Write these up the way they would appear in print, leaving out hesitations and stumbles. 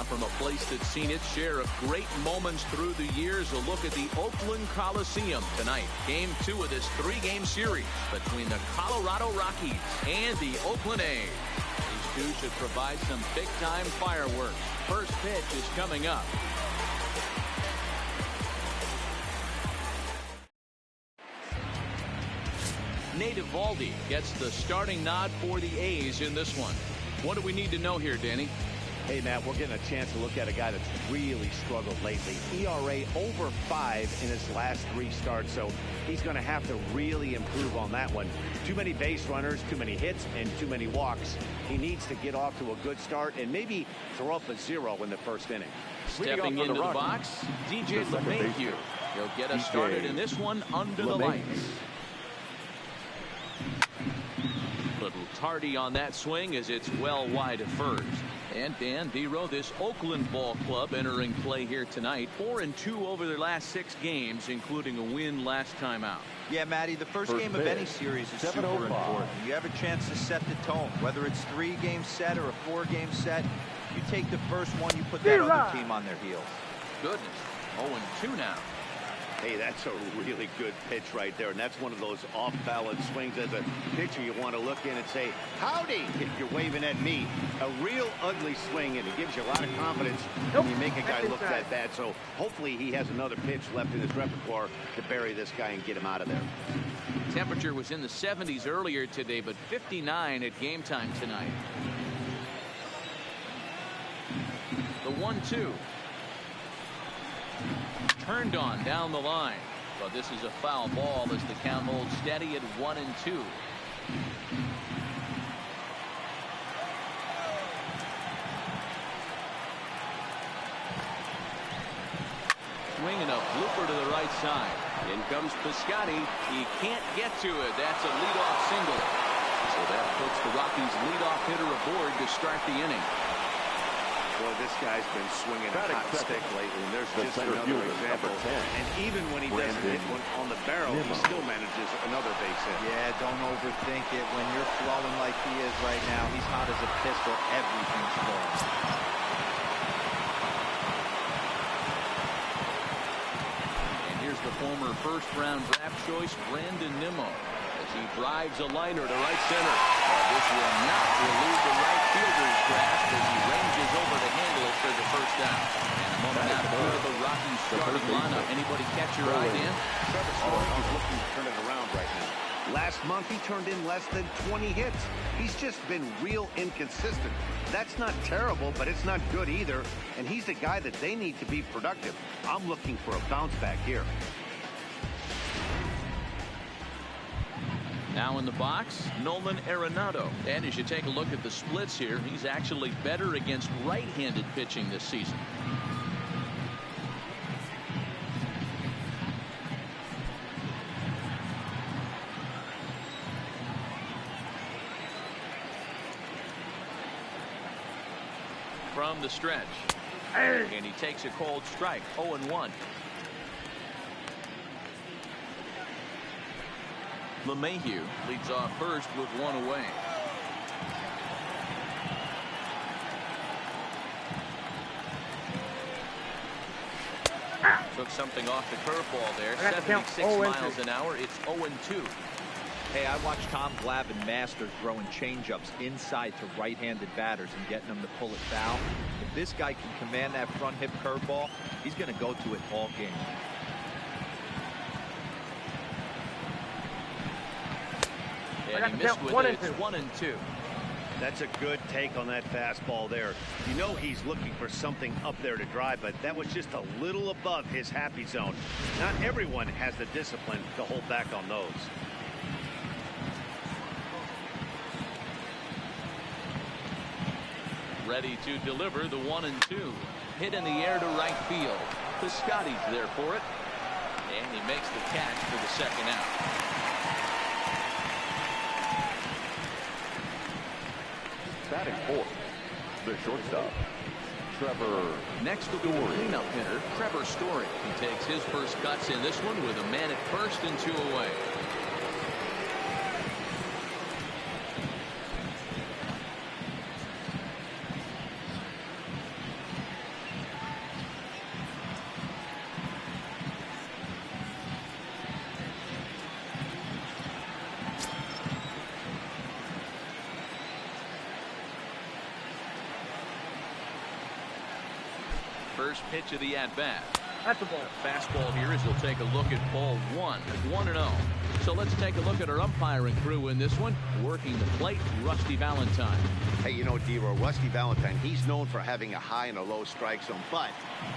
Now, from a place that's seen its share of great moments through the years, a look at the Oakland Coliseum tonight. Game 2 of this 3-game series between the Colorado Rockies and the Oakland A's. These two should provide some big-time fireworks. First pitch is coming up. Nate Eovaldi gets the starting nod for the A's in this one. What do we need to know here, Danny? Hey, Matt, we're getting a chance to look at a guy that's really struggled lately. ERA over 5 in his last 3 starts, so he's going to have to really improve on that one. Too many base runners, too many hits, and too many walks. He needs to get off to a good start and maybe throw up a 0 in the first inning. Stepping into the box, DJ LeMahieu. He'll get us started in this one under the lights. Little tardy on that swing as it's well wide of first. And Dan Dero, this Oakland ball club entering play here tonight. 4-2 over their last 6 games, including a win last time out. Yeah, Matty, the first game of any series is super important. You have a chance to set the tone, whether it's 3-game set or a 4-game set. You take the first one, you put that other team on their heels. Goodness, 0-2 now. Hey, that's a really good pitch right there, and that's one of those off-balance swings. As a pitcher, you want to look in and say, howdy, if you're waving at me. A real ugly swing, and it gives you a lot of confidence when you make a guy look that bad. So hopefully he has another pitch left in his repertoire to bury this guy and get him out of there. Temperature was in the 70s earlier today, but 59 at game time tonight. The 1-2. Turned on down the line, but this is a foul ball as the count holds steady at 1-2. Swing and a blooper to the right side. In comes Piscotty. He can't get to it. That's a leadoff single. So that puts the Rockies leadoff hitter aboard to start the inning. Boy, this guy's been swinging a hot stick lately, and there's just another example. And even when he doesn't hit one on the barrel, he still manages another base hit. Yeah, don't overthink it. When you're flowing like he is right now, he's hot as a pistol. Everything's flowing. And here's the former first-round draft choice, Brandon Nimmo, as he drives a liner to right center. This will not relieve the right fielder's grasp as he ranges over to handle it for the first down. And a moment out of the Rockies starting lineup. Anybody catch your eye, Dan? Trevor Story is looking to turn it around right now. Last month, he turned in less than 20 hits. He's just been real inconsistent. That's not terrible, but it's not good either. And he's the guy that they need to be productive. I'm looking for a bounce back here. Now in the box, Nolan Arenado. And as you take a look at the splits here, he's actually better against right-handed pitching this season. From the stretch. And he takes a cold strike, 0-1. LeMahieu leads off first with 1 away. Took something off the curveball there. 76 miles an hour. It's 0-2. Hey, I watched Tom Glavine master throwing changeups inside to right-handed batters and getting them to pull it foul. If this guy can command that front hip curveball, he's going to go to it all game. And he missed with it. It's 1-2. That's a good take on that fastball there. You know he's looking for something up there to drive, but that was just a little above his happy zone. Not everyone has the discipline to hold back on those. Ready to deliver the 1-2. Hit in the air to right field. Piscotty's there for it. And he makes the catch for the second out. Batting fourth, the shortstop, Trevor. Next will be the cleanup hitter, Trevor Story. He takes his first cuts in this one with a man at first and 2 away. First pitch of the at-bat. That's a ball. Fastball here as he'll take a look at ball 1-0. So let's take a look at our umpiring crew in this one. Working the plate, Rusty Valentine. Hey, you know, D-Row, Rusty Valentine, he's known for having a high and a low strike zone, but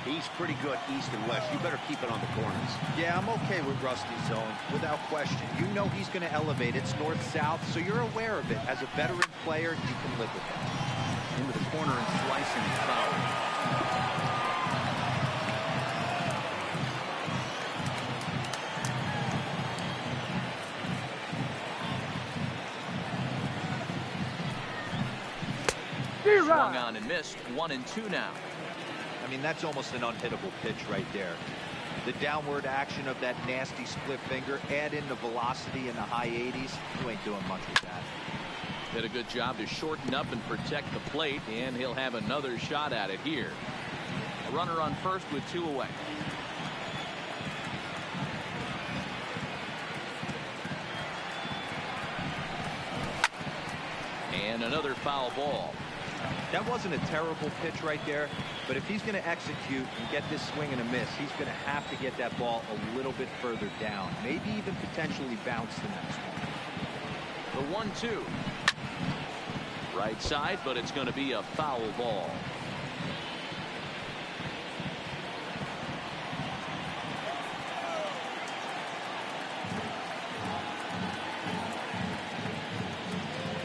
he's pretty good east and west. You better keep it on the corners. Yeah, I'm okay with Rusty's zone, without question. You know he's going to elevate. It's north-south, so you're aware of it. As a veteran player, you can live with it. Into the corner and slicing foul. Swung on and missed. 1-2 now. I mean, that's almost an unhittable pitch right there. The downward action of that nasty split finger, add in the velocity in the high 80s, you ain't doing much with that. Did a good job to shorten up and protect the plate, and he'll have another shot at it here. A runner on first with 2 away. And another foul ball. That wasn't a terrible pitch right there, but if he's going to execute and get this swing and a miss, he's going to have to get that ball a little bit further down, maybe even potentially bounce the next one. The 1-2. Right side, but it's going to be a foul ball.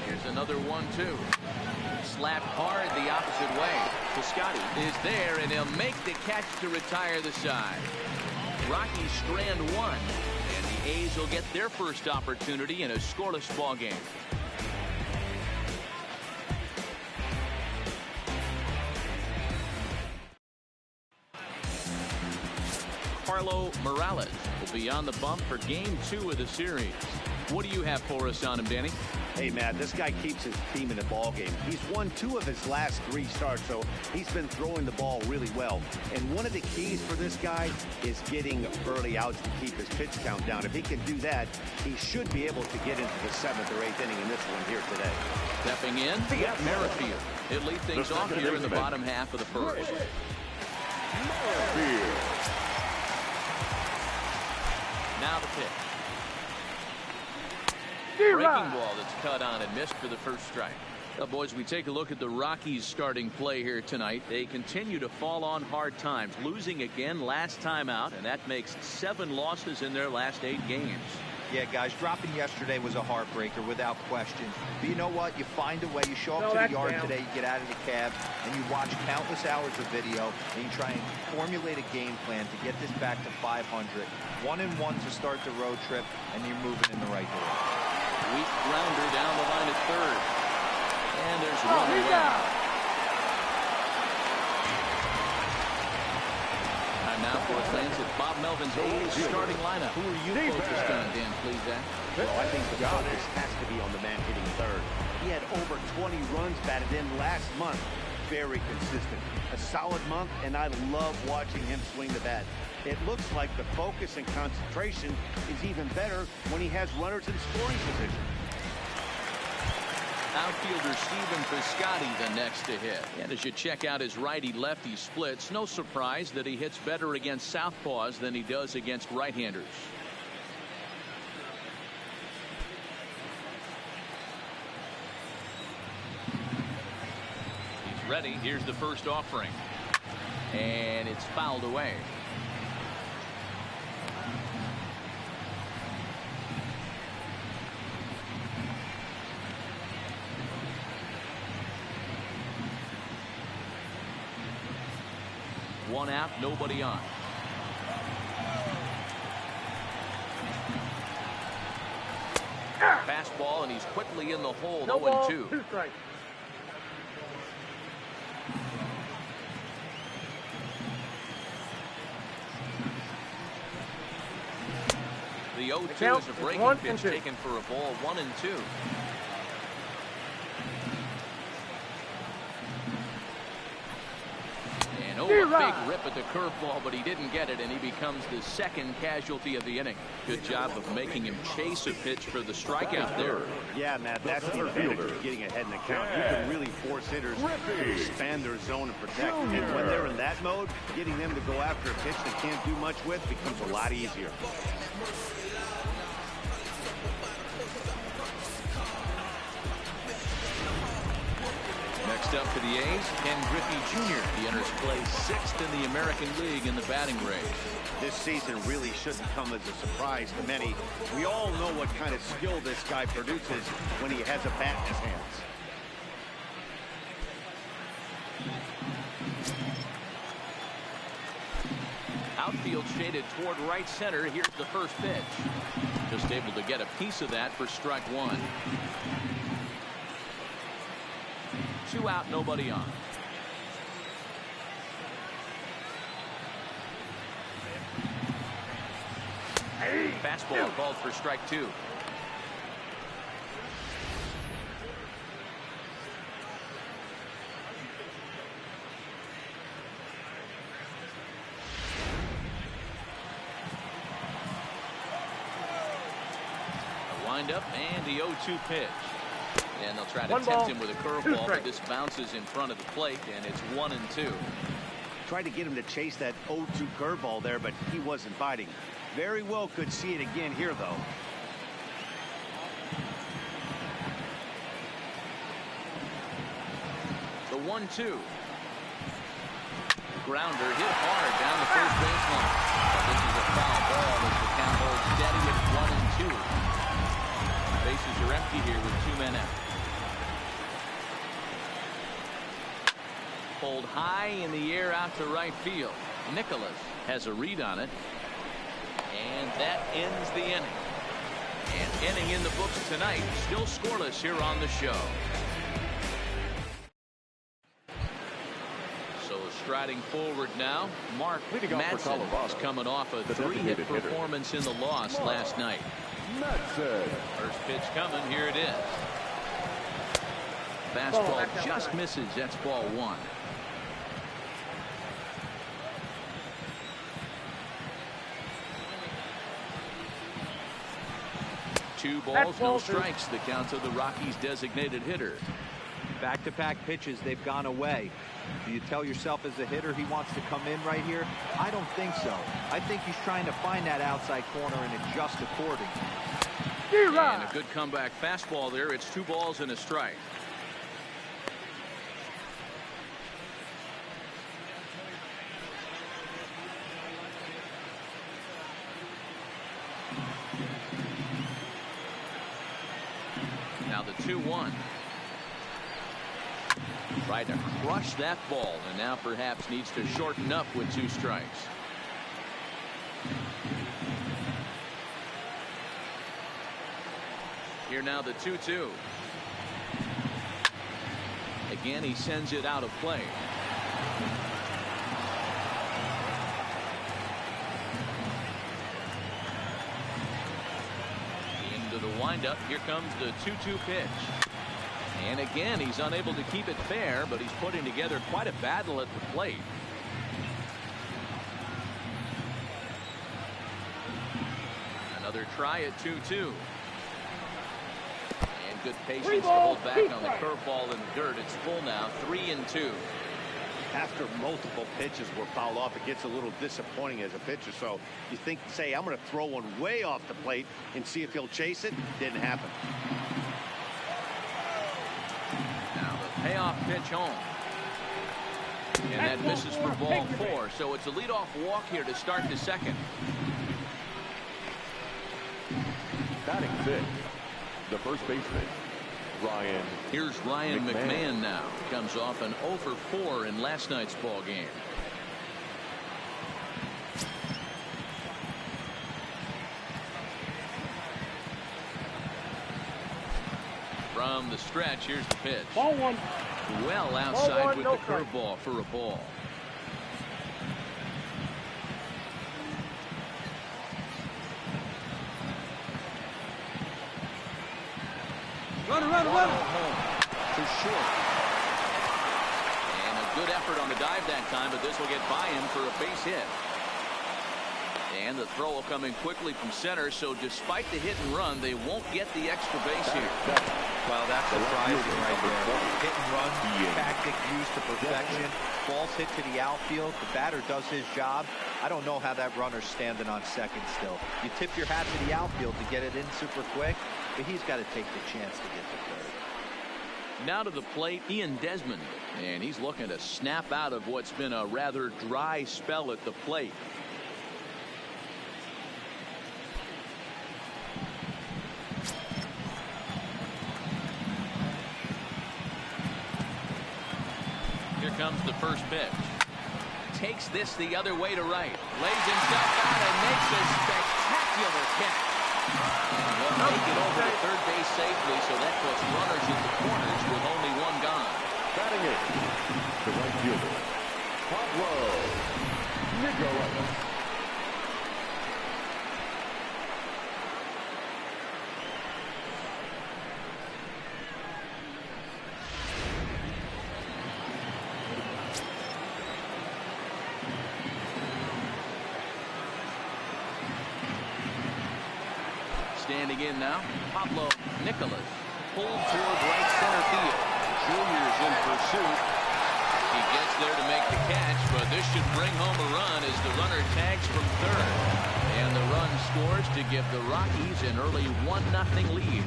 Here's another 1-2. Slapped hard the opposite way. Piscotty is there, and he'll make the catch to retire the side. Rockies strand 1, and the A's will get their first opportunity in a scoreless ball game. Carlo Morales will be on the bump for game 2 of the series. What do you have for us on him, Danny? Hey, Matt, this guy keeps his team in the ball game. He's won 2 of his last 3 starts, so he's been throwing the ball really well. And one of the keys for this guy is getting early outs to keep his pitch count down. If he can do that, he should be able to get into the 7th or 8th inning in this one here today. Stepping in, Merrifield. He'll lead things off here in the bottom half of the first. Now the pitch. Breaking ball that's cut on and missed for the first strike. Well, boys, we take a look at the Rockies starting play here tonight. They continue to fall on hard times, losing again last time out, and that makes 7 losses in their last 8 games. Yeah, guys, dropping yesterday was a heartbreaker without question. But you know what? You find a way. You show up to the yard today, you get out of the cab, and you watch countless hours of video, and you try and formulate a game plan to get this back to 500. 1-1 to start the road trip, and you're moving in the right direction. Weak grounder down the line at third. And there's one away. Time now for a glance at Bob Melvin's A's starting lineup. Who are you focused on, Dan, please, Zach? Well, I think the focus has to be on the man hitting third. He had over 20 runs batted in last month. Very consistent. A solid month, and I love watching him swing the bat. It looks like the focus and concentration is even better when he has runners in scoring position. Outfielder Stephen Piscotty the next to hit. And as you check out his righty-lefty splits, no surprise that he hits better against southpaws than he does against right-handers. He's ready. Here's the first offering. And it's fouled away. One out, nobody on. Fastball, and he's quickly in the hole. 0-2. 2 strikes. The 0-2 is a breaking pitch taken for a ball. 1-2. And 0 a big rip at the curveball, but he didn't get it, and he becomes the second casualty of the inning. Good job of making him chase a pitch for the strikeout there. Yeah, Matt, that's the advantage of getting ahead in the count. You can really force hitters to expand their zone and protect. And when they're in that mode, getting them to go after a pitch they can't do much with becomes a lot easier. Next up for the A's, Ken Griffey Jr. He enters play 6th in the American League in the batting range. This season really shouldn't come as a surprise to many. We all know what kind of skill this guy produces when he has a bat in his hands. Outfield shaded toward right center. Here's the first pitch. Just able to get a piece of that for strike one. 2 out, nobody on. Fastball called for strike 2. Wind up and the 0-2 pitch. And they'll try to tempt him with a curveball, but this bounces in front of the plate, and it's 1-2. Tried to get him to chase that 0-2 curveball there, but he wasn't biting. Very well could see it again here, though. The 1-2. Grounder hit hard down the first baseline. This is a foul ball as the count holds steady at 1-2. Bases are empty here with 2 men out. Pulled high in the air out to right field. Nicholas has a read on it. And that ends the inning. And inning in the books tonight. Still scoreless here on the show. So striding forward now, Mark Madsen is coming off a 3-hit performance in the loss last night. First pitch coming. Here it is. Fastball just misses. That's ball 1. Two balls, no strikes. The count to the Rockies' designated hitter. Back-to-back pitches, they've gone away. Do you tell yourself as a hitter he wants to come in right here? I don't think so. I think he's trying to find that outside corner and adjust accordingly. And a good comeback fastball there. It's 2 balls and a strike. Now the 2-1. Tried to crush that ball, and now perhaps needs to shorten up with 2 strikes. Here now the 2-2. Again, he sends it out of play. Into the windup. Here comes the 2-2 pitch. And again, he's unable to keep it fair, but he's putting together quite a battle at the plate. Another try at 2-2. And good patience to hold back on the curveball in the dirt. It's full now, 3-2. After multiple pitches were fouled off, it gets a little disappointing as a pitcher. So you think, say, I'm going to throw one way off the plate and see if he'll chase it. Didn't happen. Now the payoff pitch home. And that misses for ball 4. So it's a leadoff walk here to start the second. Batting 5th, the first baseman, Ryan. Here's Ryan McMahon now. Comes off an 0 for 4 in last night's ball game. From the stretch, here's the pitch. Ball 1. Well outside with the curveball for a ball. Run. Too short. And a Good effort on the dive that time, but this will get by him for a base hit. And the throw coming quickly from center, so despite the hit and run, they won't get the extra base here. Well, that's surprising right there. Hit and run tactic used to perfection. Ball's hit to the outfield. The batter does his job. I don't know how that runner's standing on second still. You tip your hat to the outfield to get it in super quick, but he's got to take the chance to get the third. Now to the plate, Ian Desmond, and he's looking to snap out of what's been a rather dry spell at the plate. Here comes the first pitch. Takes this the other way to right. Lays himself out and makes a spectacular catch. And he'll make it over to third base safely, so that puts runners in the corners with only one gone. Batting it, the right fielder, Pablo Nicholas. Standing in now, Pablo Nicholas. Pulled toward right center field. Junior's in pursuit. He gets there to make the catch, but this should bring home a run as the runner tags from third. And the run scores to give the Rockies an early 1-0 lead.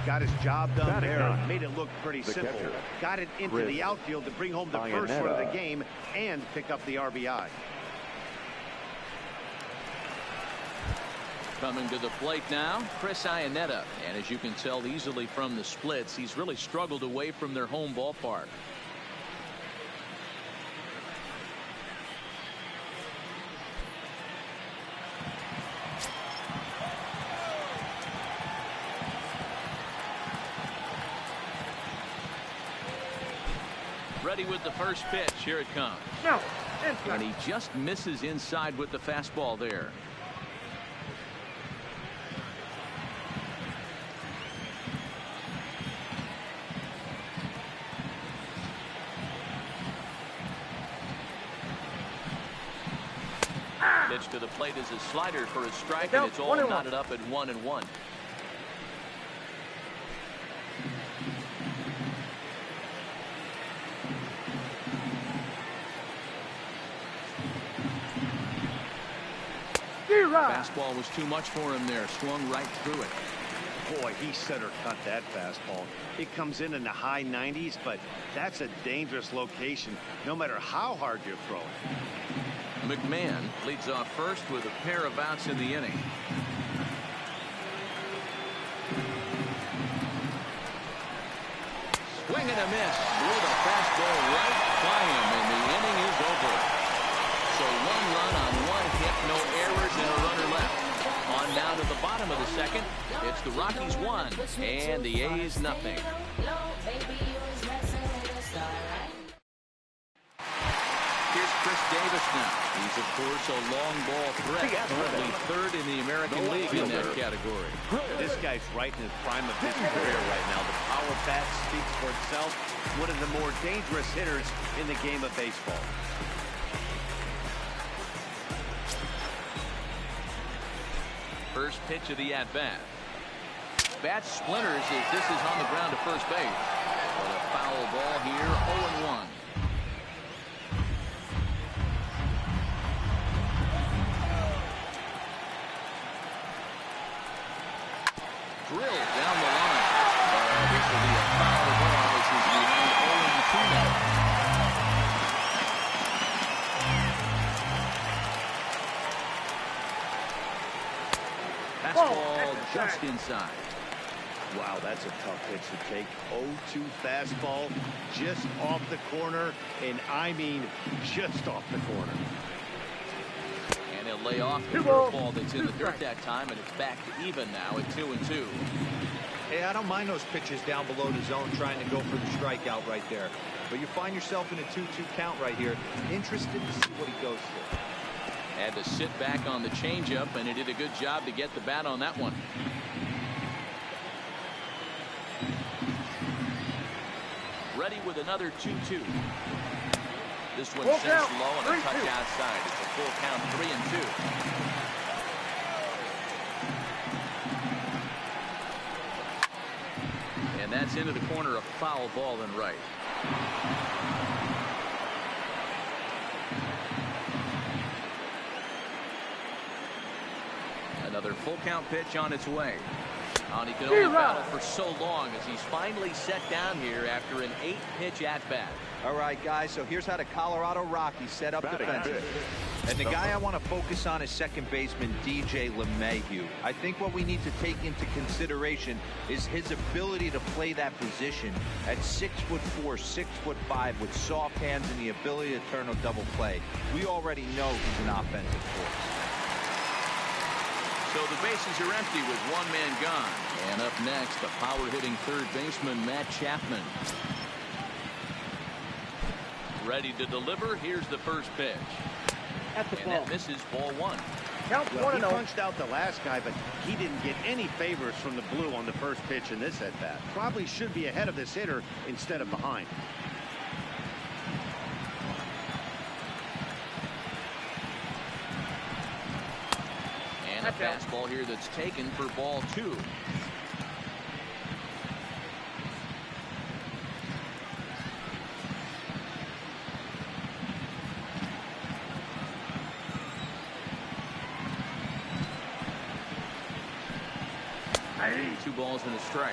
Got his job done there. Made it look pretty simple. Catcher. Got it into the outfield to bring home the first run of the game and pick up the RBI. Coming to the plate now, Chris Iannetta. And as you can tell easily from the splits, he's really struggled away from their home ballpark. Ready with the first pitch. Here it comes. No, and he just misses inside with the fastball there. Pitch to the plate is a slider for a strike, and it's all knotted up at 1-1. Fastball was too much for him there. Swung right through it. Boy, he center cut that fastball. It comes in the high 90s, but that's a dangerous location no matter how hard you're throwing. McMahon leads off first with a pair of outs in the inning. Swing and a miss. Blew the fastball right by him, and the inning is over. So 1 run on 1 hit, no errors, and a runner left. On now to the bottom of the second. It's the Rockies 1 and the A's nothing. Here's Chris Davis now. He's, of course, a long ball threat. Currently third in the American League in that category. This guy's right in his prime of his career right now. The power bat speaks for itself. One of the more dangerous hitters in the game of baseball. First pitch of the at-bat. Bat splinters as this is on the ground to first base. But a foul ball here, 0-1. Drilled down the line. This will be a foul ball. This is behind 0-2 now. Fastball just inside. Wow, that's a tough pitch to take. 0-2 fastball just off the corner, and I mean just off the corner. And he'll lay off the curveball that's in the dirt that time, and it's back to even now at 2-2. Hey, I don't mind those pitches down below the zone trying to go for the strikeout right there. But you find yourself in a 2-2 count right here. Interested to see what he goes for. Had to sit back on the changeup, and he did a good job to get the bat on that one. Ready with another 2-2. This one sent low and a touch outside. It's a full count, 3-2. And that's into the corner, a foul ball and right. Another full count pitch on its way. And he can only battle for so long as he's finally set down here after an 8-pitch at-bat. All right, guys, so here's how the Colorado Rockies set up defensively. And the guy I want to focus on is second baseman DJ LeMahieu. I think what we need to take into consideration is his ability to play that position at 6'4", 6'5", with soft hands and the ability to turn a double play. We already know he's an offensive force. So the bases are empty with one man gone. And up next, the power-hitting third baseman, Matt Chapman. Ready to deliver. Here's the first pitch. At the and ball. that misses, ball one. Count Well, he 1-0. punched out the last guy, but he didn't get any favors from the blue on the first pitch in this at-bat. Probably should be ahead of this hitter instead of behind. And a fastball here that's taken for ball two. Two balls and a strike.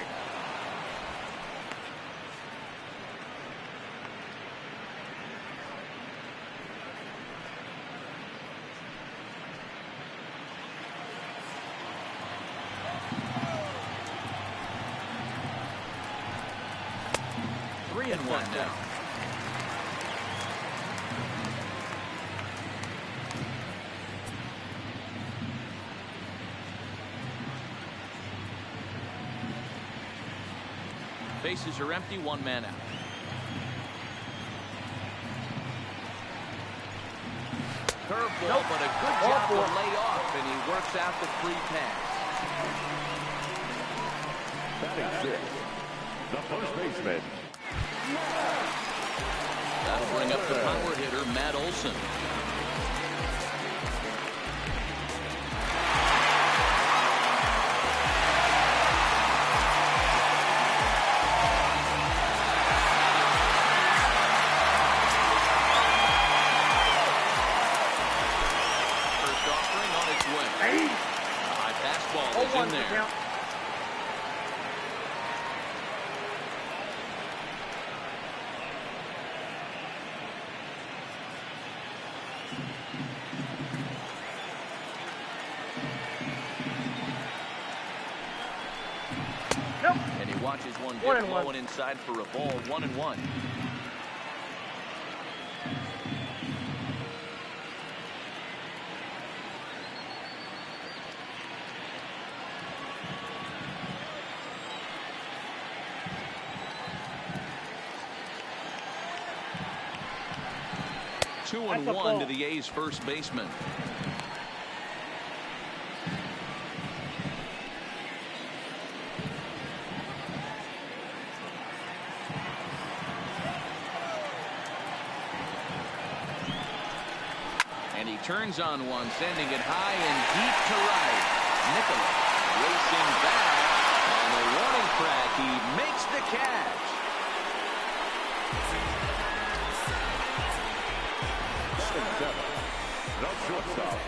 Three and one now. Bases are empty, one man out. Curveball, but a good job to lay off, and he works out the free pass. Batting six, the first baseman. That'll bring up the power hitter, Matt Olson. In there. Nope. And he watches one dip low and inside for a ball, 1-1. Two and one to the A's first baseman. And he turns on one, sending it high and deep to right. Nicholas racing back on the warning track. He makes the catch. The shortstop,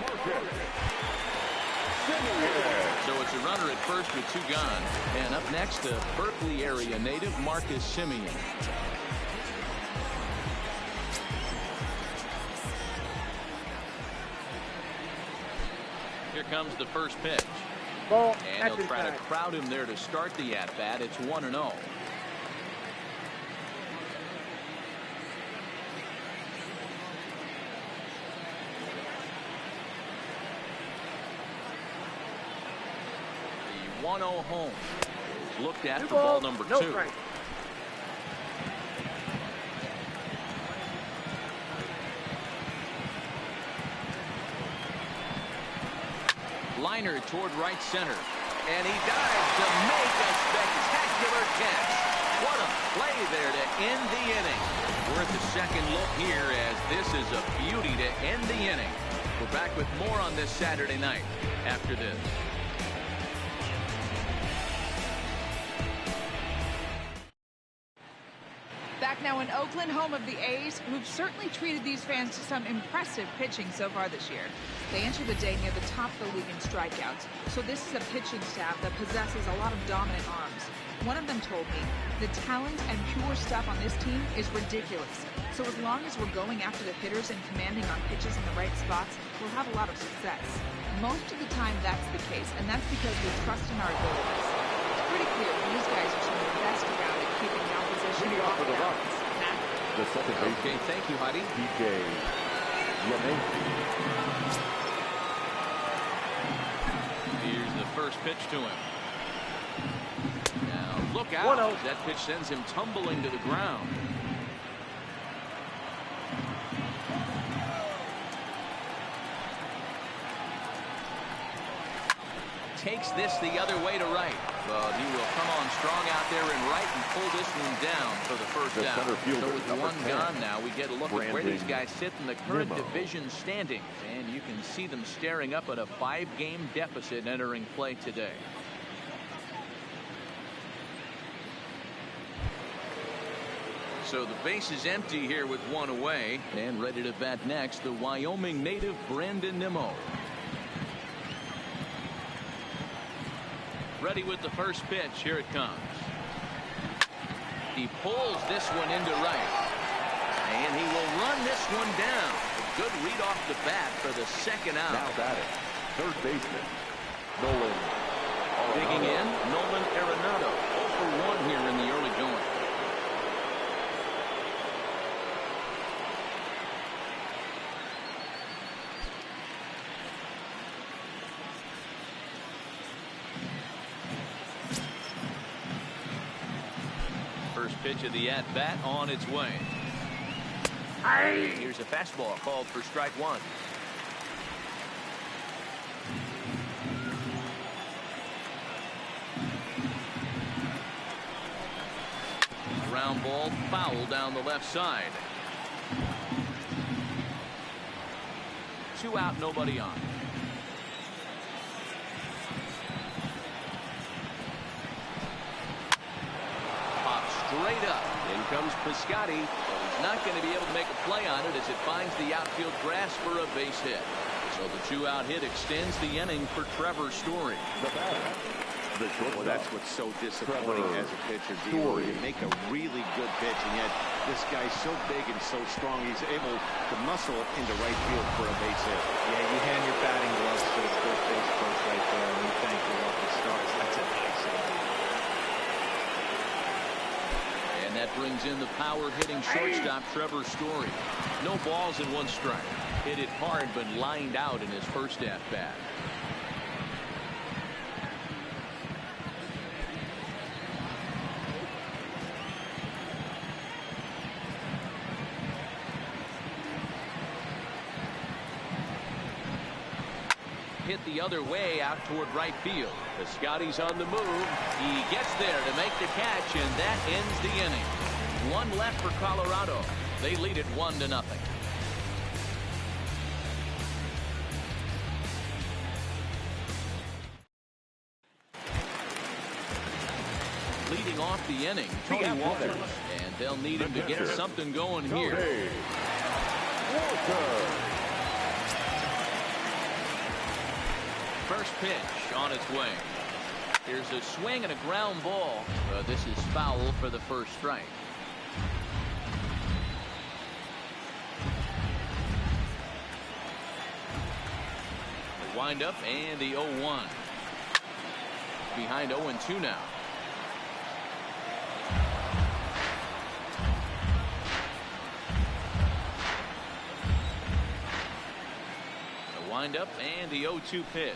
Marcus. So it's a runner at first with two gone. And up next, a Berkeley area native, Marcus Simeon. Here comes the first pitch. Ball. And he'll try to crowd him there to start the at-bat. It's 1-0. The 1-0 home. Looked at for ball number two. Strike. Liner toward right center. And he dives to make a spectacular catch. What a play there to end the inning. Worth a second look here, as this is a beauty to end the inning. We're back with more on this Saturday night after this. Back now in Oakland, home of the A's, who've certainly treated these fans to some impressive pitching so far this year. They enter the day near the top of the league in strikeouts, so this is a pitching staff that possesses a lot of dominant arms. One of them told me, the talent and pure stuff on this team is ridiculous. So as long as we're going after the hitters and commanding our pitches in the right spots, we'll have a lot of success. Most of the time that's the case, and that's because we trust in our abilities. It's pretty clear these guys are some of the best around at keeping the opposition off balance. The second baseman. Okay, thank you, Heidi. PJ LeMay. Here's the first pitch to him. Now look out. 1-0. That pitch sends him tumbling to the ground. Takes this the other way to right, but he will come on strong out there in right and pull this one down for the first The down. center fielder, So with number one 10, gone now, we get a look at where these Brandon guys sit in the current Nimmo. division standings, and you can see them staring up at a 5-game deficit entering play today. So the base is empty here with one away, and ready to bat next, the Wyoming native Brandon Nimmo. Ready with the first pitch. Here it comes. He pulls this one into right, and he will run this one down. A good read off the bat for the second out. Now batting, third baseman Nolan. Digging in, Nolan Arenado. 0 for 1 here in the early going. First pitch of the at-bat on its way. Here's a fastball called for strike one. Ground ball foul down the left side. 2 out, nobody on. Straight up. In comes Piscotty. But he's not going to be able to make a play on it as it finds the outfield grass for a base hit. So the 2-out hit extends the inning for Trevor Story. Well, that's what's so disappointing as a pitcher. You make a really good pitch, and yet this guy's so big and so strong, he's able to muscle it into right field for a base hit. Yeah, you hand your batting gloves to the first base coach right there, and you thank your lucky stars. That's a nice idea. And that brings in the power-hitting shortstop, Trevor Story. No balls and 1 strike. Hit it hard, but lined out in his first at-bat. Hit the other way out toward right field. Piscotty's on the move. He gets there to make the catch, and that ends the inning. 1 left for Colorado. They lead it 1-0. Leading off the inning, Tony Walters, and they'll need him to get something going here. First pitch on its way. Here's a swing and a ground ball. This is foul for the first strike. The windup and the 0-1. Behind 0-2 now. Windup and the 0-2 pitch.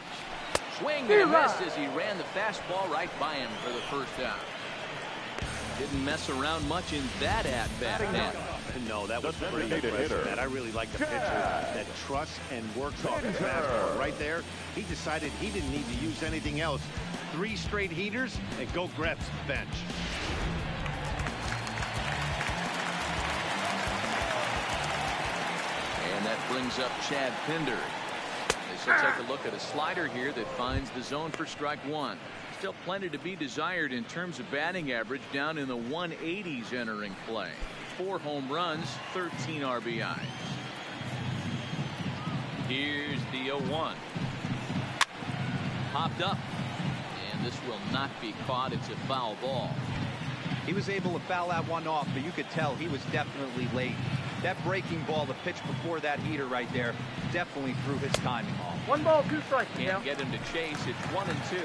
Swing and a miss as he ran the fastball right by him for the first out. Didn't mess around much in that at-bat. No, that was pretty impressive. And I really like the pitcher that trusts and works off his fastball. Right there, he decided he didn't need to use anything else. 3 straight heaters and go grab some bench. that brings up Chad Pinder. They shall take a look at a slider here that finds the zone for strike one. Still plenty to be desired in terms of batting average, down in the 180s entering play. 4 home runs, 13 RBIs. Here's the 0-1. Popped up. And this will not be caught. It's a foul ball. He was able to foul that one off, but you could tell he was definitely late. That breaking ball, the pitch before that heater right there, definitely threw his timing off. 1 ball, 2 strikes. Can't get him to chase. It's 1-2.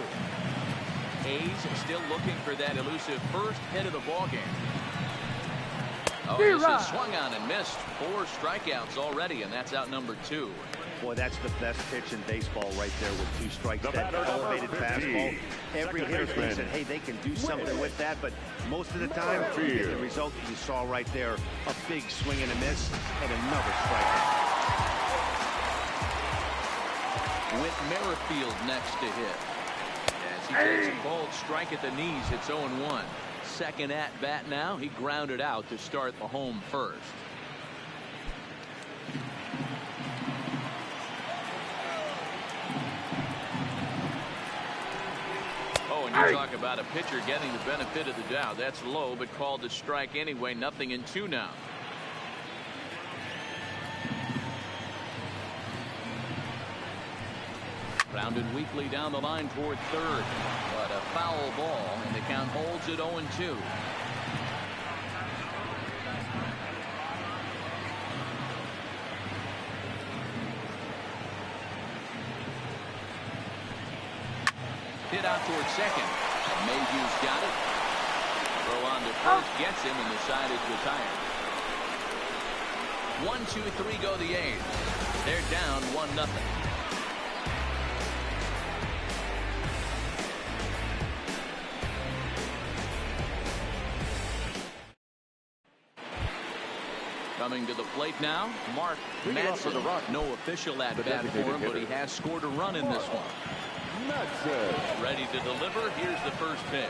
Hayes still looking for that elusive first hit of the ball game. Oh, this is swung on and missed. 4 strikeouts already, and that's out number 2. Boy, that's the best pitch in baseball right there with 2 strikes. That elevated fastball. Every hitter thinks that, hey, they can do something with that, but most of the time, the result you saw right there, a big swing and a miss, and another strikeout. With Merrifield next to hit. As he takes a bold strike at the knees, it's 0-1. Second at bat now. He grounded out to start the home first. Oh, and you talk about a pitcher getting the benefit of the doubt. That's low, but called a strike anyway. 0-2 now. Grounded weakly down the line toward third, but a foul ball, and the count holds at 0-2. Hit out toward second. Mayhew's got it. Throw on to first gets him, and the side is retired. 1-2-3 go the A's. They're down 1-0. Coming to the plate now, Mark Madsen. No official at bat for him, but he has scored a run in this one. Ready to deliver. Here's the first pitch.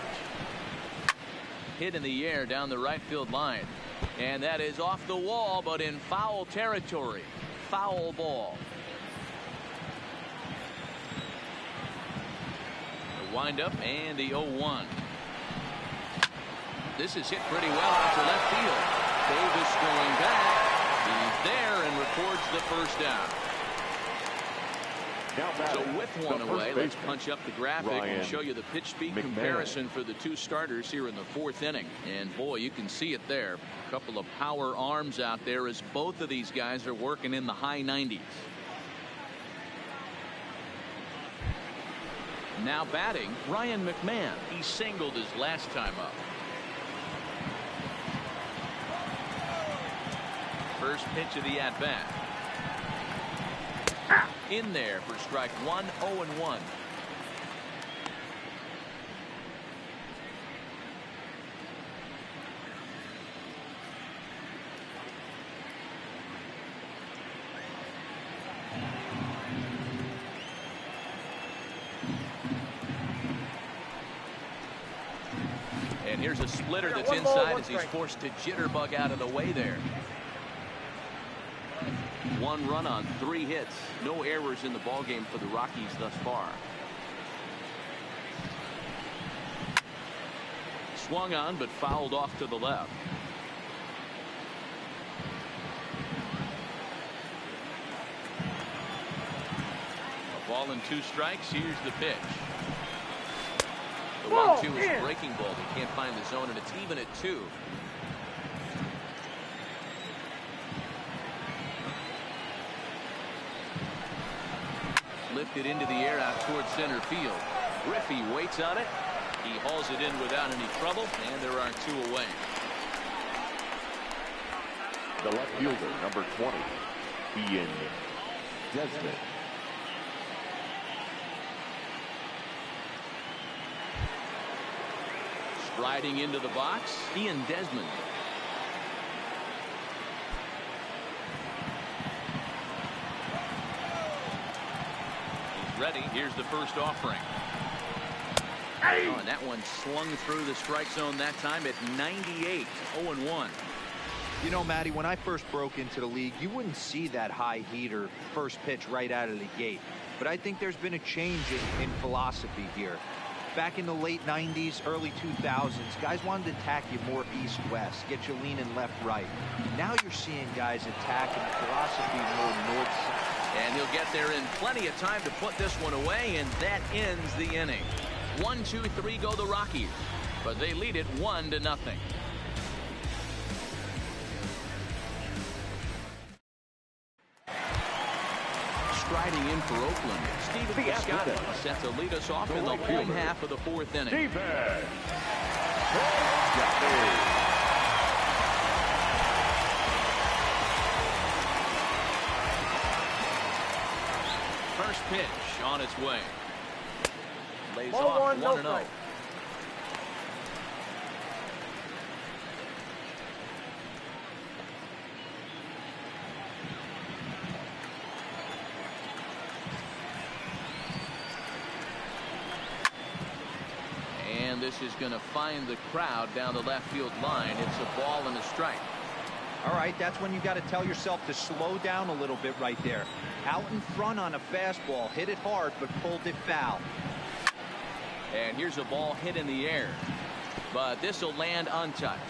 Hit in the air down the right field line. And that is off the wall, but in foul territory. Foul ball. The windup and the 0-1. This is hit pretty well out to left field. Davis going back. He's there and records the first down. So with one away, let's punch up the graphic and show you the pitch speed comparison for the 2 starters here in the 4th inning. And boy, you can see it there. A couple of power arms out there as both of these guys are working in the high 90s. Now batting, Ryan McMahon. He singled his last time up. First pitch of the at-bat. In there for strike 1, 0-1. And here's a splitter that's inside as he's forced to jitterbug out of the way there. 1 run on 3 hits. No errors in the ballgame for the Rockies thus far. Swung on but fouled off to the left. A ball and 2 strikes. Here's the pitch. The 1-2 is breaking ball. They can't find the zone, and it's even at 2. Lifted into the air out towards center field. Griffey waits on it. He hauls it in without any trouble, and there are 2 away. The left fielder, number 20, Ian Desmond. Striding into the box, Ian Desmond. Ready. Here's the first offering. Oh, and that one slung through the strike zone that time at 98. 0-1. You know, Matty, when I first broke into the league, you wouldn't see that high heater first pitch right out of the gate. But I think there's been a change in philosophy here. Back in the late 90s, early 2000s, guys wanted to attack you more east-west, get you leaning left-right. Now you're seeing guys attacking philosophy more north-south. And he'll get there in plenty of time to put this one away, and that ends the inning. 1, 2, 3 go the Rockies, but they lead it 1-0. Striding in for Oakland, Steven Piscotty set to lead us off in the home half of the fourth inning. First pitch on its way. Lays off 1-0. And this is going to find the crowd down the left field line. It's a ball and a strike. All right, that's when you got to tell yourself to slow down a little bit right there. Out in front on a fastball, hit it hard, but pulled it foul. And here's a ball hit in the air, but this will land untouched.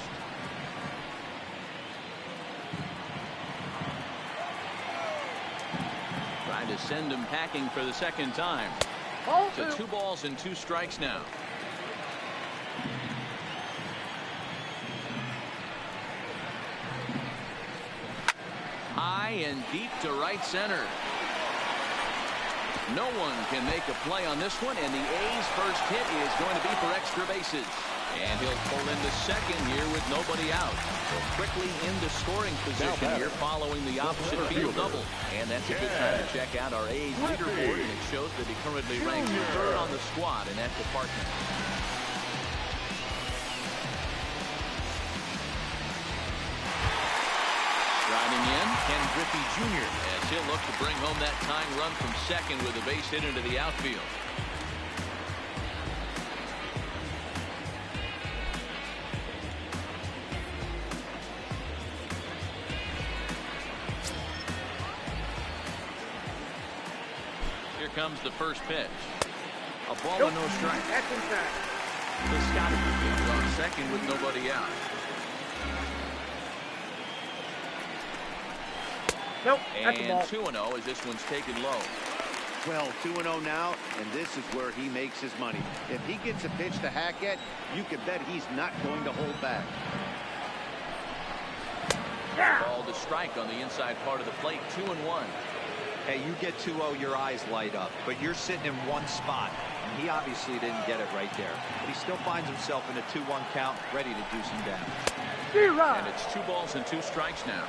Trying to send him packing for the second time. So 2 balls and 2 strikes now. High and deep to right center. No one can make a play on this one, and the A's first hit is going to be for extra bases. And he'll pull into second here with nobody out. So quickly into scoring position here following the opposite field double. And that's a good time to check out our A's leaderboard, and it shows that he currently ranks 3rd on the squad in that department. Riding in, Ken Griffey Jr. as he'll look to bring home that tying run from second with a base hit into the outfield. Here comes the first pitch. A ball and no strike. That's inside. Piscotty on second with nobody out. Nope, that's a And ball. 2-0 as this one's taken low. Well, 2-0 now, and this is where he makes his money. If he gets a pitch to Hackett, you can bet he's not going to hold back. Ball to strike on the inside part of the plate. 2-1. Hey, you get 2-0, your eyes light up, but you're sitting in one spot, and he obviously didn't get it right there. But he still finds himself in a 2-1 count, ready to do some damage. And it's 2 balls and 2 strikes now.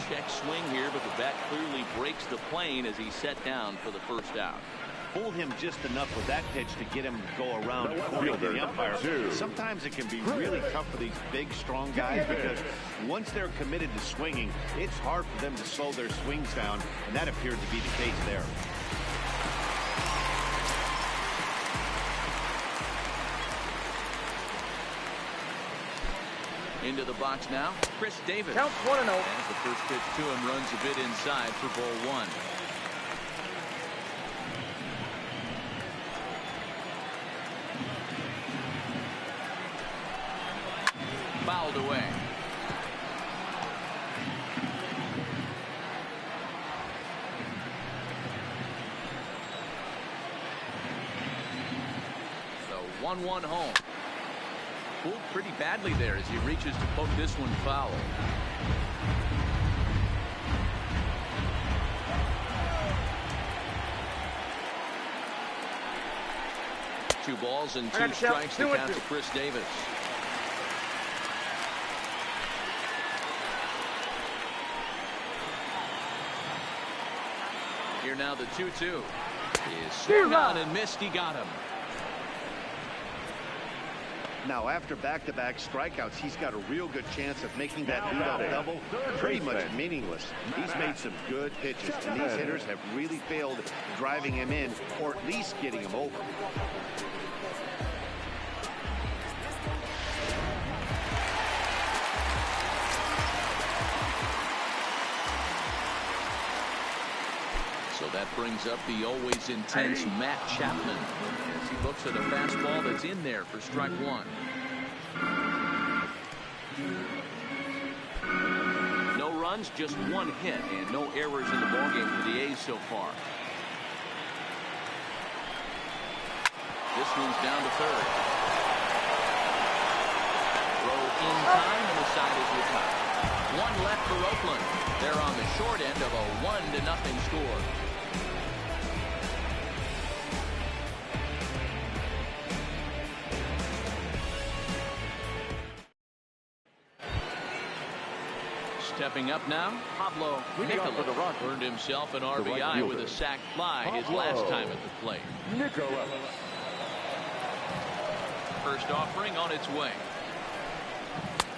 Check swing here, but the bat clearly breaks the plane as he's set down for the first out. Fool him just enough with that pitch to get him to go around and corner the umpire. Sometimes it can be really tough for these big, strong guys because once they're committed to swinging, it's hard for them to slow their swings down, and that appeared to be the case there. Into the box now, Chris Davis. Counts 1-0. As the first pitch to him runs a bit inside for ball 1. Fouled away. So 1-1 home. Fooled pretty badly there as he reaches to poke this one foul. Two balls and 2 strikes to count to Chris Davis. Here now the 2-2 is swung on and missed. He got him. Now, after back-to-back strikeouts, he's got a real good chance of making that leadoff double pretty much meaningless. He's made some good pitches, and these hitters have really failed driving him in or at least getting him over. So that brings up the always intense Matt Chapman as he looks at a fastball that's in there for strike one. No runs, just one hit, and no errors in the ballgame for the A's so far. This one's down to third. Throw in time, and the side is retired. One left for Oakland. They're on the short end of a 1-0 score. Stepping up now, Pablo Nicola earned himself an RBI with a sac fly his last time at the plate. First offering on its way.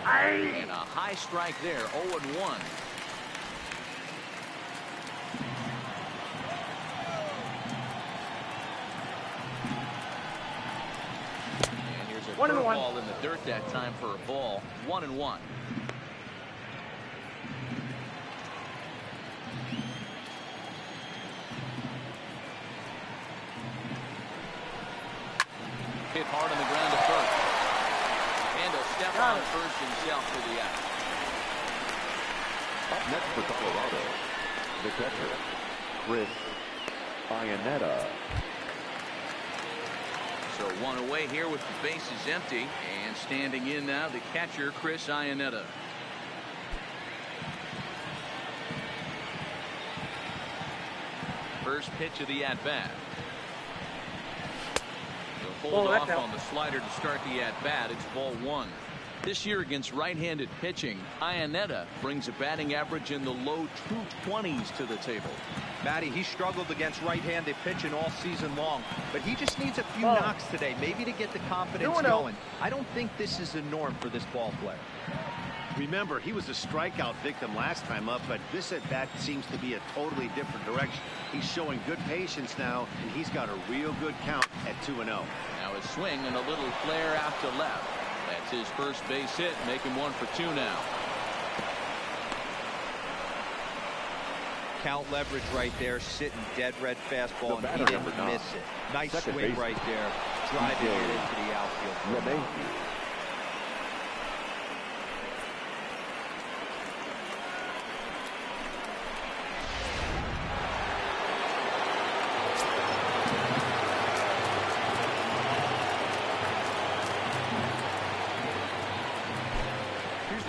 And a high strike there, 0-1. And here's a curveball in the dirt that time for a ball. 1-1. Hit hard on the ground to first. And a step on first himself for the out. Up next for Colorado, the catcher, Chris Iannetta. So one away here with the bases empty. And standing in now, the catcher, Chris Iannetta. First pitch of the at-bat. Hold off on the slider to start the at-bat. It's ball one. This year against right-handed pitching, Iannetta brings a batting average in the low 220s to the table. Matty, he struggled against right-handed pitching all season long, but he just needs a few knocks today, maybe to get the confidence going. I don't think this is the norm for this ball player. Remember, he was a strikeout victim last time up, but this at-bat seems to be a totally different direction. He's showing good patience now, and he's got a real good count at 2-0. Now a swing and a little flare out to left. That's his first base hit, making 1 for 2 now. Count leverage right there, sitting dead red fastball, and he didn't miss it. Nice swing right there, driving it into the outfield.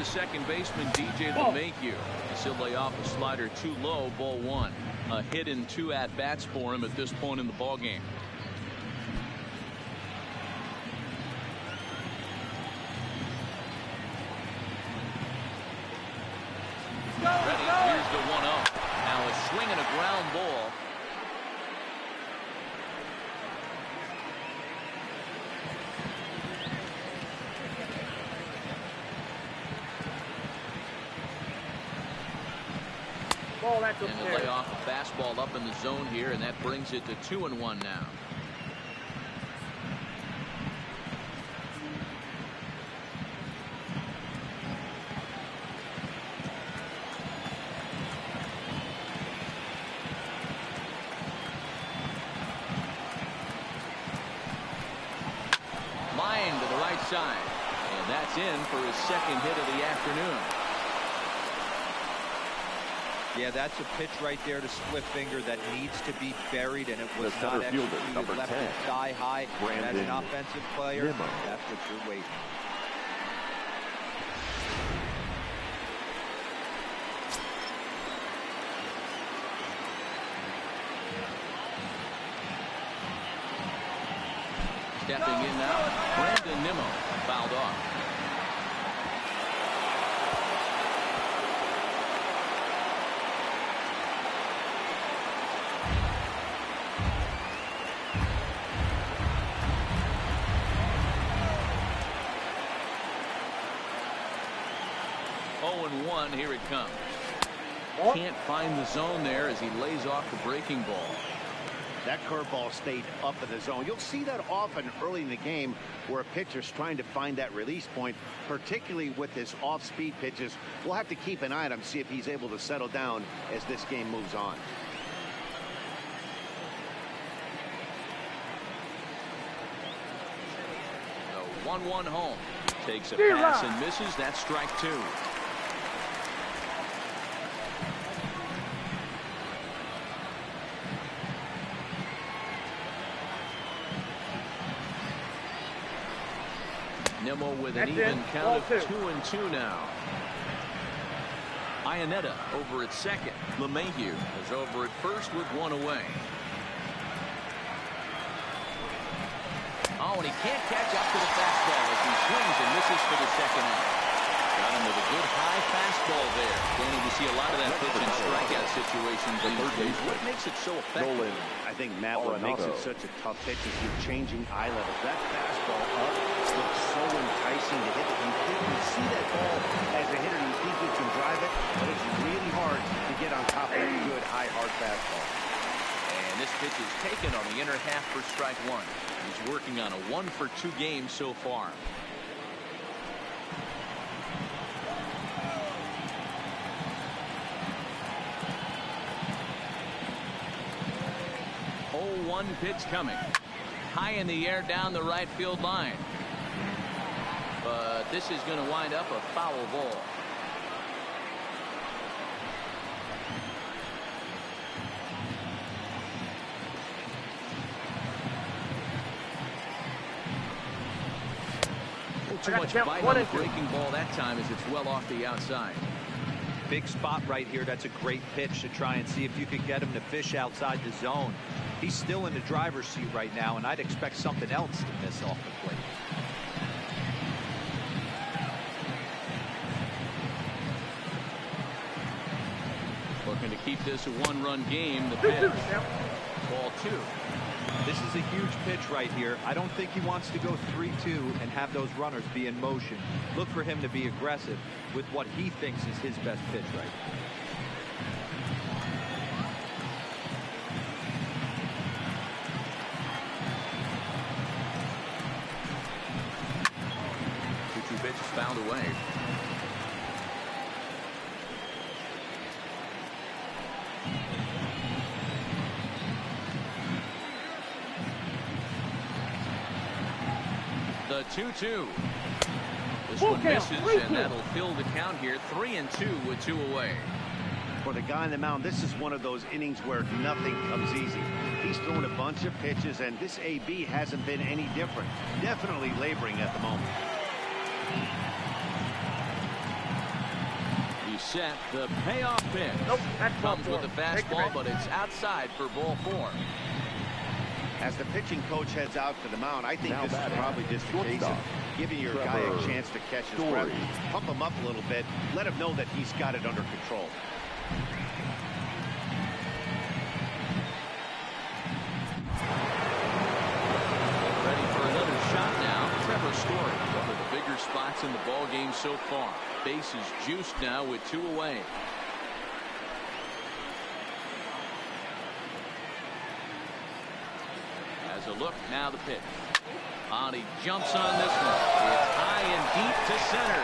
Second baseman DJ LeMahieu. He'll lay off a slider too low, ball one. A hit and 2 at-bats for him at this point in the ball game. Ready, here's the 1-0. Now a swing and a ground ball. And they lay off a fastball up in the zone here, and that brings it to 2-1 now. Line to the right side, and that's in for his second hit of the afternoon. Yeah, that's a pitch right there to split finger that needs to be buried, and it was not executed. Left it thigh high. As an offensive player, that's what you're waiting. Stepping in now, Brandon Nimmo fouled off. 0-1. Here it comes. Ball. Can't find the zone there as he lays off the breaking ball. That curveball stayed up in the zone. You'll see that often early in the game where a pitcher's trying to find that release point, particularly with his off-speed pitches. We'll have to keep an eye on him, see if he's able to settle down as this game moves on. The 1-1 home. Takes a pass and misses. That's strike 2. Nimmo with an even count of 2-2 now. Iannetta over at second. LeMahieu is over at first with 1 away. Oh, and he can't catch up to the fastball as he swings and misses for the second out. Got him with a good high fastball there. Danny, we see a lot of that pitch in strikeout situations these days. What makes it so effective? I think, Matt, what makes it such a tough pitch is you're changing eye levels. That fastball up looks so enticing to hit. You see that ball as a hitter. You think you can drive it, but it's really hard to get on top of a good, high, hard fastball. And this pitch is taken on the inner half for strike 1. He's working on a 1-for-2 game so far. One pitch coming. High in the air down the right field line. But this is going to wind up a foul ball. Too much bite on the breaking ball that time as it's well off the outside. Big spot right here. That's a great pitch to try and see if you could get him to fish outside the zone. He's still in the driver's seat right now, and I'd expect something else to miss off the plate. Looking to keep this a 1-run game. The pitch. Ball 2. This is a huge pitch right here. I don't think he wants to go 3-2 and have those runners be in motion. Look for him to be aggressive with what he thinks is his best pitch right now. Pitch is fouled away. The 2-2. This one misses, and that'll fill the count here. 3-2 with 2 away. For the guy on the mound, this is one of those innings where nothing comes easy. He's thrown a bunch of pitches, and this AB hasn't been any different. Definitely laboring at the moment. He's set. The payoff pitch. Nope, that's comes ball with the 4. fastball, but it's outside for ball 4. As the pitching coach heads out to the mound, I think Now this is batting, probably just a case of giving your guy a chance to catch his breath. Pump him up a little bit. Let him know that he's got it under control. Ready for another shot now. Trevor Story, one of the bigger spots in the ball game so far. Base is juiced now with 2 away. As a look, now the pitch. And he jumps on this one. It's high and deep to center.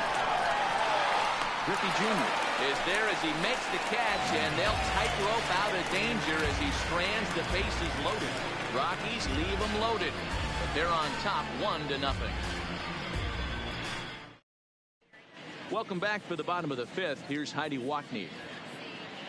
Griffey Jr. is there as he makes the catch, and they'll tightrope out of danger as he strands. The bases loaded. Rockies leave them loaded, but they're on top 1-0. Welcome back for the bottom of the 5th. Here's Heidi Wackney.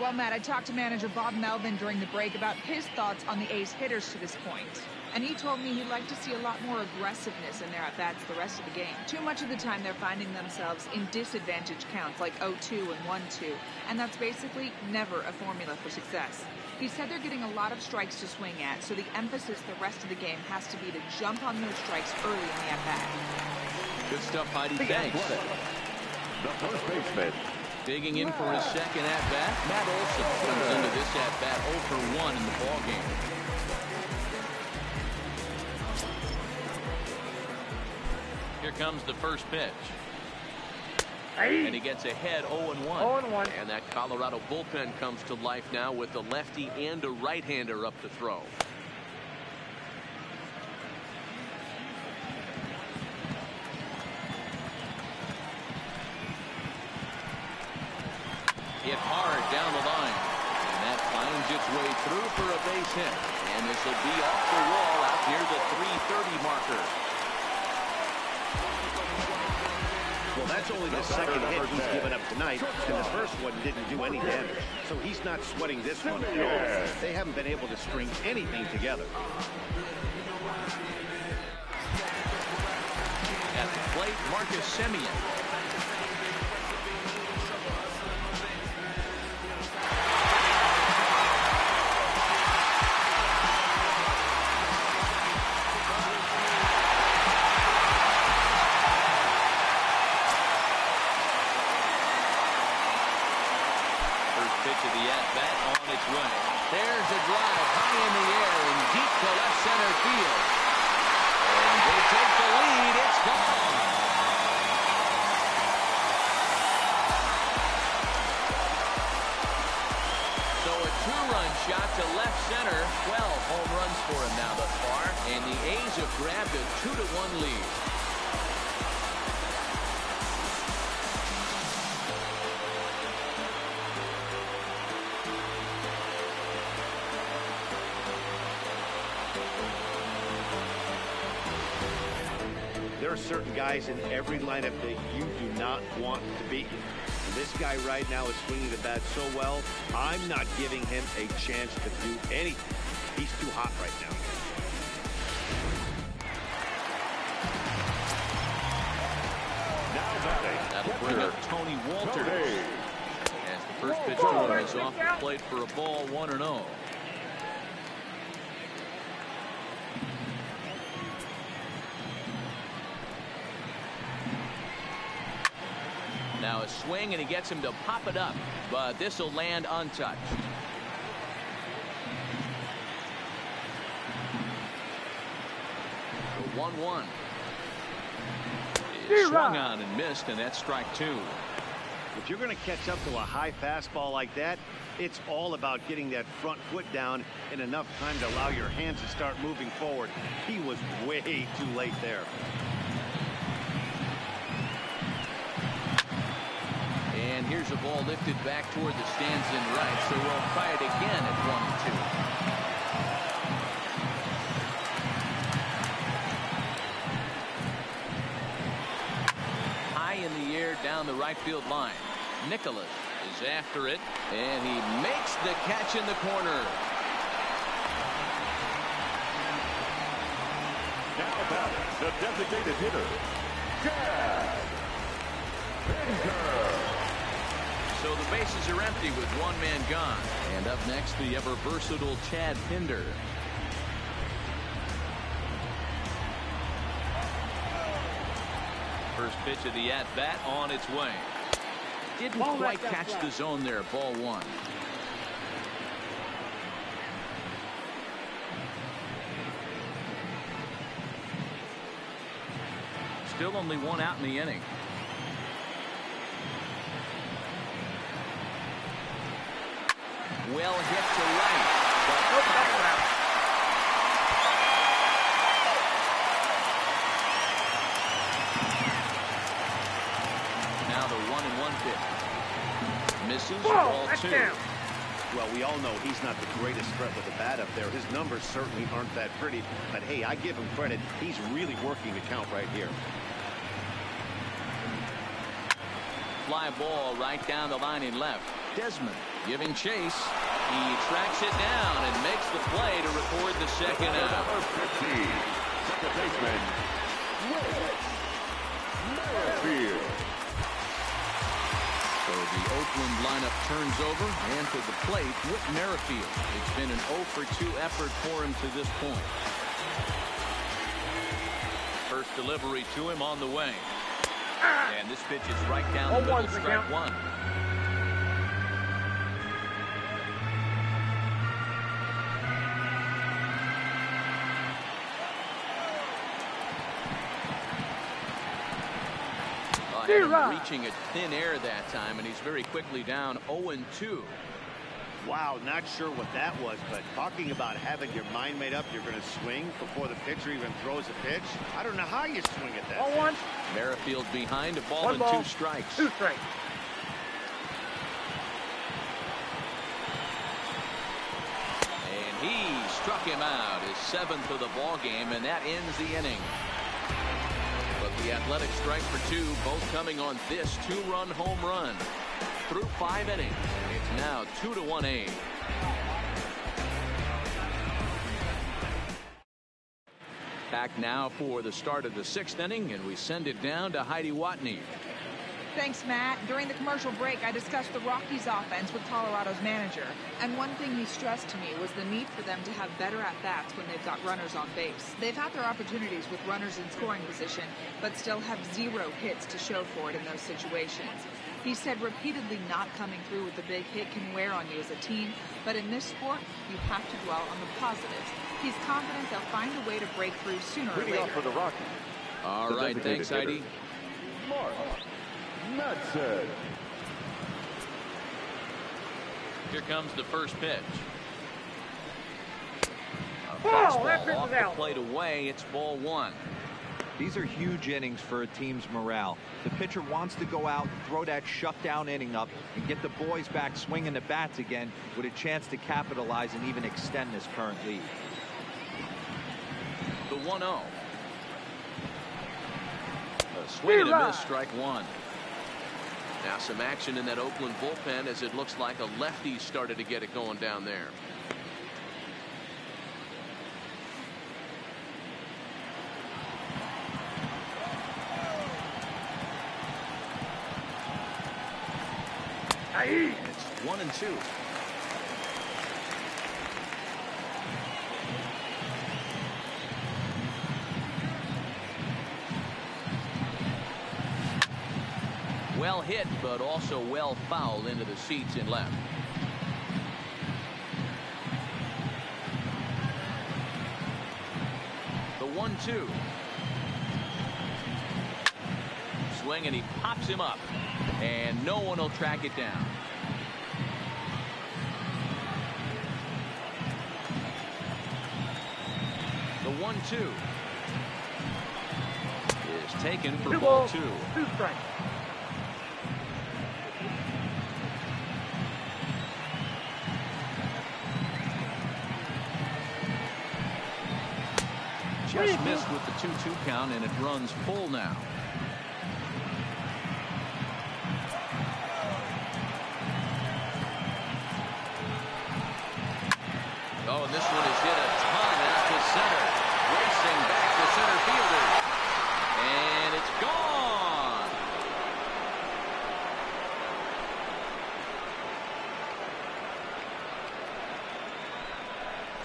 Well, Matt, I talked to manager Bob Melvin during the break about his thoughts on the A's hitters to this point. And he told me he'd like to see a lot more aggressiveness in their at-bats the rest of the game. Too much of the time they're finding themselves in disadvantage counts like 0-2 and 1-2. And that's basically never a formula for success. He said they're getting a lot of strikes to swing at, so the emphasis the rest of the game has to be to jump on those strikes early in the at-bat. Good stuff, Heidi. Thanks. The first baseman. Digging in for his second at-bat. Matt Olson comes into this at-bat 0 for 1 in the ballgame. Here comes the first pitch. And he gets ahead 0-1. 0-1. And that Colorado bullpen comes to life now with a lefty and a right-hander up to throw. Hit hard down the line. And that finds its way through for a base hit. And this will be off the wall out near the 330 marker. Well, that's only the second hit he's given up tonight, and the first one didn't do any damage. So he's not sweating this one at all. They haven't been able to string anything together. At the plate, Marcus Semien. Pitch of the at-bat on its way. There's a drive high in the air and deep to left center field. And they take the lead. It's gone. So a two-run shot to left center. 12 home runs for him now thus far. And the A's have grabbed a 2-1 lead. There are certain guys in every lineup that you do not want to beat. And this guy right now is swinging the bat so well, I'm not giving him a chance to do anything. He's too hot right now. That'll bring up Tony Walters. As the first pitch to him is off the plate for a ball, 1-0. Now a swing, and he gets him to pop it up, but this will land untouched. The 1-1. Swung on and missed, and that's strike two. If you're going to catch up to a high fastball like that, it's all about getting that front foot down in enough time to allow your hands to start moving forward. He was way too late there. And here's a ball lifted back toward the stands in right, so we'll try it again at 1-2. High in the air down the right field line. Nicholas is after it, and he makes the catch in the corner. Now batting, the designated hitter, Chad Pinder. So the bases are empty with one man gone. And up next, the ever versatile Chad Pinder. First pitch of the at-bat on its way. Didn't quite catch the zone there. Ball one. Still only one out in the inning. Well hit to right. Now the 1-1 pitch. Misses. Ball two. Well, we all know he's not the greatest threat with the bat up there. His numbers certainly aren't that pretty. But hey, I give him credit. He's really working the count right here. Fly ball right down the line in left. Desmond giving chase. He tracks it down and makes the play to record the second out. Number 15, second baseman, Merrifield. So the Oakland lineup turns over, and to the plate, Whit Merrifield. It's been an 0-for-2 effort for him to this point. First delivery to him on the way. And this pitch is right down the middle, strike one. A had him reaching at thin air that time, and he's very quickly down 0-2. Wow, not sure what that was, but talking about having your mind made up, you're going to swing before the pitcher even throws a pitch. I don't know how you swing at that. 1-1. Merrifield behind, a ball One and ball, 2 strikes. 2 strikes. And he struck him out, his 7th of the ball game, and that ends the inning. But the Athletics strike for 2, both coming on this 2-run home run. Through 5 innings, it's now 2-1 A's. Back now for the start of the 6th inning, and we send it down to Heidi Watney. Thanks, Matt. During the commercial break, I discussed the Rockies offense with Colorado's manager. And one thing he stressed to me was the need for them to have better at-bats when they've got runners on base. They've had their opportunities with runners in scoring position, but still have 0 hits to show for it in those situations. He said repeatedly not coming through with a big hit can wear on you as a team, but in this sport, you have to dwell on the positives. He's confident they'll find a way to break through sooner or later. For the Rockies. All right, thanks, Heidi. Mark Madsen. Here comes the first pitch. A Ball, fastball that pitch off is the out. plate away. It's ball 1. These are huge innings for a team's morale. The pitcher wants to go out, throw that shutdown inning up, and get the boys back swinging the bats again with a chance to capitalize and even extend this current lead. The 1-0. A swing and a miss, strike 1. Now some action in that Oakland bullpen as it looks like a lefty started to get it going down there. It's 1-2. Well hit, but also well fouled into the seats in left. The 1-2. Swing, and he pops him up, and no one will track it down. The 1-2 is taken for ball 2. 2 strikes. Just missed with the 2-2 count, and it runs full now. Oh, and this one is hit a ton out to center. Racing back to center fielder. And it's gone.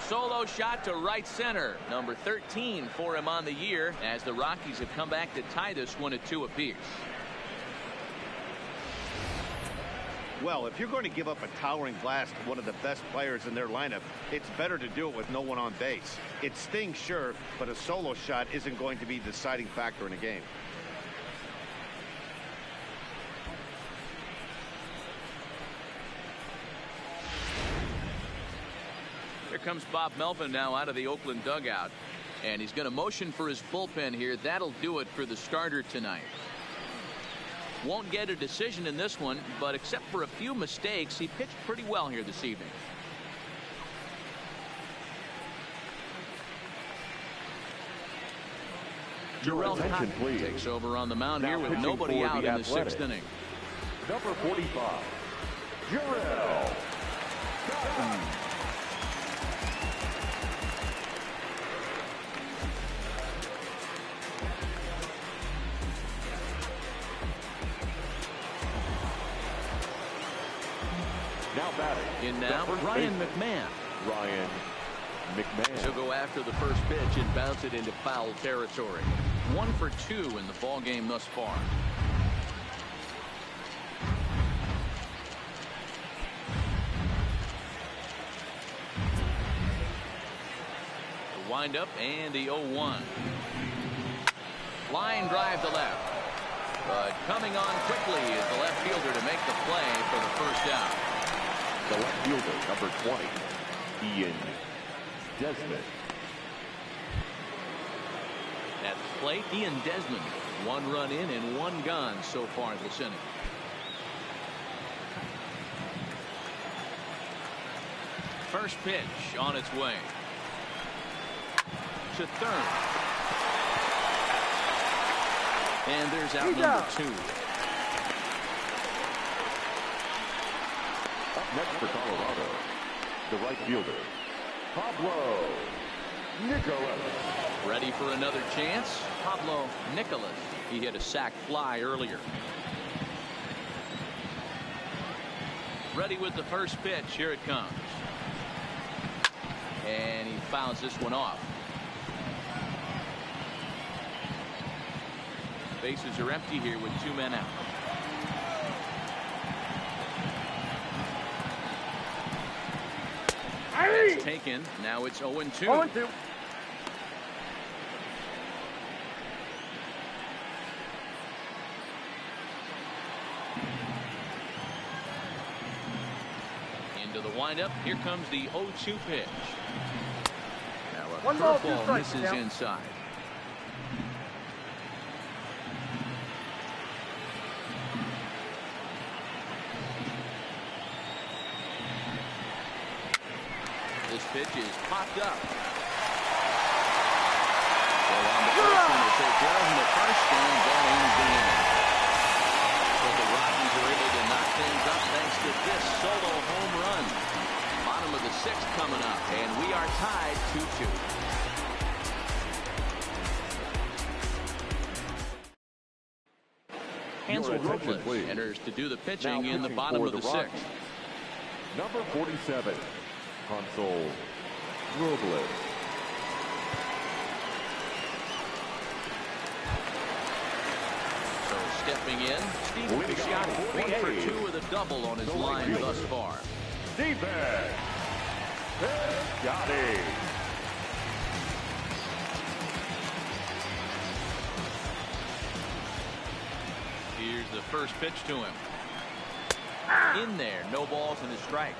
Solo shot to right center. Number 13 for him on the year, as the Rockies have come back to tie this one at 2 apiece. Well, if you're going to give up a towering blast to one of the best players in their lineup, it's better to do it with no one on base. It stings, sure, but a solo shot isn't going to be the deciding factor in a game. Here comes Bob Melvin now out of the Oakland dugout, and he's going to motion for his bullpen here. That'll do it for the starter tonight. Won't get a decision in this one, but except for a few mistakes, he pitched pretty well here this evening. Jarrell Cotton takes over on the mound here with nobody out in the 6th inning. Number 45, Jarrell Cotton. Now batting. In now, Ryan McMahon. Ryan McMahon. He'll go after the first pitch and bounce it into foul territory. 1 for 2 in the ball game thus far. The windup and the 0-1. Line drive to left. But coming on quickly is the left fielder to make the play for the first out. The left fielder, number 20, Ian Desmond. At the plate, Ian Desmond. 1 run in and 1 gone so far this inning. First pitch on its way. To third. And there's out number 2. Up next for Colorado, the right fielder, Pablo Nicholas. Ready for another chance? Pablo Nicholas. He hit a sac fly earlier. Ready with the first pitch. Here it comes. And he fouls this one off. Bases are empty here with 2 men out. It's taken. Now it's 0-2. 0-2. Into the windup. Here comes the 0-2 pitch. Now a 1 ball, 2 curveball strikes. misses inside. This pitch is popped up. So on the first one, they take care of him at first, and that ends the inning. So the Rockies are able to knock things up thanks to this solo home run. Bottom of the 6th coming up, and we are tied 2-2. Hansel Robles enters to do the pitching Now in the pitching bottom for of the the 6th. Rockies, number 47, Hansel Robles. So stepping in, Stephen Piscotty, 1 for 2 with a double on his line thus far. Stephen Piscotty. Here's the first pitch to him. In there, no balls and a strike.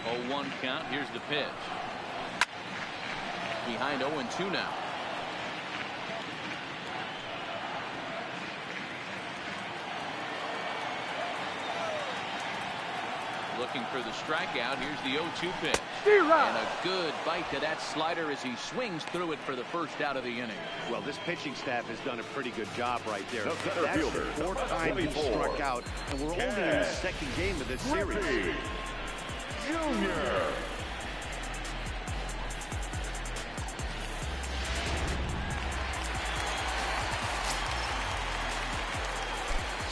Oh, 1 count. Here's the pitch. Behind 0-2 now. Looking for the strikeout. Here's the 0-2 pitch. And a good bite to that slider as he swings through it for the first out of the inning. Well, this pitching staff has done a pretty good job right there. The center That's fielder, the 4th time he 24. struck out, and we're only in the 2nd game of this series. Griffey Jr.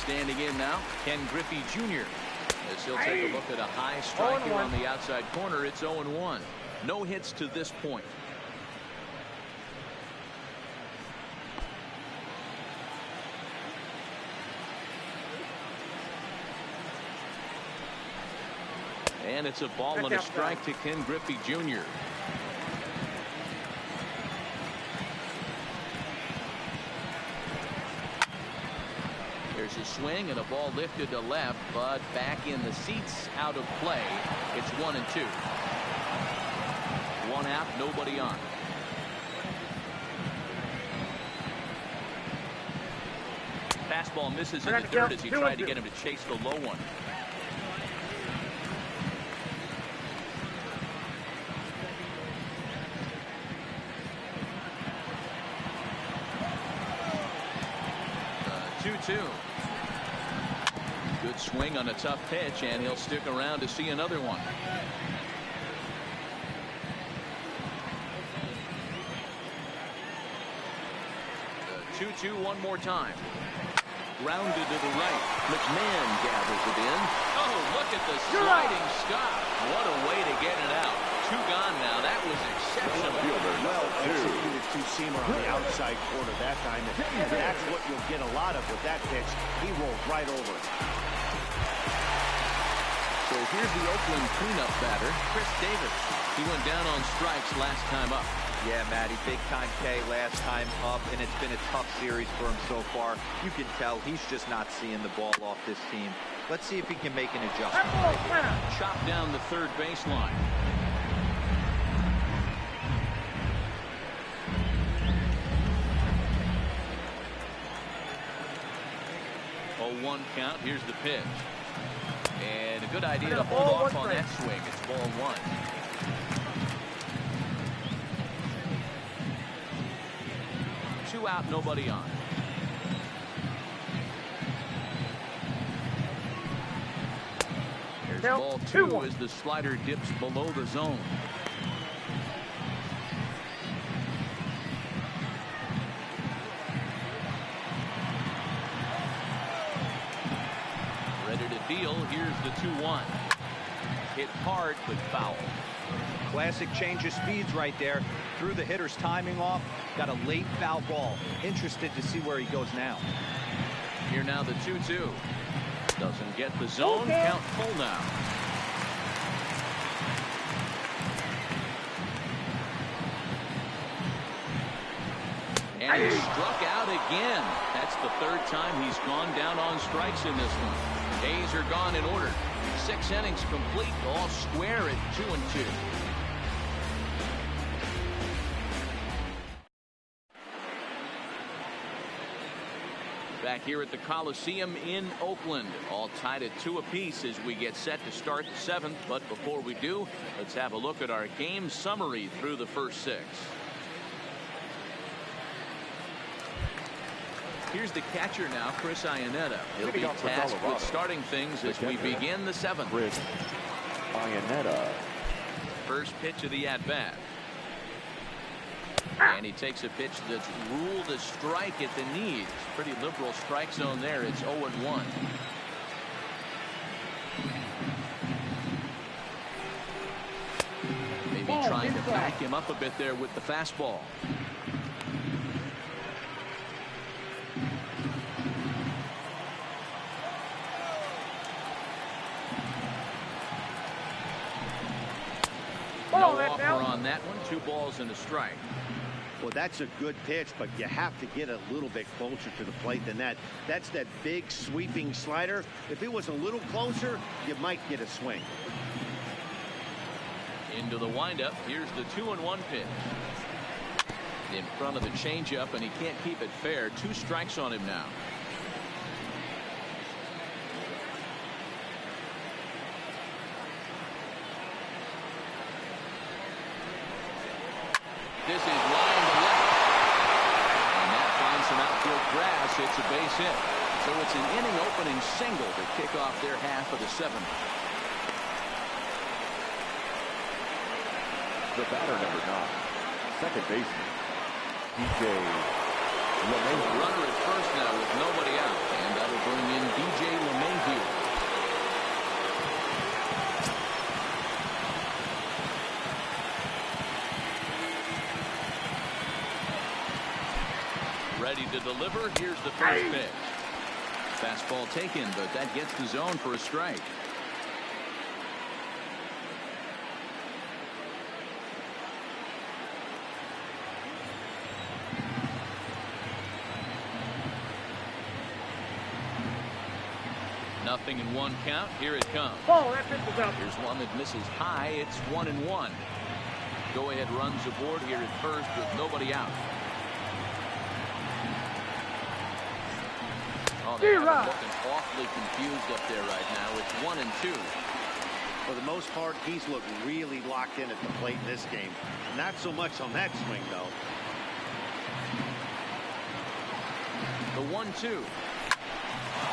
Standing in now, Ken Griffey Jr. As he'll take a look at a high strike here on the outside corner. It's 0-1. No hits to this point. And it's a ball and a strike to Ken Griffey Jr. There's a swing and a ball lifted to left, but back in the seats, out of play. It's 1-2. 1 out, nobody on. Fastball misses in the 3rd as he tried to get him to chase the low one. Good swing on a tough pitch, and he'll stick around to see another one. 2-2 one more time. Grounded to the right. McMahon gathers it in. Oh, look at the sliding stop. What a way to get it out. 2 gone now. That was exceptional. Well executed two-seamer on the outside corner that time. And that's what you'll get a lot of with that pitch. He rolled right over it. So here's the Oakland cleanup batter, Chris Davis. He went down on strikes last time up. Yeah, Matty, big-time K last time up, and it's been a tough series for him so far. You can tell he's just not seeing the ball off this team. Let's see if he can make an adjustment. Chopped down the third baseline. 0-1 count. Here's the pitch. And a good idea to hold off on that swing. It's ball one. Two out, nobody on. Here's ball two as the slider dips below the zone. Ready to deal. Here's the 2-1. Hit hard but foul. Classic change of speeds right there. Threw the hitter's timing off. Got a late foul ball. Interested to see where he goes now. Here now the 2-2. Doesn't get the zone. Count full now. And he struck out again. That's the third time he's gone down on strikes in this one. A's are gone in order. 6 innings complete, all square at 2-2. Back here at the Coliseum in Oakland, all tied at 2 apiece as we get set to start the 7th. But before we do, let's have a look at our game summary through the first 6. Here's the catcher now, Chris Iannetta. He'll be tasked with starting things as we begin the 7th. Chris Iannetta. First pitch of the at-bat. And he takes a pitch that's ruled a strike at the knees. Pretty liberal strike zone there. It's 0-1. Maybe trying to back him up a bit there with the fastball. No offer on that one. 2 balls and a strike. Well, that's a good pitch, but you have to get a little bit closer to the plate than that. That's that big sweeping slider. If it was a little closer, you might get a swing. Into the windup. Here's the 2-1 pitch. In front of the changeup, and he can't keep it fair. 2 strikes on him now. This is line to left. And that finds some outfield grass. It's a base hit. So it's an inning opening single to kick off their half of the 7th. The batter, number 9, second baseman, DJ LeMahieu. Runner at first now with nobody out. And that'll bring in DJ LeMahieu. Ready to deliver. Here's the first pitch. Fastball taken, but that gets the zone for a strike. Nothing in 1 count. Here it comes. Here's one that misses high. It's 1-1. Go ahead runs aboard here at first with nobody out. Oh, they're looking awfully confused up there right now. It's 1-2. For the most part, he's looked really locked in at the plate in this game. Not so much on that swing, though. The 1-2.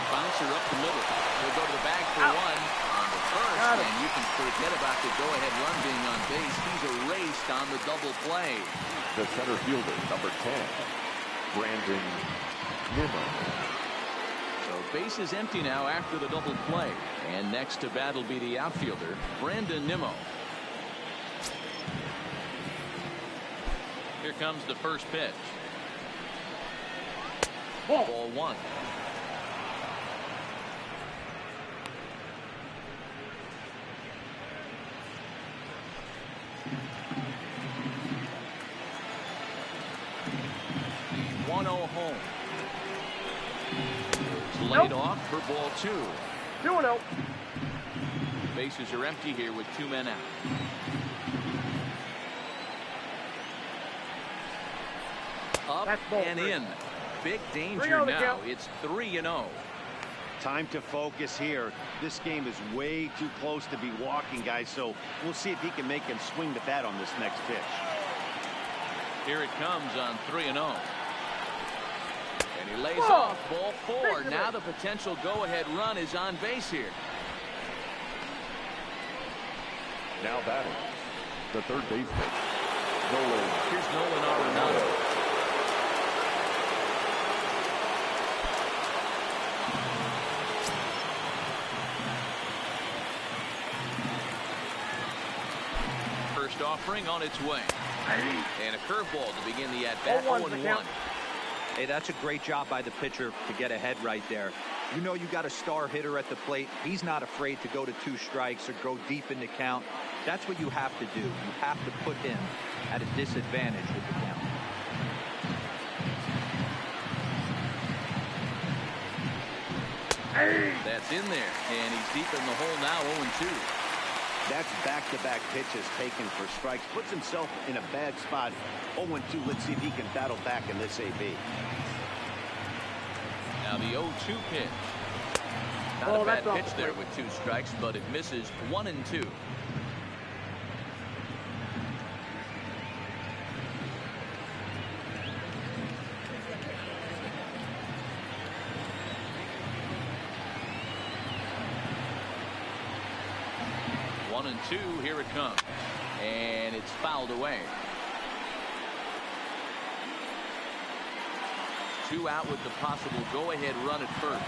Bouncer up the middle. He'll go to the bag for 1 on the first, and you can forget about the go-ahead run being on base. He's erased on the double play. The center fielder, number 10, Brandon Nimmo. So base is empty now after the double play. And next to bat will be the outfielder, Brandon Nimmo. Here comes the first pitch. Ball. Ball one. The 1-0 home. It's laid off for ball two. 2-0. Bases are empty here with 2 men out. Up That's ball and three. in. Big danger 3-0 the now. count. It's 3-0. Time to focus here. This game is way too close to be walking, guys, so we'll see if he can make him swing the bat on this next pitch. Here it comes on 3-0. And he lays Whoa. off ball four. Now the potential go-ahead run is on base here. Now batting, the third baseman, Nolan. Here's Nolan Arenado. First offering on its way. And a curveball to begin the at-bat. 0-1. Hey, that's a great job by the pitcher to get ahead right there. You know you got a star hitter at the plate. He's not afraid to go to 2 strikes or go deep in the count. That's what you have to do. You have to put him at a disadvantage with the count. That's in there. And he's deep in the hole now, 0-2. That's back-to-back pitches taken for strikes. Puts himself in a bad spot. 0-2. Let's see if he can battle back in this AB. Now the 0-2 pitch. Not Oh, a bad that's off pitch the there plate. with 2 strikes, but it misses. 1-2. One and two, here it comes. And it's fouled away. 2 out with the possible go-ahead run at first.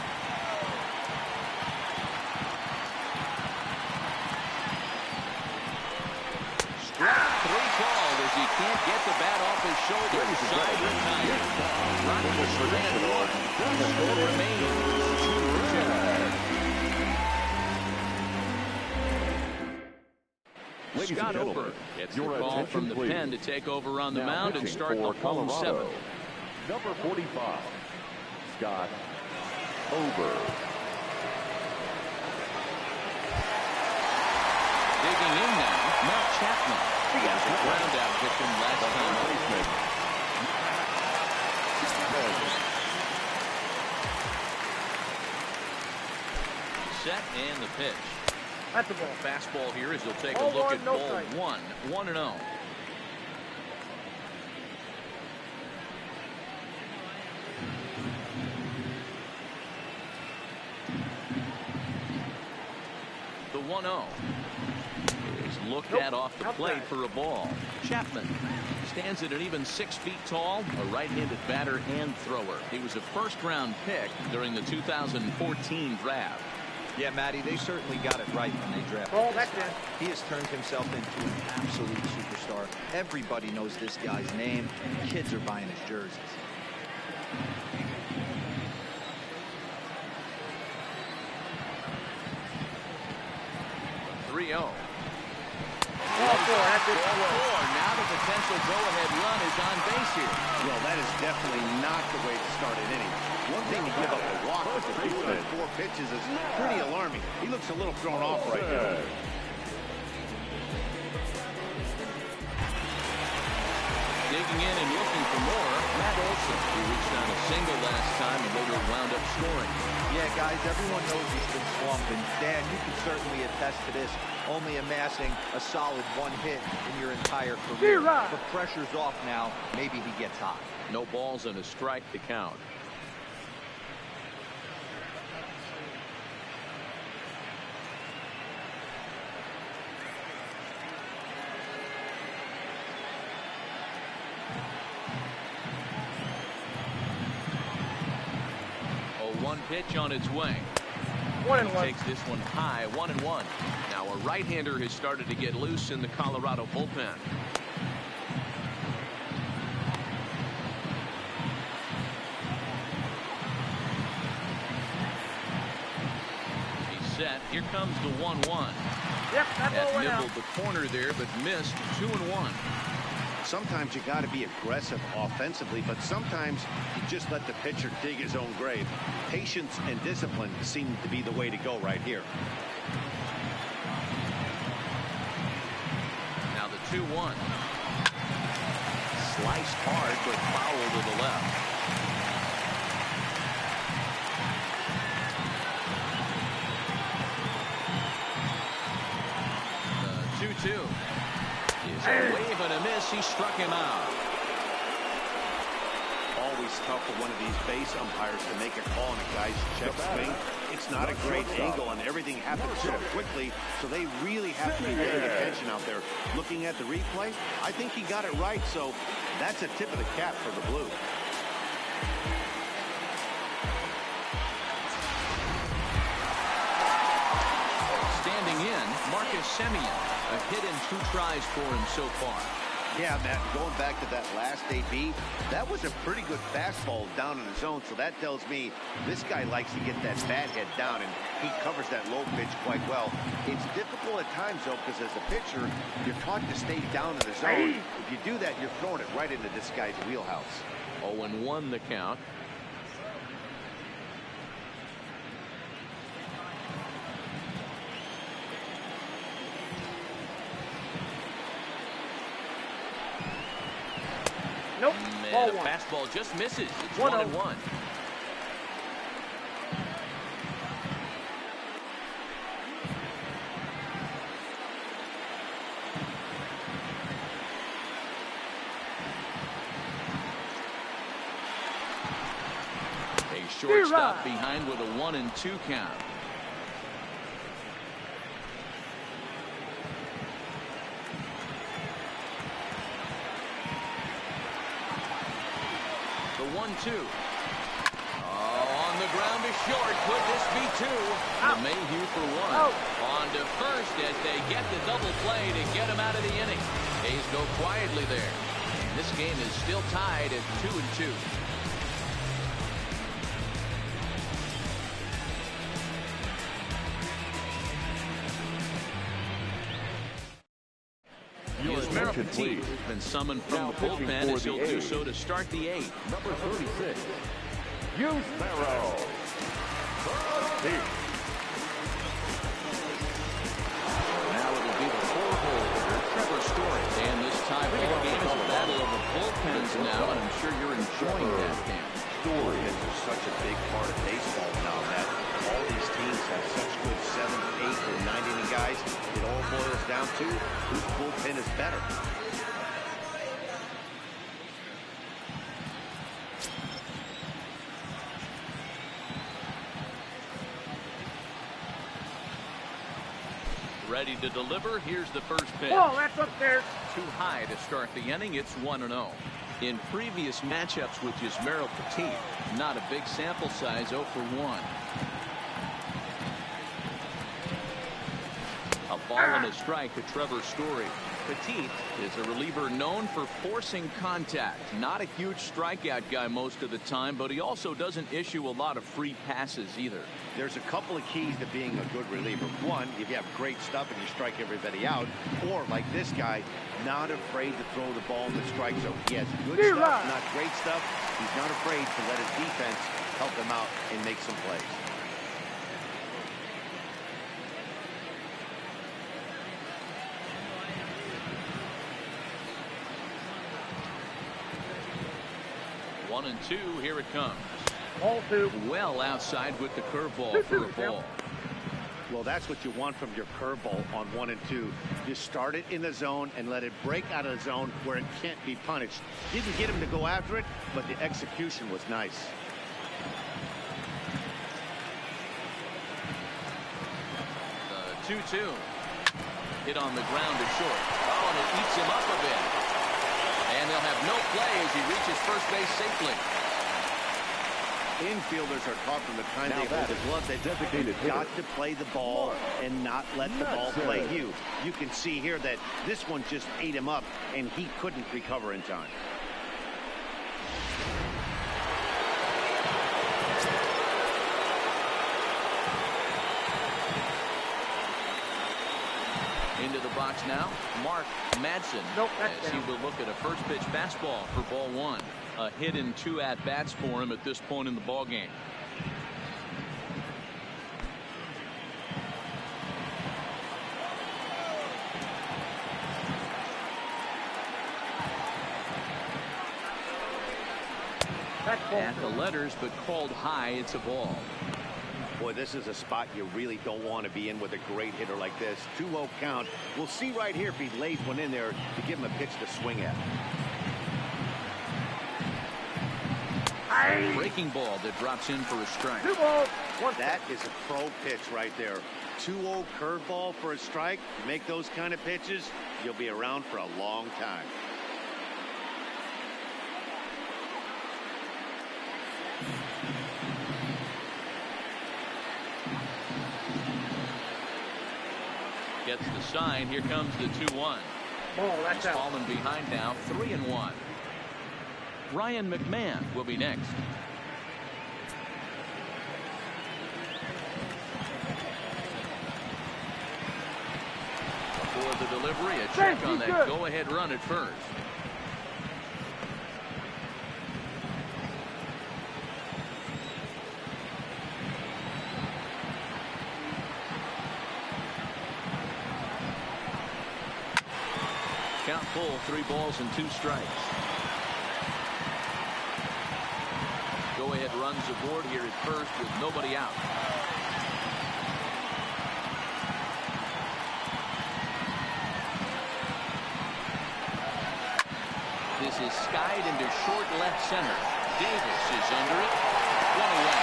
Strike 3 called as he can't get the bat off his shoulder. Side retired. Rockies ran 1. The score remains 2-2. Ladies Scott and gentlemen, Ober gets the your call attention, from the please. pen to take over on the Now mound and pitching start the for home Colorado, 7th. number 45, Scott Ober. Digging in now, Matt Chapman. He has the ground out pitching last time up. Baseman. Set and the pitch. That's the ball. Fastball here as he'll take a Ball look one, at no ball strike. 1. 1-0. The 1-0 is looked at off the plate Outside. for a ball. Chapman stands at an even 6 feet tall, a right-handed batter and thrower. He was a first-round pick during the 2014 draft. Yeah, Matty, they certainly got it right when they drafted Ball, this that's guy. in. He has turned himself into an absolute superstar. Everybody knows this guy's name, and kids are buying his jerseys. Ball 4. That's it. Ball 4. Now the potential go-ahead run is on base here. Well, that is definitely not the way to start an inning. One thing to give up a walk, but to do it on 4 pitches is pretty alarming. He looks a little thrown off right now. Digging in and looking for more, Matt Olson. He reached on a single last time and later wound up scoring. Yeah, guys, everyone knows he's been slumping. Dan, you can certainly attest to this, only amassing a solid 1 hit in your entire career. Zero. The pressure's off now. Maybe he gets hot. No balls and a strike to count. One pitch on its way. 1-1. Takes this one high, 1-1. Now a right-hander has started to get loose in the Colorado bullpen. the 1-1. Yep, that ball That went out. nibbled the corner there, but missed 2-1. Sometimes you got to be aggressive offensively, but sometimes you just let the pitcher dig his own grave. Patience and discipline seem to be the way to go right here. Now the 2-1. Sliced hard, but foul to the left. The 2-2 is a wave and a miss. He struck him out. Always tough for one of these base umpires to make a call on a guy's check swing. It's not a great angle, and everything happens so quickly, so they really have to be paying attention out there. Looking at the replay, I think he got it right, so that's a tip of the cap for the Blue. Standing in, Marcus Semien. A hit in 2 tries for him so far. Yeah, Matt, going back to that last AB, that was a pretty good fastball down in the zone, so that tells me this guy likes to get that bat head down, and he covers that low pitch quite well. It's difficult at times, though, because as a pitcher, you're taught to stay down in the zone. If you do that, you're throwing it right into this guy's wheelhouse. 0-1 the count. Nope. Ball And a one. fastball just misses. It's 1-0. 1-1. A shortstop behind with a 1-2 count. The 1-2. Oh, on the ground is short. Could this be 2? LeMahieu for 1. On to first as they get the double play to get him out of the inning. A's go quietly there. And this game is still tied at 2-2. Yusmeiro Petit has been summoned from the bullpen as he'll do so to start the 8th. Number 36, Yusmeiro. Now it'll be the 4-hole hitter, Trevor Story. And this tie ball game is a battle of the bullpens now, and I'm sure you're enjoying that game. Bullpens are such a big part of baseball now, Matt. All these teams have such good 7th, 8th, and 9th inning guys. It all boils down to whose bullpen is better. Ready to deliver. Here's the first pitch. Oh, that's upstairs. Too high to start the inning. It's 1-0. In previous matchups with Yusmeiro Petit, not a big sample size, 0 for 1. A ball and a strike to Trevor Story. Petit is a reliever known for forcing contact. Not a huge strikeout guy most of the time, but he also doesn't issue a lot of free passes either. There's a couple of keys to being a good reliever. One, if you have great stuff and you strike everybody out, or like this guy, not afraid to throw the ball in the strike zone. He has good stuff, not great stuff. He's not afraid to let his defense help him out and make some plays. One and two, here it comes. Ball 2. Well outside with the curveball for a ball. Well, that's what you want from your curveball on 1 and 2. You start it in the zone and let it break out of the zone where it can't be punished. Didn't get him to go after it, but the execution was nice. The 2-2. Hit on the ground to short. Oh, and it eats him up a bit. And they'll have no play as he reaches first base safely. Infielders are taught from the time they hold the glove that you've got to play the ball and not let the ball play you. You can see here that this one just ate him up, and he couldn't recover in time. Into the box now, Mark Madsen, Nope, that's as he down. will look at a first pitch fastball for ball one. A hit in 2 at-bats for him at this point in the ball game. That's ball At the 2. letters, but called high. It's a ball. Boy, this is a spot you really don't want to be in with a great hitter like this. 2-0 count. We'll see right here if he lays one in there to give him a pitch to swing at. Breaking ball that drops in for a strike. 2 balls, 1 That is a pro pitch right there. 2-0 curveball for a strike. You make those kind of pitches, you'll be around for a long time. Gets the sign. Here comes the 2-1. ball. That's He's out. fallen behind now, 3-1. Ryan McMahon will be next. Before the delivery, a check on that go-ahead run at first. Count full, 3 balls and 2 strikes. Go-ahead runs aboard here at first with nobody out. This is skied into short left center. Davis is under it. 1 away.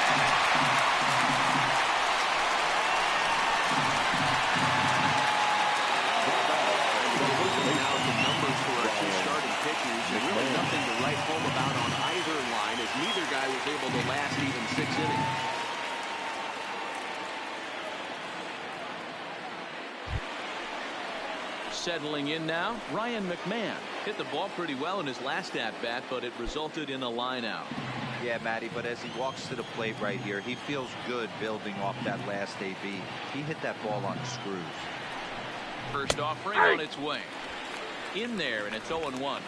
Now the numbers for our 2 starting pitchers, and really nothing to write home about on either line, as neither guy was able to last even 6 innings. Settling in now, Ryan McMahon hit the ball pretty well in his last at-bat, but it resulted in a line out. Yeah, Matty, but as he walks to the plate right here, he feels good building off that last AB. He hit that ball on the screws. First offering on its way. In there, and it's 0-1.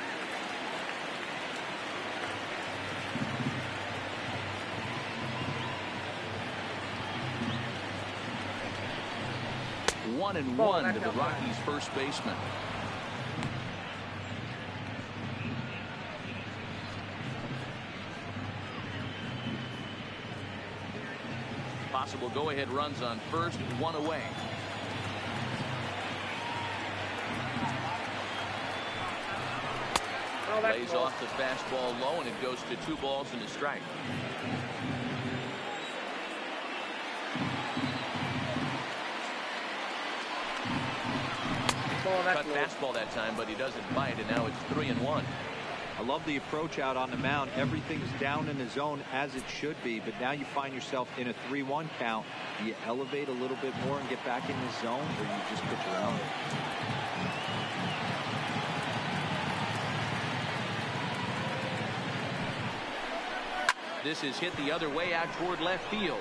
One and one to the Rockies' first baseman. Possible go-ahead runs on first, 1 away. Lays off the fastball low, and it goes to 2 balls and a strike. Cut fastball that time, but he doesn't bite, and now it's 3-1. I love the approach out on the mound. Everything's down in the zone as it should be, but now you find yourself in a 3-1 count. Do you elevate a little bit more and get back in the zone, or you just pitch around it? This is hit the other way out toward left field.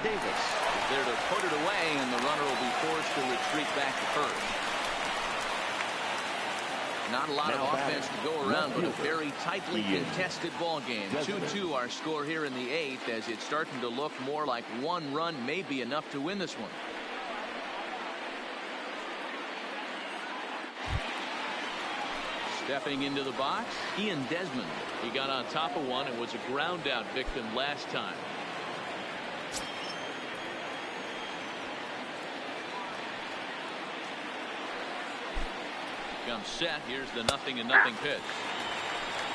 Davis is there to put it away, and the runner will be forced to retreat back to first. Not a lot of offense to go around, but a very tightly contested ball game. 2-2 our score here in the 8th, as it's starting to look more like 1 run may be enough to win this one. Stepping into the box, Ian Desmond. He got on top of one and was a ground out victim last time. Comes set. Here's the 0-0 pitch.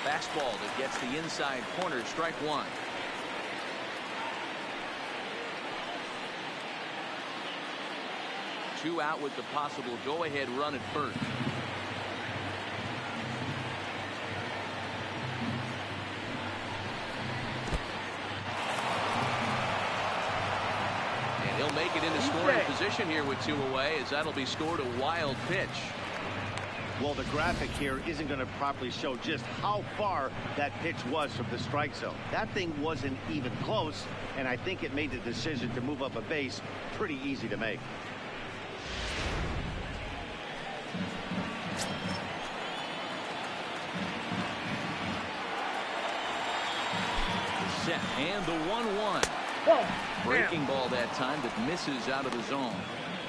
Fastball that gets the inside corner. Strike 1. Two out with the possible go-ahead run at first. And he'll make it into scoring position here with 2 away, as that'll be scored a wild pitch. Well, the graphic here isn't going to properly show just how far that pitch was from the strike zone. That thing wasn't even close, and I think it made the decision to move up a base pretty easy to make. Set and the 1-1. Breaking ball that time that misses out of the zone.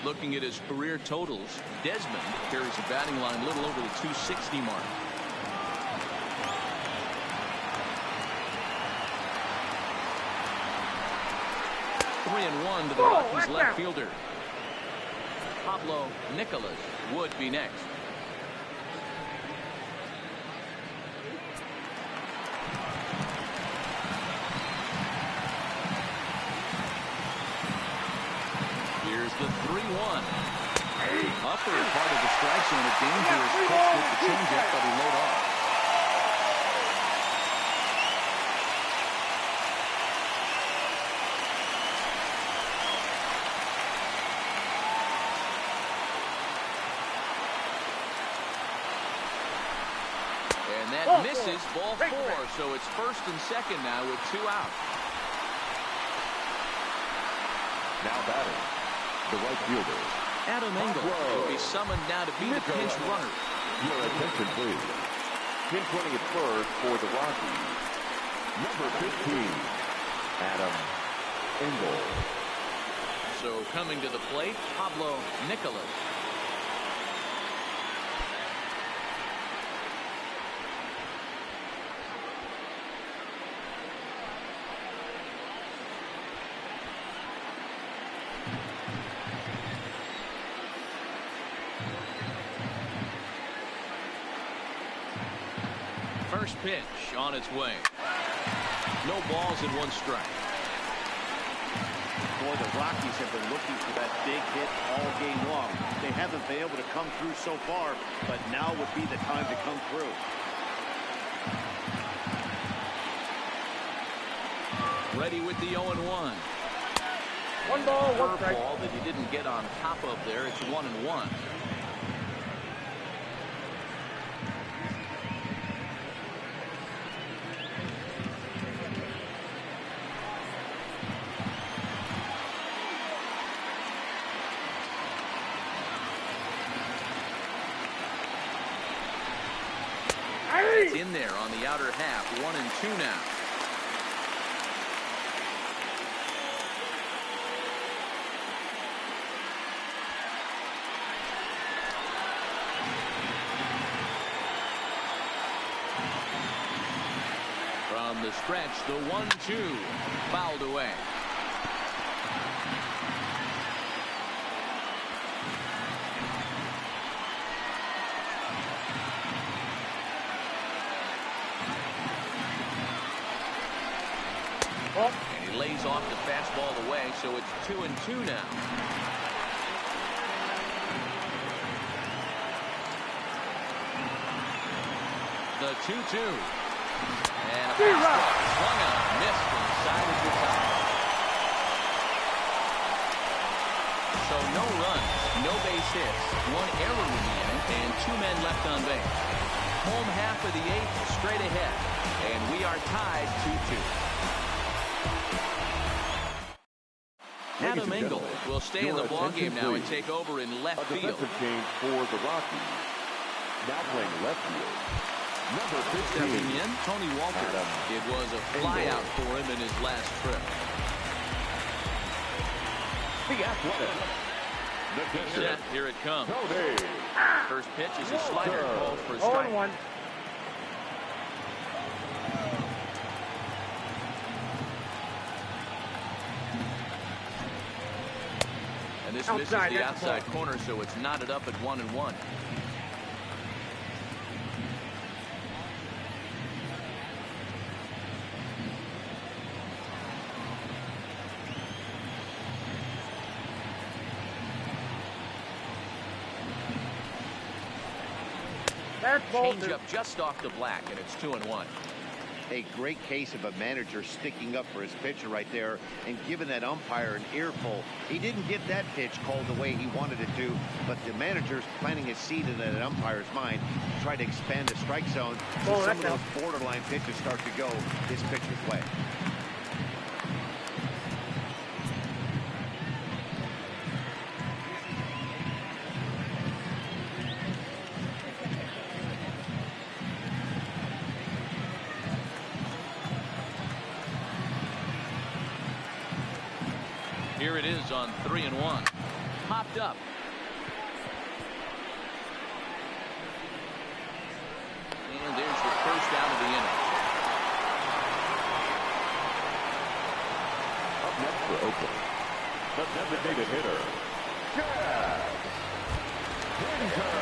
Looking at his career totals, Desmond carries a batting line a little over the 260 mark. Three and one to the Rockies left fielder. Pablo Nicholas would be next. Here's the 3-1. Upper part of the strike zone, a dangerous pitch with the changeup, but he laid off. And that misses, ball 4. So it's first and second now with 2 out. Now batting, the right fielder, Adam Engel will be summoned now to be the pinch runner. Your attention, please. Pinch running at first for the Rockies, number 15, Adam Engel. So coming to the plate, Pablo Nicholas. First pitch on its way. No balls and 1 strike. Boy, the Rockies have been looking for that big hit all game long. They haven't been able to come through so far, but now would be the time to come through. Ready with the 0-1. 1 ball, 1 strike. Ball that he didn't get on top of there. It's 1-1. It's in there on the outer half. 1-2 now. From the stretch, the 1-2 fouled away. And he lays off the fastball away, so it's 2-2 now. The 2-2. And a fastball swung on, missed inside of the top. So no runs, no base hits, 1 error in the inning, and 2 men left on base. Home half of the 8th, straight ahead, and we are tied 2-2. Adam Engel will stay in the ballgame now and take over in left field. A defensive change for the Rockies. Now playing left field, number 15. Stepping in, Tony Walker. It was a flyout for him in his last trip. The athletic. The pitcher. Set, here it comes. Tony. First pitch is a slider called for a 0 strike. 1. And this misses the outside corner, so it's knotted up at 1-1. That's ball 2. Change up just off the black, and it's 2-1. a great case of a manager sticking up for his pitcher right there and giving that umpire an earful. He didn't get that pitch called the way he wanted it to, but the manager's planting a seed in that umpire's mind to try to expand the strike zone so some of those borderline pitches start to go his pitcher's way. Here it is on 3-1. Popped up. And there's the first out of the inning. Up next for Oakland, the designated hitter, Chad Hinder.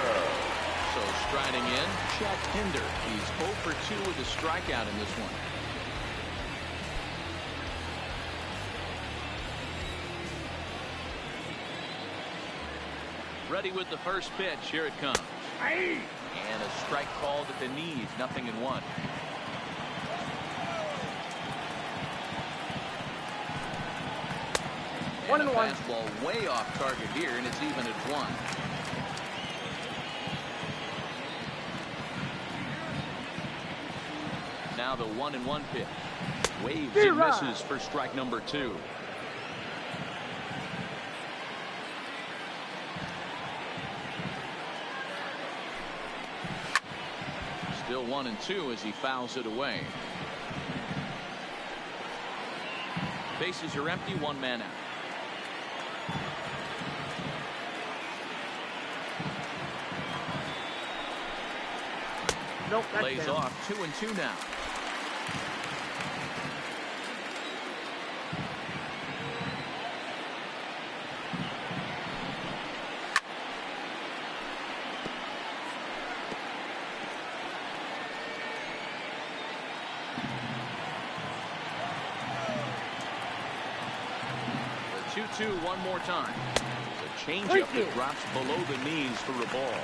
So striding in, Chad Hinder. He's 0 for 2 with a strikeout in this one. Ready with the first pitch. Here it comes. And a strike called at the knees. 0-1. And a fastball way off target here, and it's even at 1. Now the 1-1 pitch. Waves and misses for strike number 2. Still 1-2 as he fouls it away. Bases are empty, 1 man out. Nope, that's Lays down. off 2-2 now. The 2-2 one more time. It's a changeup that drops below the knees for a ball.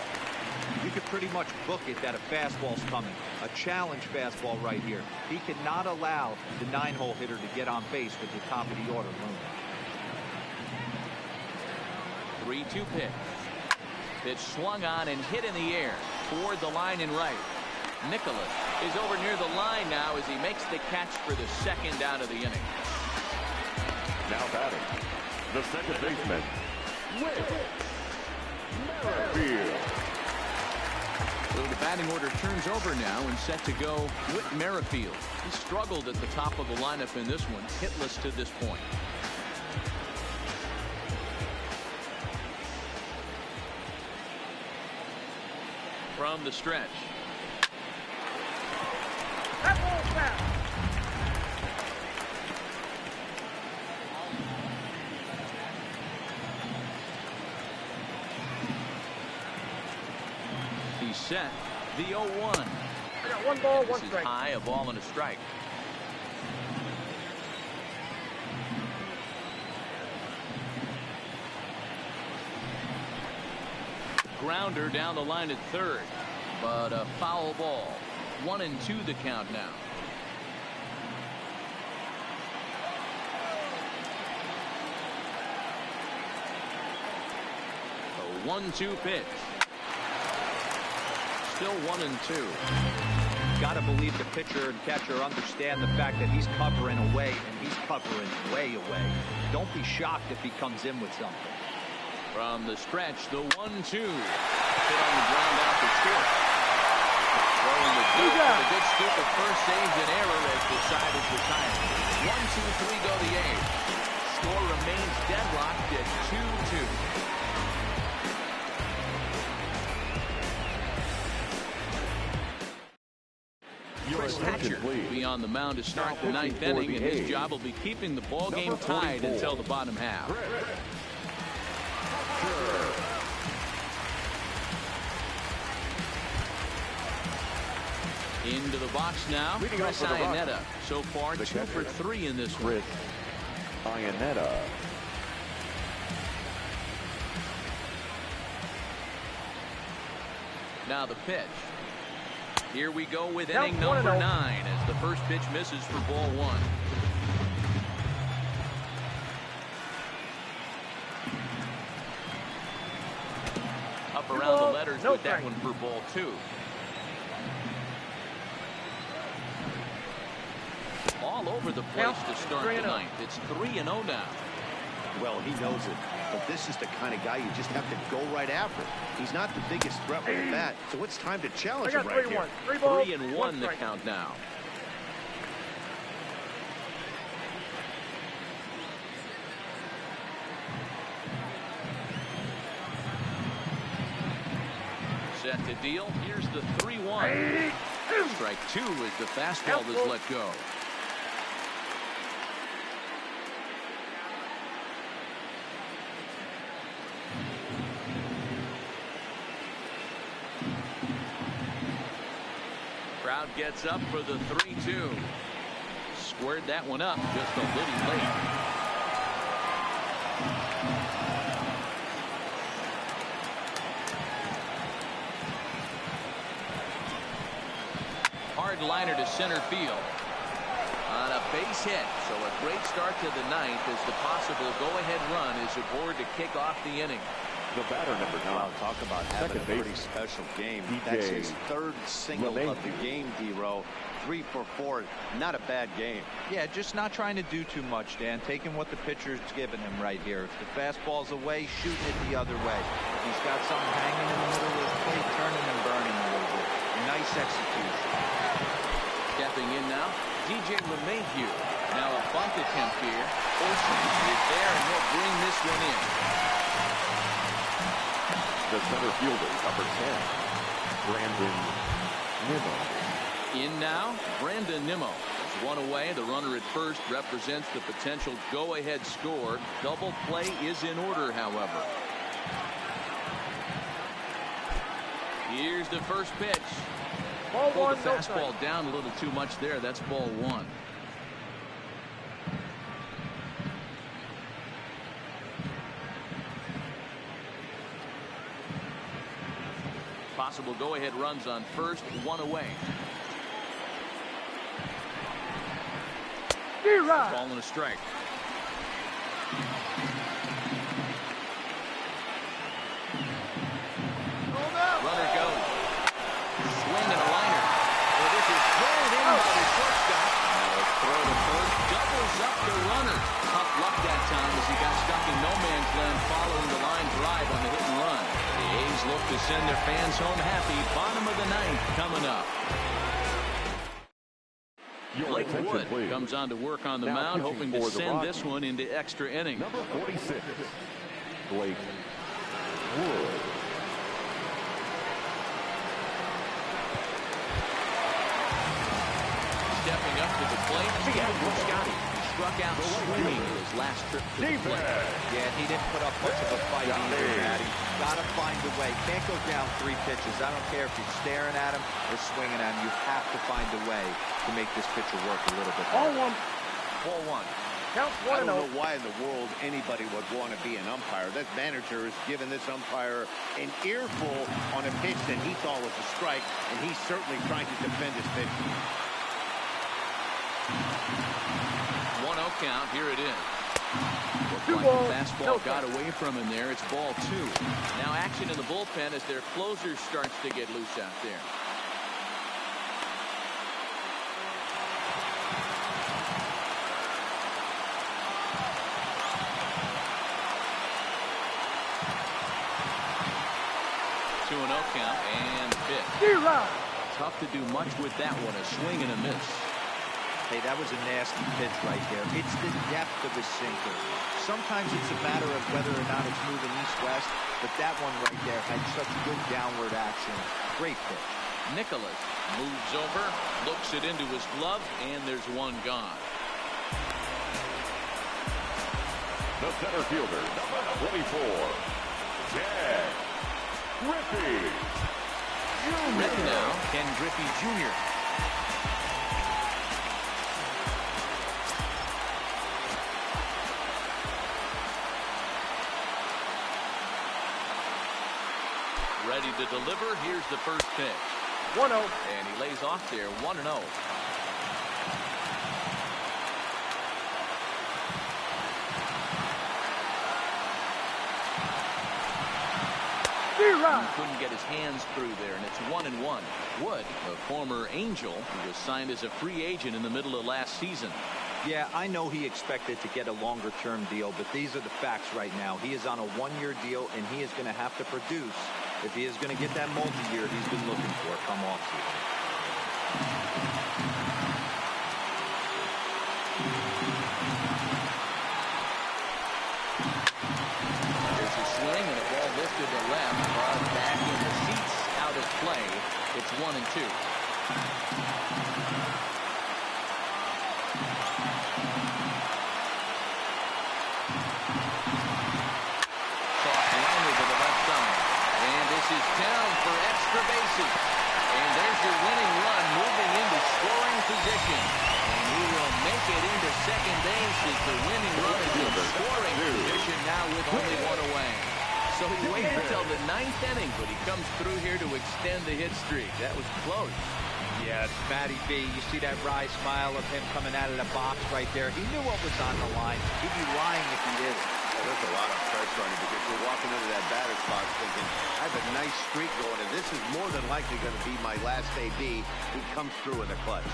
You could pretty much book it that a fastball's coming. A challenge fastball right here. He cannot allow the 9-hole hitter to get on base with the top of the order looming. 3-2 pitch. Pitch swung on and hit in the air toward the line and right. Nicholas is over near the line now as he makes the catch for the second out of the inning. Now batting, the second baseman, Whit Merrifield. So the batting order turns over now and set to go Whit Merrifield. He struggled at the top of the lineup in this one, hitless to this point. From the stretch. That ball's foul. He's set. The 0-1. I got 1 ball, 1 This is strike. high, a ball and a strike. Grounder down the line at third, but a foul ball. 1-2 the count now. A 1-2 pitch. Still 1-2. Got to believe the pitcher and catcher understand the fact that he's covering away, and he's covering way away. Don't be shocked if he comes in with something. From the stretch, the 1-2. Hit on the ground out to short. Throwing the deep with a good scoop of first saves and error as the side is retired. 1-2-3 go the A's. Score remains deadlocked at 2-2. Chris Hatcher will be on the mound to start the 9th inning, and his job will be keeping the ball game tied until the bottom half. Into the box now, Chris Iannetta. So far, 2 for 3 in this one. Chris Iannetta. Now the pitch. Here we go with Count inning number 1-0. 9 as the first pitch misses for ball 1. Up around the letters with that one for ball 2. All over the place to start the ninth. It's 3-0 now. Well, he knows it, but this is the kind of guy you just have to go right after. He's not the biggest threat with the bat, so it's time to challenge him right here. 3 balls, 3-1 the count now. Set to deal. Here's the 3-1. Strike 2 as the fastball is let go. Crowd gets up for the 3-2. Squared that one up just a little late. Hard liner to center field. On a base hit. So a great start to the ninth as the possible go-ahead run is aboard to kick off the inning. The batter, number 9. Wow, talk about having a pretty special game. That's his third single of the game, D-Row. 3 for 4. Not a bad game. Yeah, just not trying to do too much, Dan. Taking what the pitcher's giving him right here. If the fastball's away, shooting it the other way. If he's got something hanging in the middle of the plate, turning and burning a little bit. Nice execution. Stepping in now, DJ LeMahieu. Now a bunt attempt here. Olsen is there, and he'll bring this one in. The center fielder, number 10, Brandon Nimmo. In now, Brandon Nimmo. There's one away. The runner at first represents the potential go-ahead score. Double play is in order, however. Here's the first pitch. Ball Pulled 1, the no fastball strike. down a little too much there. That's ball 1. Possible go-ahead runs on first, 1 away. Ball and a strike. Runner goes. Swing and a liner. Well, this is thrown in by the shortstop. Now a throw to first. Doubles up the runner. Tough luck that time as he got stuck in no man's land following the line drive on the hit and run. The A's look to send their fans home happy. Bottom of the ninth coming up. Blake Wood comes on to work on the mound, hoping to send this one into extra innings. Number 46, Blake Wood. Stepping up to the plate, Scotty struck out swinging his last trip to the plate. Yeah, he didn't put up much of a fight either, Matty. Got to find a way. Can't go down 3 pitches. I don't care if you're staring at him or swinging at him. You have to find a way to make this pitcher work a little bit Ball better. 1. Ball 1. Count I 1-0. don't know why in the world anybody would want to be an umpire. That manager has given this umpire an earful on a pitch that he thought was a strike, and he's certainly trying to defend his pitch. 1-0 count. Here it is. Looked 2 like balls, the fastball no got strike. away from him there. It's ball 2. Now action in the bullpen as their closer starts to get loose out there. Two and 0 count and pitch. Tough to do much with that one. A swing and a miss. Hey, that was a nasty pitch right there. It's the depth of his sinker. Sometimes it's a matter of whether or not it's moving east-west, but that one right there had such good downward action. Great pitch. Nicholas moves over, looks it into his glove, and there's one gone. The center fielder, number 24, Ken Griffey Jr. Ready now, Ken Griffey Jr. Ready to deliver. Here's the first pitch. 1-0. And he lays off there 1-0. He couldn't get his hands through there, and it's 1-1. Wood, a former Angel, who was signed as a free agent in the middle of last season. Yeah, I know he expected to get a longer-term deal, but these are the facts right now. He is on a one-year deal, and he is going to have to produce if he is going to get that multi-year he's been looking for come offseason. There's a swing and a ball lifted to left, but back in the seats, out of play. It's 1-2. Is down for extra bases. And there's your winning run moving into scoring position. And he will make it into second base as the winning run is in scoring position now with only one away. So he waited until the 9th inning, but he comes through here to extend the hit streak. That was close. Yeah, Matty B, you see that wry smile of him coming out of the box right there. He knew what was on the line. He'd be lying if he didn't. There's a lot of pressure on him because you're walking into that batter's box thinking, I have a nice streak going, and this is more than likely going to be my last AB who comes through in the clutch.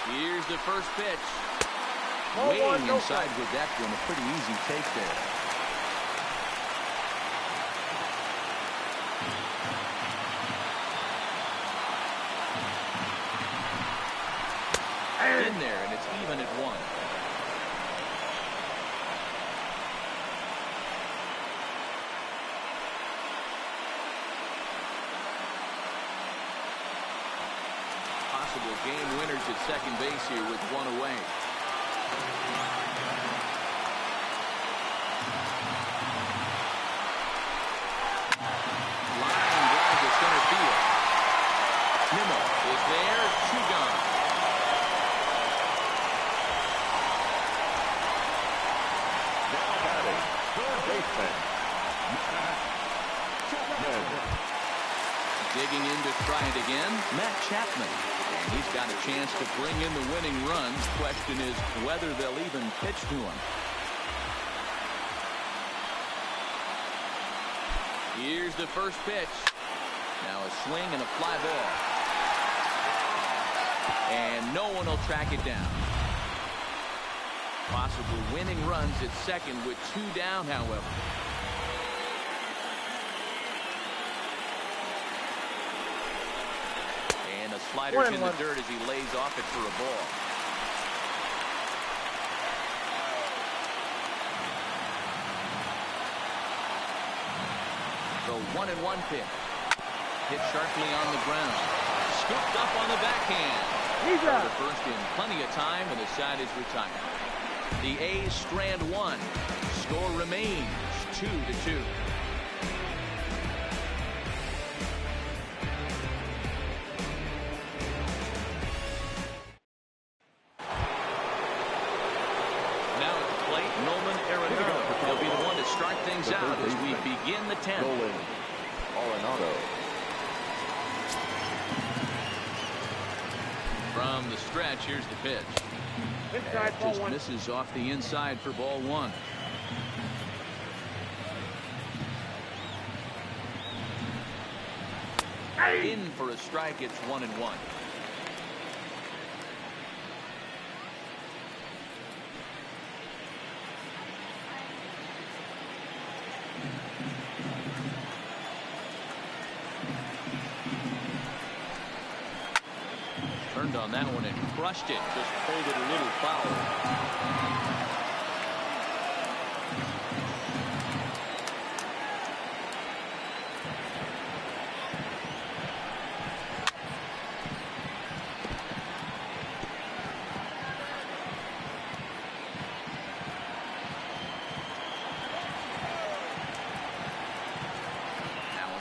Here's the first pitch. Ball one, Way no inside strike. with that one. A pretty easy take there. In there, and it's even at 1. Possible game winners at second base here with one away. Line drive to center field. Nimmo is there, 2 gone. Now batting, third baseman. Digging in to try it again, Matt Chapman. And he's got a chance to bring in the winning runs. Question is whether they'll even pitch to him. Here's the first pitch. Now a swing and a fly ball. And no one will track it down. Possible winning runs at second with 2 down, however. And a slider's in the dirt as he lays off it for a ball. The 1-1 pitch. Hit sharply on the ground. Scooped up on the backhand. He's out. The first in plenty of time, and the side is retired. The A's strand 1. Score remains 2-2. Now at the plate, Nolan Arenado. He'll be the one to start things out as we begin the 10th. Nolan Arenado. From the stretch, here's the pitch. Inside, ball Just 1. misses off the inside for ball 1. In for a strike, it's 1-1. Turned on that one and crushed it. Just pulled it a little foul.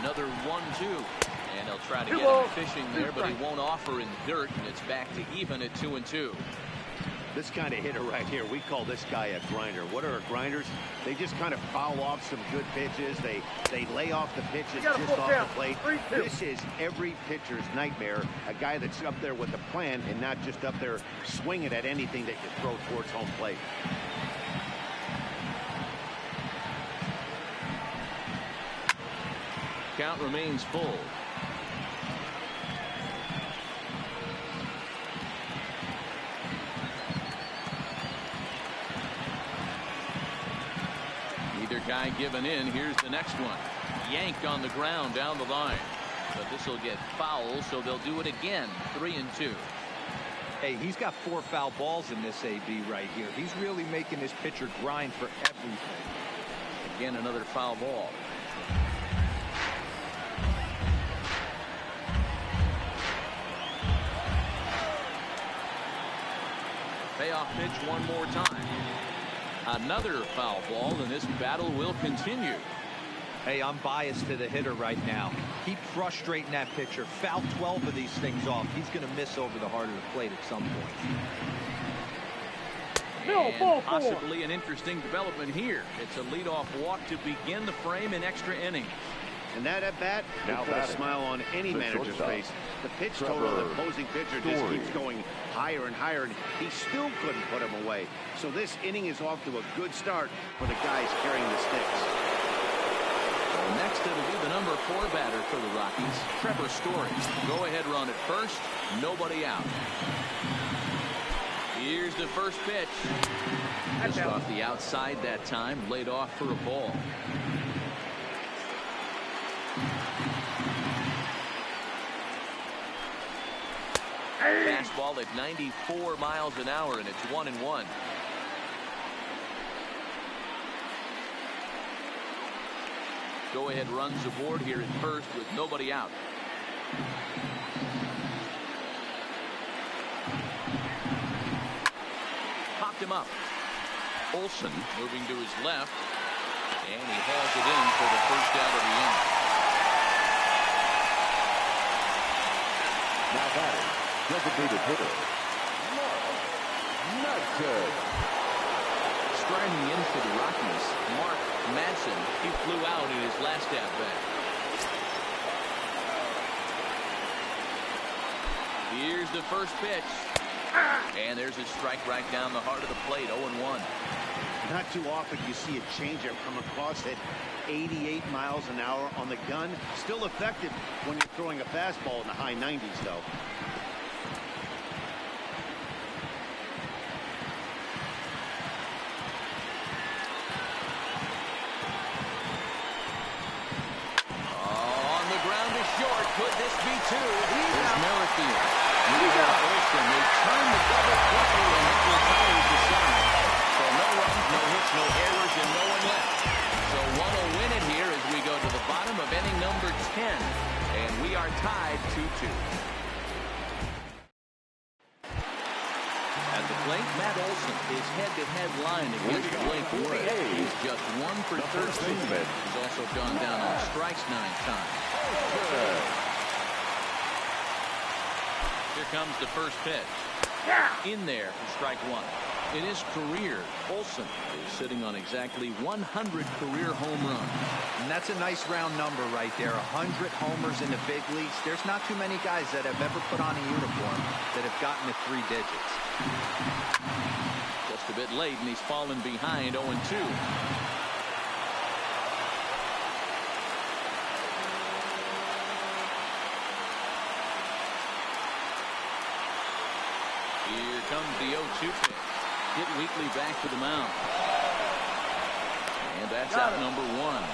Another 1-2. And he'll try to get him fishing there, but he won't offer in dirt, and it's back to even at 2-2. This kind of hitter right here, we call this guy a grinder. What are grinders? They just kind of foul off some good pitches. They lay off the pitches just off the plate. This is every pitcher's nightmare, a guy that's up there with a plan and not just up there swinging at anything that you throw towards home plate. Count remains full. Neither guy giving in. Here's the next one. Yanked on the ground down the line. But this will get foul, so they'll do it again. 3-2. Hey, he's got 4 foul balls in this AB right here. He's really making this pitcher grind for everything. Again, another foul ball. Payoff pitch one more time. Another foul ball, and this battle will continue. Hey, I'm biased to the hitter right now. Keep frustrating that pitcher. Foul 12 of these things off. He's going to miss over the heart of the plate at some point. And possibly an interesting development here. It's a leadoff walk to begin the frame in extra innings. And that at bat will put a smile on any manager's face. The pitch total of the opposing pitcher just keeps going higher and higher, and he still couldn't put him away. So this inning is off to a good start for the guys carrying the sticks. Well, next it'll be the number 4 batter for the Rockies, Trevor Story. Go ahead run at first, nobody out. Here's the first pitch. Just off the outside that time, laid off for a ball. Fastball at 94 miles an hour, and it's 1-1. Go ahead runs aboard here at first with nobody out. Popped him up. Olsen moving to his left, and he hauls it in for the first out of the inning. Now batting, designated hitter, not good. Striding in for the Rockies, Mark Madsen. He flew out in his last at-bat. Here's the first pitch. And there's a strike right down the heart of the plate, 0-1. Not too often you see a changeup come across at 88 miles an hour on the gun. Still effective when you're throwing a fastball in the high 90s, though. On the ground is short. Could this be 2? Here's Merrifield. Olsen. They turn the double quickly, and that retires the side. So no runs, no hits, no errors, and no one left. So one will win it here as we go to the bottom of inning number 10. And we are tied 2-2. At the plate, Matt Olsen, his head-to-head line against Blake Wood. He's just 1 for 13. He's also gone down on strikes 9 times. Here comes the first pitch. In there for strike 1. In his career, Olsen is sitting on exactly 100 career home runs. And that's a nice round number right there. 100 homers in the big leagues. There's not too many guys that have ever put on a uniform that have gotten to 3 digits. Just a bit late, and he's fallen behind 0-2. Here comes the 0-2 pitch. Hit weakly back to the mound. And that's out number 1.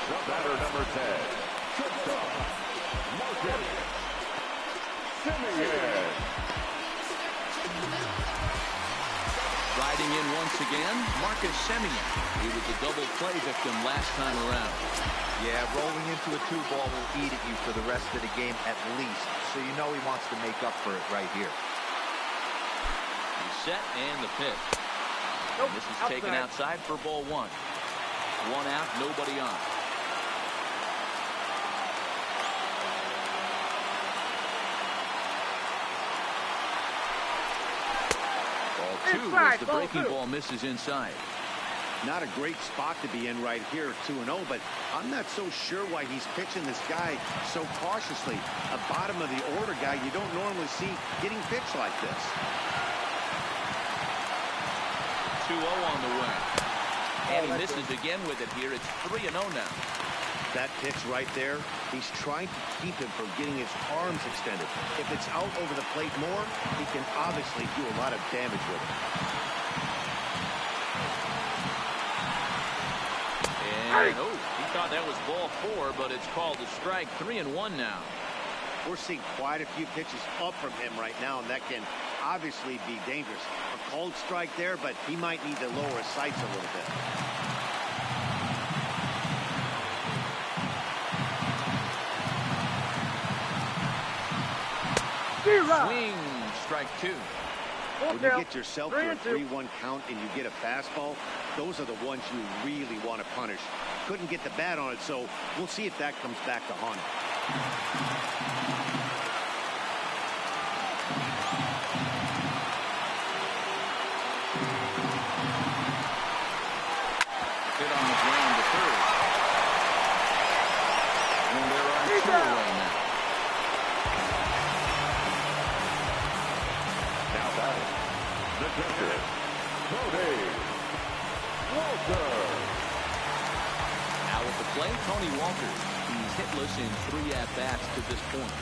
The batter, number 10. Shortstop, Marcus Semien. Riding in once again, Marcus Semien. He was a double play victim last time around. Yeah, rolling into a 2-ball will eat at you for the rest of the game at least. So you know he wants to make up for it right here. He's set, and the pitch. This is taken outside for ball 1. 1 out, nobody on. 2 as Inside, the ball breaking 2. ball misses inside. Not a great spot to be in right here, 2-0, but I'm not so sure why he's pitching this guy so cautiously. A bottom of the order guy you don't normally see getting pitched like this. 2-0 on the way. And he misses again with it here. It's 3-0 now. That pitch right there, he's trying to keep him from getting his arms extended. If it's out over the plate more, he can obviously do a lot of damage with it. And, oh, he thought that was ball 4, but it's called a strike. 3-1 now. We're seeing quite a few pitches up from him right now, and that can obviously be dangerous. A cold strike there, but he might need to lower his sights a little bit. Swing, strike 2. When you get yourself to a 3-1 count and you get a fastball, those are the ones you really want to punish. Couldn't get the bat on it, so we'll see if that comes back to haunt him. Hit on the ground to third. And there are 2 away now. Now batting, the catcher, Tony Walker. Now at the plate, Tony Walker. He's hitless in 3 at-bats to this point.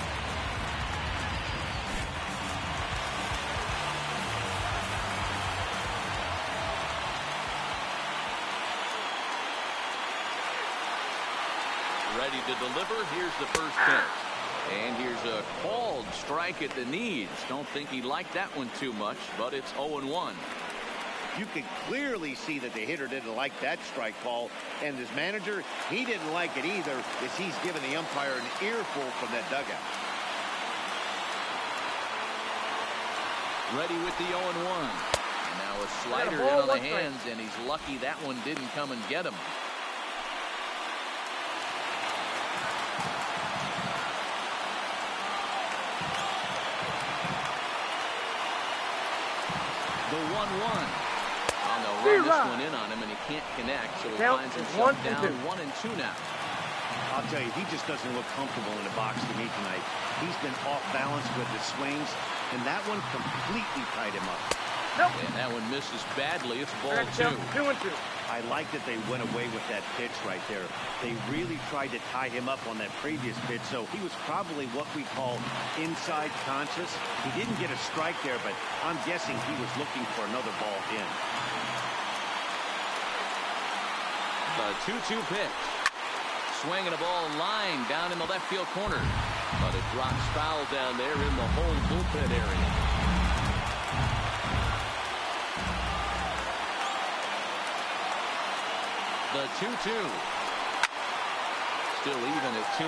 Ready to deliver. Here's the first pitch. And here's a called strike at the knees. Don't think he liked that one too much, but it's 0-1. You could clearly see that the hitter didn't like that strike call, and his manager, he didn't like it either, as he's giving the umpire an earful from that dugout. Ready with the 0-1. Now a slider in on the hands, and he's lucky that one didn't come and get him. The 1-1. Oh, no, run this one in on him, and he can't connect, so he finds himself down 1-2 now. I'll tell you, he just doesn't look comfortable in the box to me tonight. He's been off balance with his swings, and that one completely tied him up. Nope. And that one misses badly. It's ball 2. 2-2. I like that they went away with that pitch right there. They really tried to tie him up on that previous pitch, so he was probably what we call inside conscious. He didn't get a strike there, but I'm guessing he was looking for another ball in. The 2-2 pitch. Swinging a ball line down in the left field corner. But it drops foul down there in the home bullpen area. The 2-2. Still even at 2-2.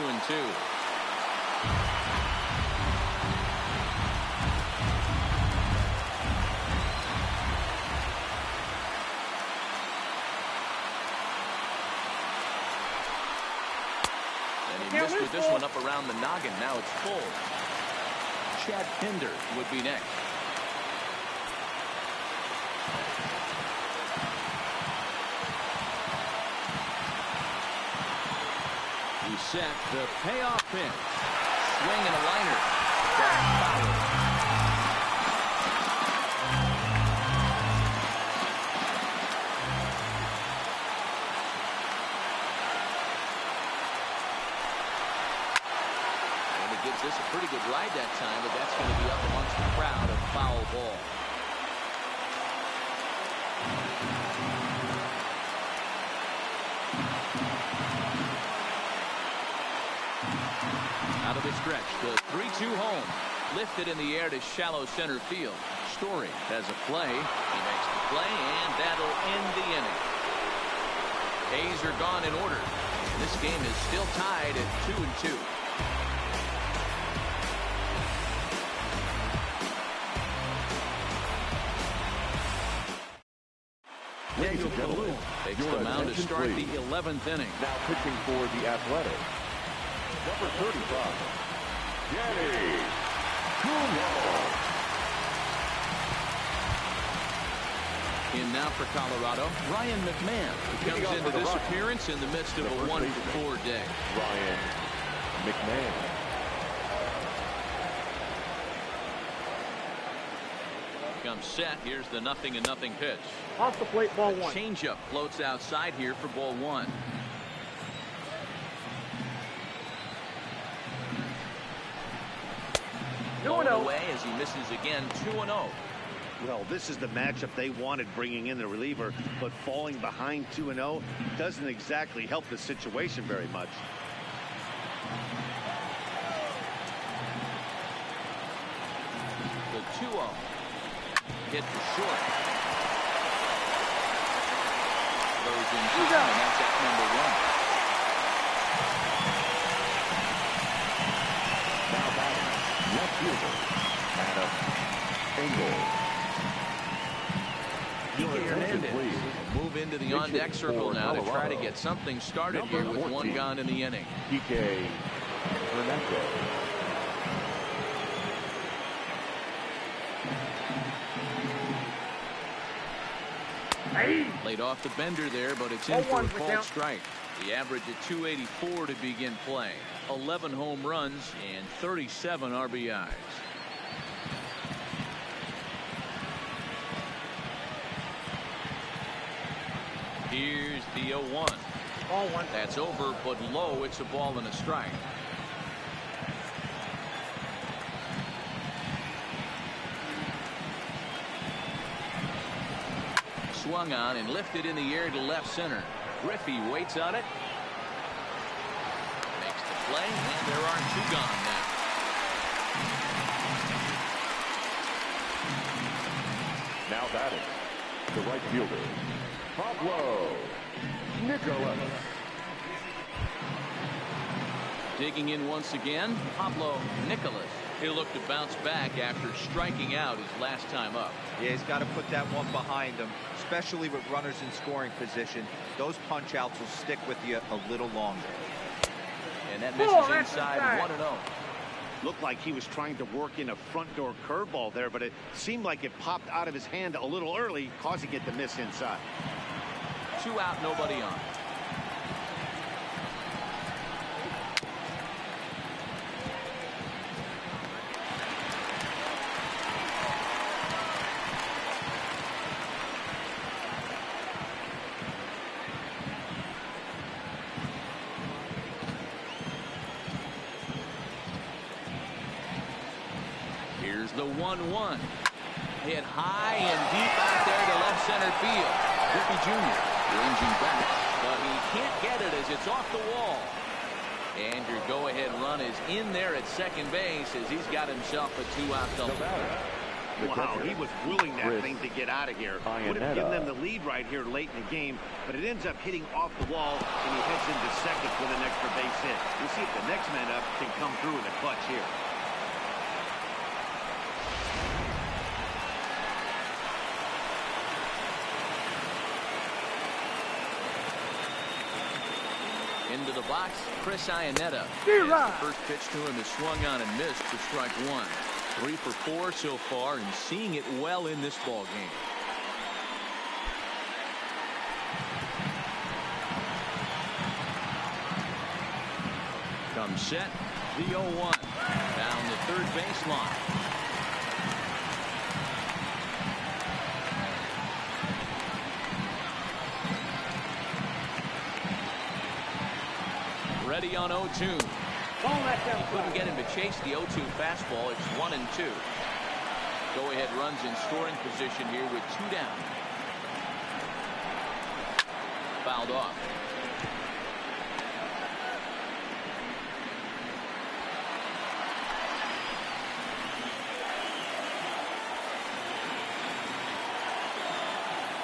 And he missed with this one up around the noggin. Now it's full. Chad Pinder would be next. Set the payoff pitch. Swing and a liner. Foul. And he gives this a pretty good ride that time, but that's going to be up amongst the crowd. A foul ball. Out of the stretch, the 3-2 home. Lifted in the air to shallow center field. Story has a play. He makes the play, and that'll end the inning. A's are gone in order. This game is still tied at 2-2. Ladies and gentlemen, takes the mound to start the 11th inning. Now pitching for the Athletics, number 35, Danny Kumo. In now for Colorado, Ryan McMahon, who comes into this appearance in the midst of a 1-for-4 day. Ryan McMahon. Comes set. Here's the 0-0 pitch. Off the plate, ball one. Changeup floats outside here for ball one. Ball away as he misses again. 2-0. Well, this is the matchup they wanted, bringing in the reliever, but falling behind 2-0 doesn't exactly help the situation very much. The 2-0. Hit for short. Goes in deep, and that's at number one. Now batting, left fielder, Adam Engel. Hernandez will move into the on-deck circle now to try to get something started here with 1 gone in the inning. PK Hernandez. Laid off the bender there, but it's in for a called strike. The average at 284 to begin play. 11 home runs and 37 RBIs. Here's the 0-1. Ball one. That's over, but low. It's a ball and a strike. Swung on and lifted in the air to left center. Griffey waits on it. Makes the play, and there are 2 gone now. Now batting, the right fielder, Pablo Nicholas. Digging in once again, Pablo Nicholas. He'll look to bounce back after striking out his last time up. Yeah, he's got to put that one behind him, especially with runners in scoring position. Those punch outs will stick with you a little longer. And that misses inside 1-0. Looked like he was trying to work in a front door curveball there, but it seemed like it popped out of his hand a little early, causing it to miss inside. 2 out, nobody on. Here's the 1-1. Hit high and deep out there to left center field. Griffey Jr. ranging back, but he can't get it as it's off the wall. And your go-ahead run is in there at second base as he's got himself a 2-out double. Wow, he was willing that thing to get out of here. Would have given them the lead right here late in the game, but it ends up hitting off the wall, and he heads into second with an extra base hit. We'll see if the next man up can come through in the clutch here. Into the box, Chris Iannetta. The first pitch to him is swung on and missed for strike 1. 3 for 4 so far and seeing it well in this ball game. Comes set, the 0-1 down the third baseline. Ready on 0-2. Couldn't get him to chase the 0-2 fastball. It's 1-2. Go-ahead runs in scoring position here with 2 down. Fouled off.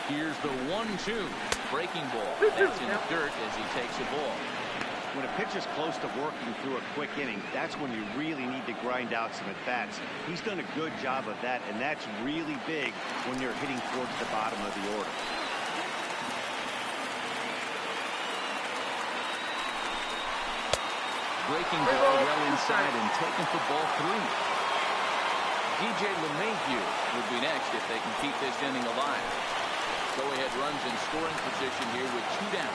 Here's the 1-2. Breaking ball. That's in the dirt as he takes a ball. When a pitcher's close to working through a quick inning, that's when you really need to grind out some at-bats. He's done a good job of that, and that's really big when you're hitting towards the bottom of the order. Breaking ball well inside and taken for ball 3. DJ LeMahieu would be next if they can keep this inning alive. Go-ahead runs in scoring position here with 2 down.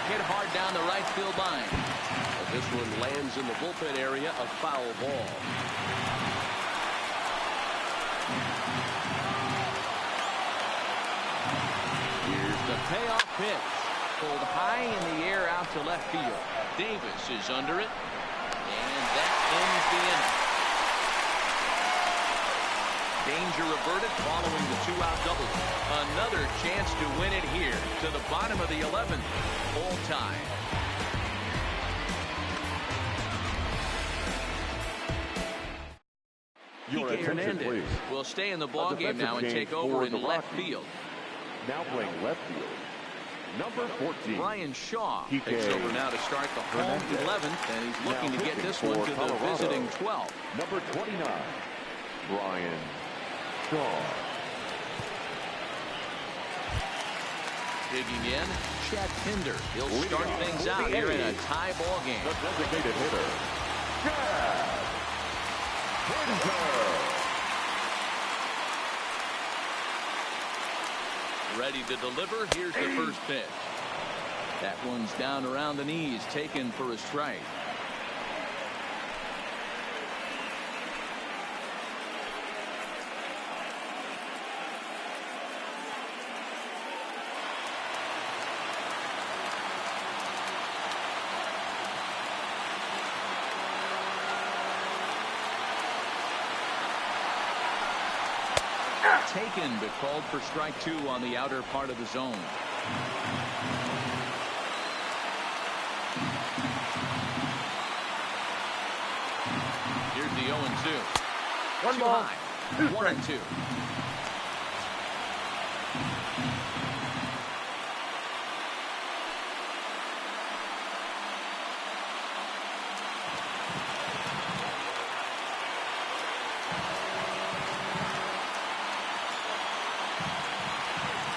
Hit hard down the right field line. But this one lands in the bullpen area, a foul ball. Here's the payoff pitch. Pulled high in the air out to left field. Davis is under it. And that ends the inning. Danger averted following the 2-out double. Another chance to win it here to the bottom of the 11th. All time. Your Kike attention, Hernandez please. will stay in the ball A game now and defensive take change over for in the left Rockies. field. Now playing left field, number 14. Brian Shaw Kike takes over now to start the home Hernandez. 11th, and he's Now looking to get pitching this one for to the Colorado. visiting 12th. Number 29, Brian Shaw. Digging in, Chad Pinder. He'll Leading start off things for out the here in a A's, tie ball game. The designated hitter, Chad Pinder. Ready to deliver. Here's the first pitch. That one's down around the knees, taken for a strike. Taken, but called for strike 2 on the outer part of the zone. Here's the 0-2. One Too ball, high. 2 1-2. strikes.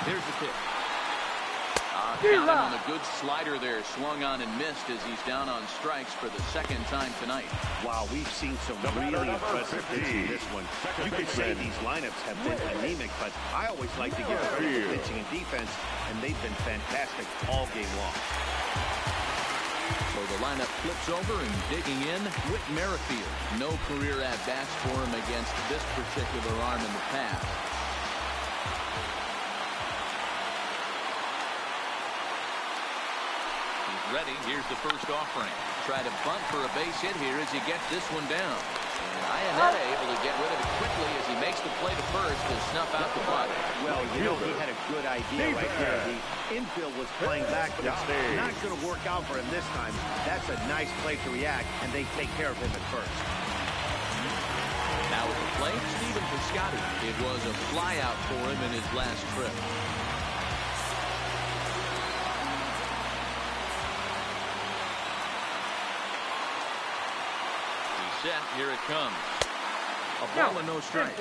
Here's the pitch. Counted on a good slider there, swung on and missed as he's down on strikes for the second time tonight. Wow, we've seen some Number really number impressive 15. pitching in this one. Second You could say baseman. these lineups have been anemic, but I always like to give credit to Field. pitching and defense, and they've been fantastic all game long. So the lineup flips over, and digging in, Whit Merrifield. No career at-bats for him against this particular arm in the past. Ready. Here's the first offering. Try to bunt for a base hit here as he gets this one down. And Iannetta able to get rid of it quickly as he makes the play to first to snuff out the bunt. Well, you know, he had a good idea right there. The infield was playing back, but it's not going to work out for him this time. That's a nice play to react, and they take care of him at first. Now with the plate, Stephen Piscotty. It was a flyout for him in his last trip. Set. Here it comes. A ball and no strikes.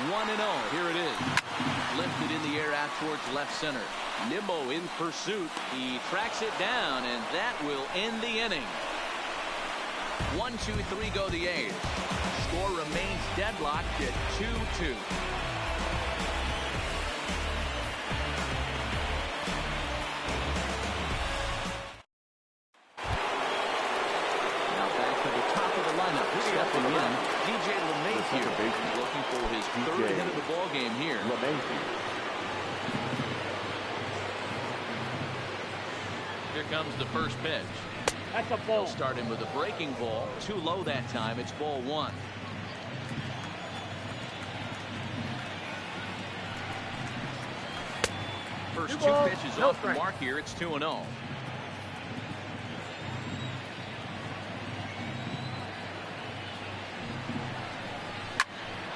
One and 0. Here it is. Lifted in the air out towards left center. Nimmo in pursuit. He tracks it down, and that will end the inning. 1, 2, 3 go the A's. Score remains deadlocked at 2-2. Now back to the top of the lineup. Stepping in, DJ LeMahieu looking for his third hit of the ball game here. Here comes the first pitch. That's a They'll ball. start him with a breaking ball. Too low that time. It's ball 1. First 2 balls, pitches no off the strike. mark here. It's 2-0.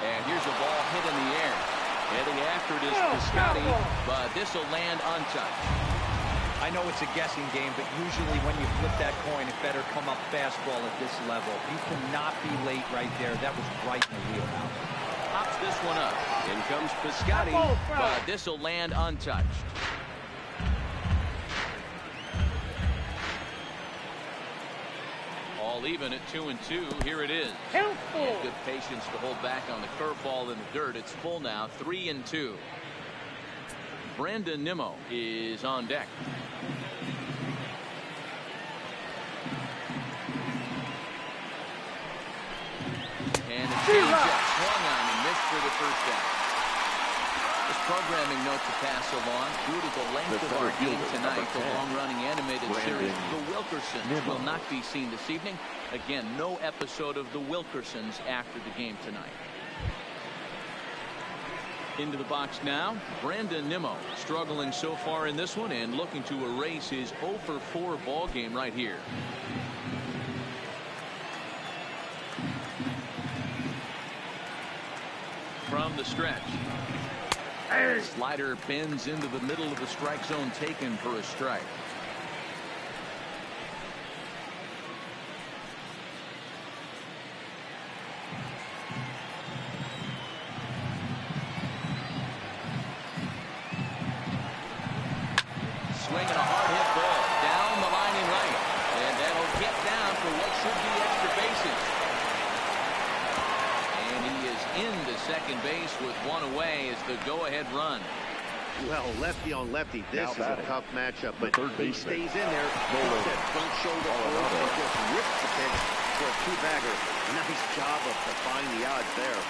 And here's a ball hit in the air. Heading after it is Piscotty, but this will land untouched. I know it's a guessing game, but usually when you flip that coin, it better come up fastball at this level. You cannot be late right there. That was right in the wheelhouse. Pops this one up. In comes Piscotty, but this will land untouched. All even at 2-2. Here it is. Good patience to hold back on the curveball in the dirt. It's full now, 3-2. Brandon Nimmo is on deck. And a changeup swung on and missed for the first down. This programming note to pass along. Due to the length of our game tonight, the long-running animated series, The Wilkersons, will not be seen this evening. Again, no episode of The Wilkersons after the game tonight. Into the box now, Brandon Nimmo, struggling so far in this one and looking to erase his 0-for-4 ball game right here. From the stretch. Slider bends into the middle of the strike zone, taken for a strike. Swinging a hard hit ball down the line in right, and that'll get down for what should be extra bases. And he is into second base with one away as the go-ahead run. Well, lefty on lefty, this is a tough matchup, but he stays in there, puts that front shoulder forward, and just rips the pitch for a two-bagger. Nice job of defying the odds there.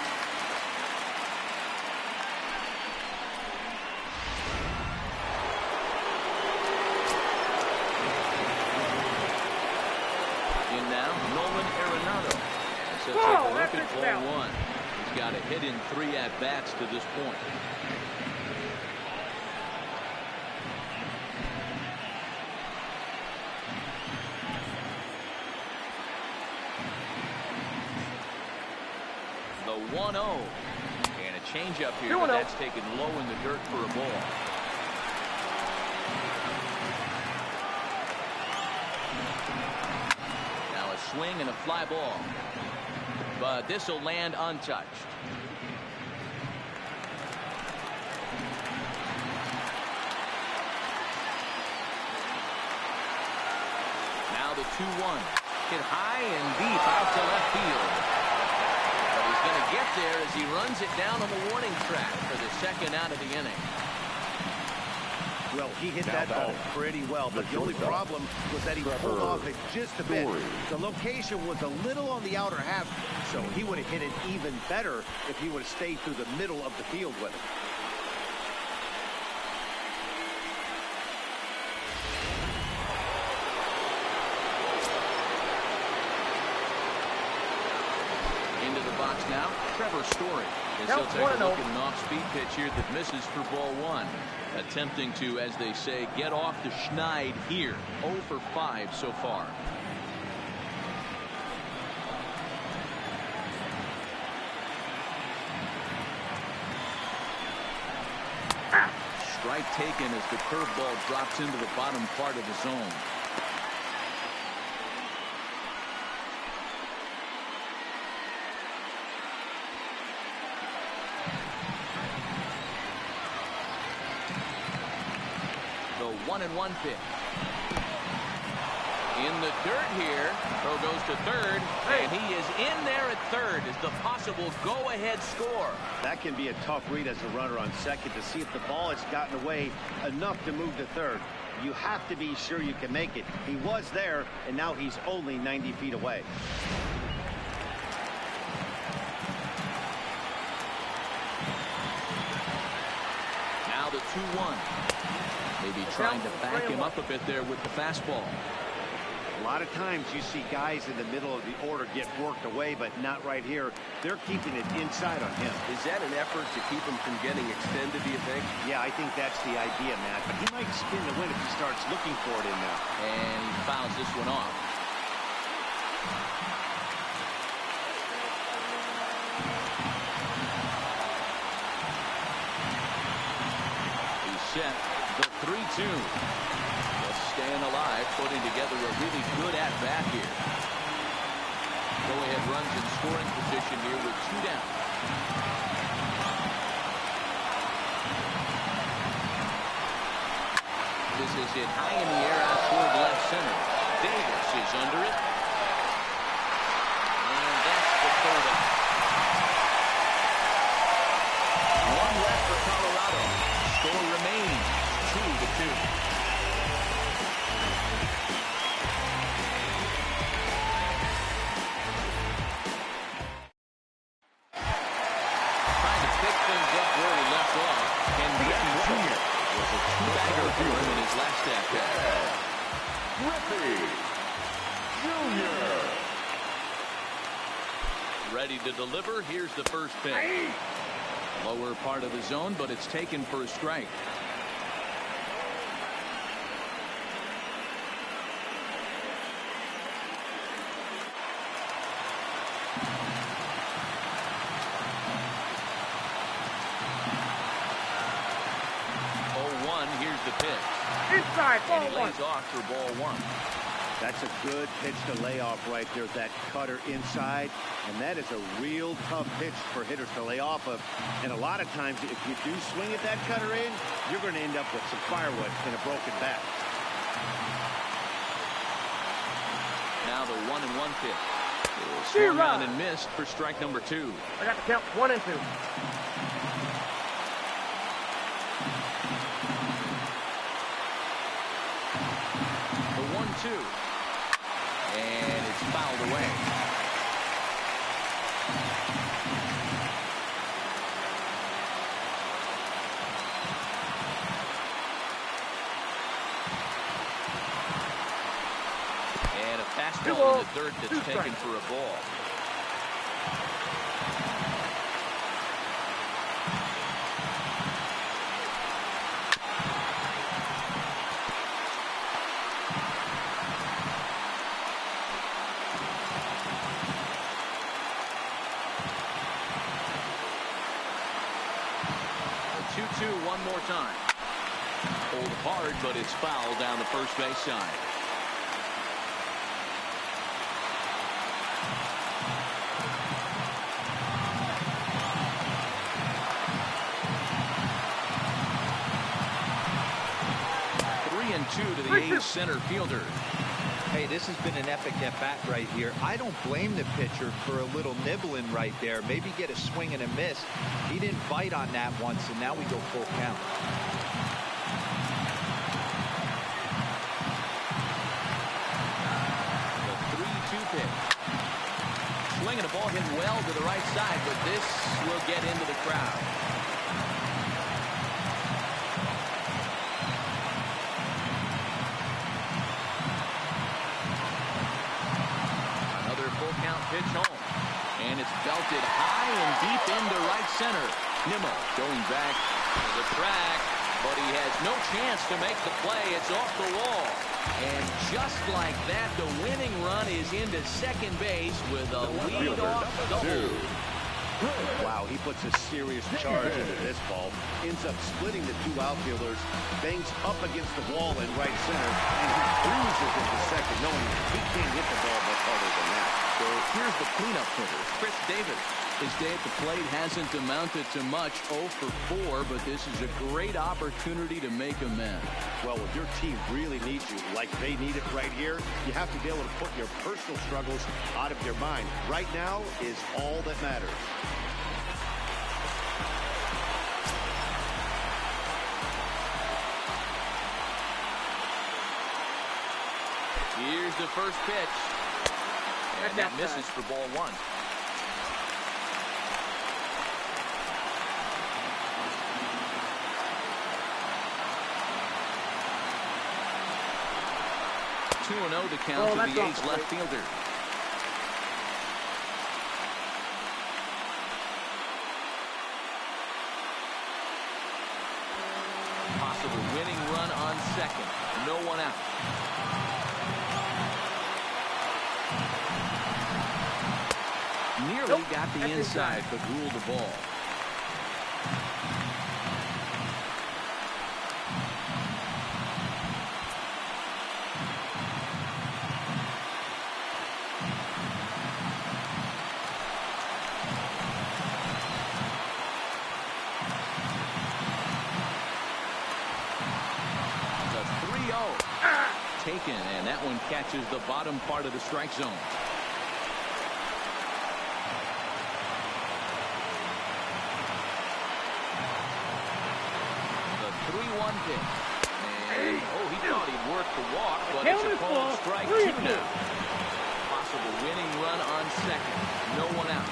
So take a look at ball one. He's got a hit in 3 at-bats to this point. The 1-0. And a changeup here, but that's taken low in the dirt for a ball. Now a swing and a fly ball. But this will land untouched. Now the 2-1. Hit high and deep out to left field. But he's going to get there as he runs it down on the warning track for the second out of the inning. Well, he hit that ball pretty well, but the only problem was that he pulled off it just a bit. The location was a little on the outer half, so he would have hit it even better if he would have stayed through the middle of the field with it. Into the box now, Trevor Story. As he'll take a look at an off-speed pitch here that misses for ball one. Attempting to, as they say, get off the schneid here. 0 for 5 so far. Strike taken as the curveball drops into the bottom part of the zone. The 1-1 pitch. In the dirt here. Throw goes to third, and he is in there at third as the possible go-ahead score. That can be a tough read as a runner on second to see if the ball has gotten away enough to move to third. You have to be sure you can make it. He was there, and now he's only 90 feet away. Now the 2-1. Maybe trying to back him up a bit there with the fastball. A lot of times you see guys in the middle of the order get worked away, but not right here. They're keeping it inside on him. Is that an effort to keep him from getting extended, do you think? Yeah, I think that's the idea, Matt. But he might spin the win if he starts looking for it in there. And he fouls this one off. He's set. The 3-2. staying alive, putting together a really good at-bat here. Go-ahead runs in scoring position here with 2 down. This is hit high in the air out toward left center. Davis is under it. And that's the third out. One left for Colorado. Score remains 2-2. Ready to deliver. Here's the first pitch. Lower part of the zone, but it's taken for a strike. Here's the pitch. Inside, ball and he one. lays off for ball 1. That's a good pitch to lay off right there. That cutter inside. And that is a real tough pitch for hitters to lay off of. And a lot of times, if you do swing at that cutter in, you're going to end up with some firewood and a broken bat. Now the 1-1 pitch. Swung on and missed for strike number 2. I got the count 1 and 2. The 1-2. And it's fouled away. And a fastball in the dirt that's taken for a ball. One more time. Hold hard, but it's fouled down the first base side. Three and two to the A's center fielder. Hey, this has been an epic at-bat right here. I don't blame the pitcher for a little nibbling right there. Maybe get a swing and a miss. He didn't bite on that once, and now we go full count. The 3-2 pitch. Swinging a ball hit well to the right side, but this will get into the crowd. Pitch home, and it's belted high and deep into right center. Nimmo going back to the track, but he has no chance to make the play. It's off the wall, and just like that, the winning run is into second base with a lead-off double. Wow, he puts a serious charge into this ball. Ends up splitting the two outfielders. Bangs up against the wall in right center, and he cruises into second, knowing he can't hit the ball much harder than that. So here's the cleanup hitter, Chris Davis. His day at the plate hasn't amounted to much, 0 for 4, but this is a great opportunity to make amends. Well, if your team really needs you, like they need it right here, you have to be able to put your personal struggles out of your mind. Right now is all that matters. Here's the first pitch. And that misses for ball 1. Two 2-0 to count to the A's left fielder. Possible winning run on second. No one out. Nearly got the inside, but ruled the ball. second, and that one catches the bottom part of the strike zone. The 3-1 pitch. And, he thought he'd work the walk, but it's a called strike 2 now. Possible winning run on second. No one out.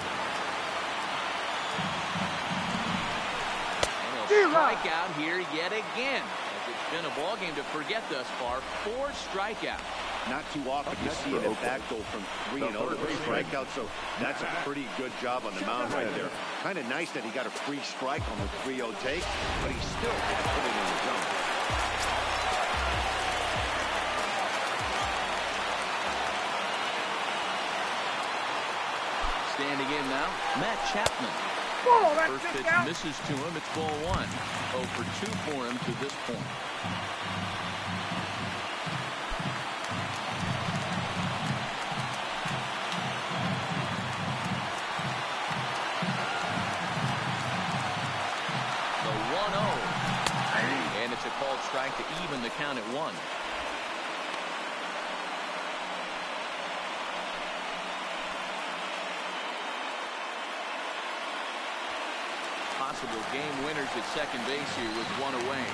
Strike out here yet again. As it's been a ball game to forget thus far. 4 strikeouts. Not too often you see an at-bat go from 3-0 to 3 strikeouts, so that's a pretty good job on the mound right there. Kind of nice that he got a free strike on the 3-0 take, but he still can't put it in the zone. Standing in now, Matt Chapman. First pitch misses to him. It's ball 1. 0 for 2 for him to this point. The 1-0. And it's a called strike to even the count at 1. Possible game winners at second base here with 1 away.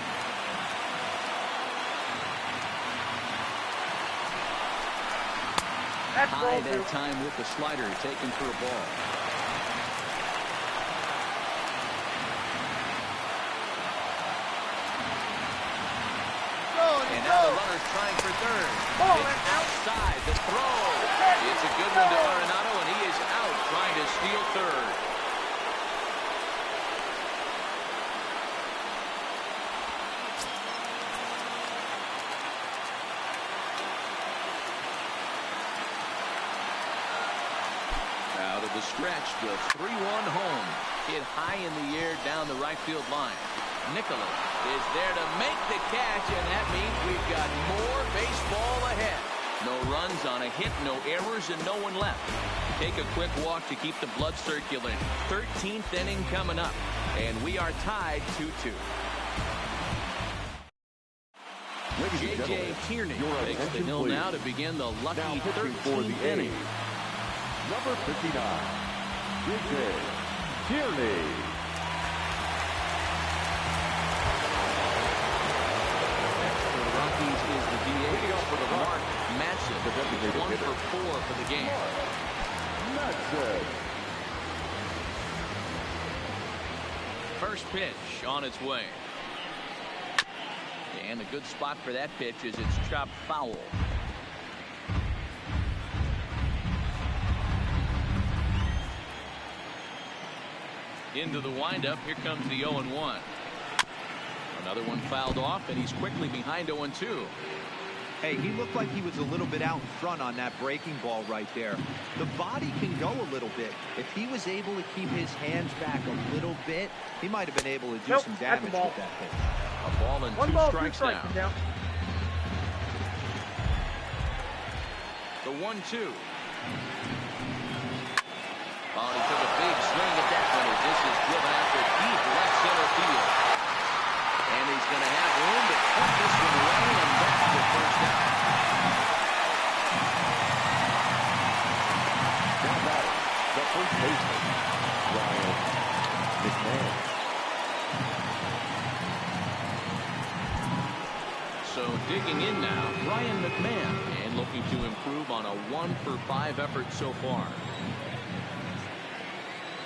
High that time with the slider taken for a ball. And now the runner's trying for third. It's outside the throw. It's a good one to Arenado, and he is out trying to steal third. The stretch, the 3-1 home. Hit high in the air down the right field line. Nicholas is there to make the catch, and that means we've got more baseball ahead. No runs on a hit, no errors, and no one left. Take a quick walk to keep the blood circulating. 13th inning coming up, and we are tied 2-2. J.J. Tierney takes the hill now to begin the lucky 13th inning. Number 59, J.J. Tierney. Next for the Rockies is the DH for the Mark Madsen. 1 for 4 for the game. Madsen. First pitch on its way. And a good spot for that pitch is it's chopped foul. Into the windup. Here comes the 0-1. Another one fouled off, and he's quickly behind 0-2. Hey, he looked like he was a little bit out in front on that breaking ball right there. The body can go a little bit. If he was able to keep his hands back a little bit, he might have been able to do some damage with that pitch. A ball and 2 strikes now. The 1-2. Oh, he took a big swing at that one as this is driven out to deep left center field. And he's going to have room to put this one away, and that's the first out. Now batting, the first baseman, Ryan McMahon. So digging in now, Ryan McMahon, and looking to improve on a 1 for 5 effort so far.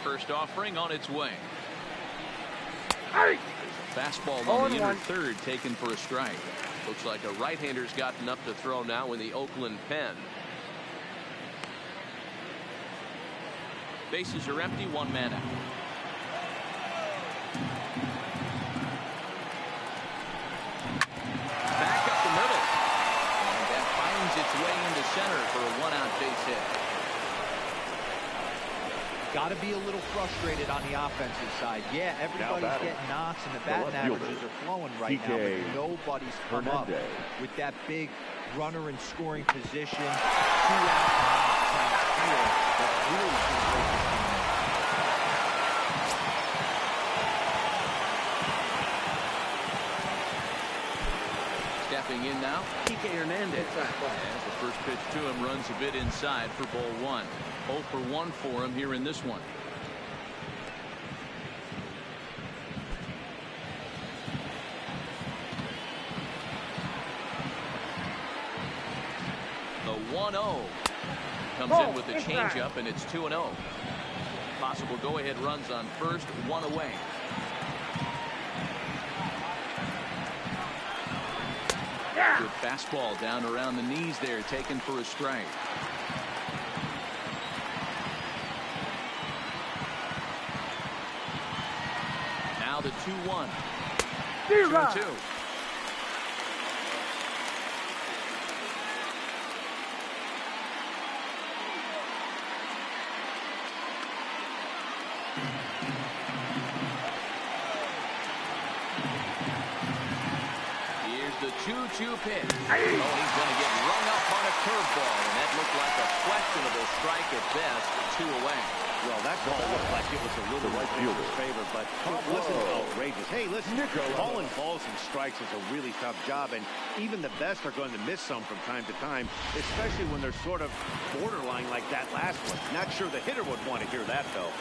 First offering on its way. Fastball on the inner third taken for a strike. Looks like a right-hander's got enough to throw now in the Oakland pen. Bases are empty, 1 man out. Back up the middle. And that finds its way into center for a 1-out base hit. Got to be a little frustrated on the offensive side. Yeah, everybody's getting knocks and the batting averages are flowing right now, but nobody's come up with that big runner in scoring position. 2 out that really can break the team. Stepping in now, keep Hernandez. As the first pitch to him runs a bit inside for ball one. 0 for 1 for him here in this one. The 1-0 comes in with the changeup, and it's 2-0. Possible go-ahead runs on first, 1 away. Good fastball down around the knees there, taken for a strike. Now the 2-1. 2-2. The 2-2 pitch. Oh, he's going to get rung up on a curveball, and that looked like a questionable strike at best. 2 away. Well, that ball looked like it was a little right fielder's favor, but it wasn't outrageous. Hey, listen, calling balls and strikes is a really tough job, and even the best are going to miss some from time to time, especially when they're sort of borderline like that last one. Not sure the hitter would want to hear that, though.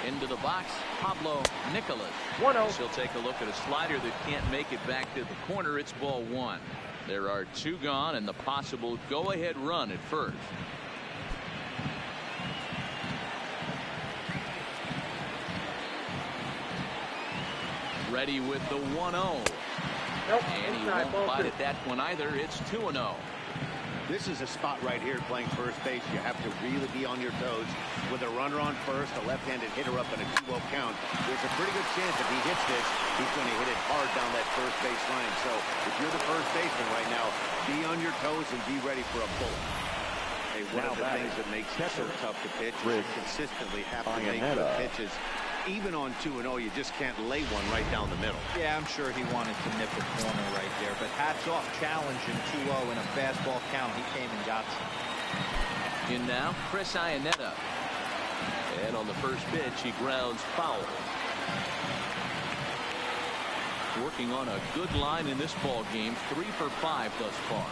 Into the box, Pablo Nicholas. 1-0. He'll take a look at a slider that can't make it back to the corner. It's ball one. There are 2 gone and the possible go-ahead run at first. Ready with the 1-0. Nope, and he inside, won't ball bite 2. at that one either. It's 2-0. This is a spot right here playing first base. You have to really be on your toes. With a runner on first, a left-handed hitter up in a 2-0 count, there's a pretty good chance if he hits this, he's going to hit it hard down that first base line. So if you're the first baseman right now, be on your toes and be ready for a bullet. Hey, one of the things that makes it so tough to pitch is you consistently have to make good pitches. Even on 2-0, you just can't lay one right down the middle. Yeah, I'm sure he wanted to nip a corner right there, but hats off, challenging 2-0 in a fastball count. He came and got some. In now, Chris Iannetta. And on the first pitch, he grounds foul. Working on a good line in this ball game, 3 for 5 thus far.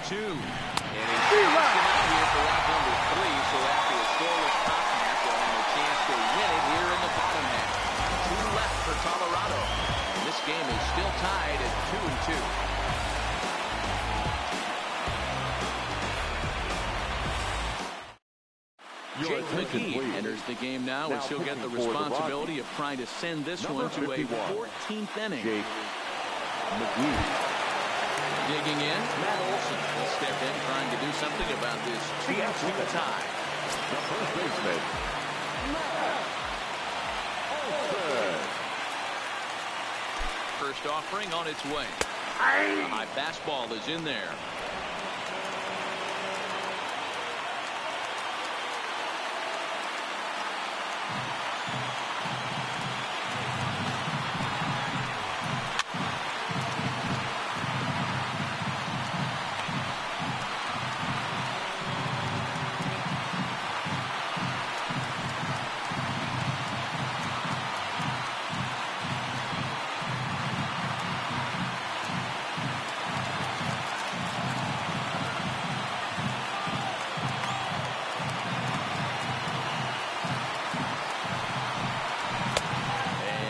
And he's out here for out number 3, so after a scoreless top half, they'll have a chance to win it here in the bottom half. 2 left for Colorado. And this game is still tied at 2-2. Jake McGee enters the game now as he'll get the responsibility of trying to send this one to a 14th inning. Jake McGee. Digging in, Matt Olson will step in trying to do something about this 2-2 tie. The first baseman, Matt Olson. First offering on its way. The high fastball is in there.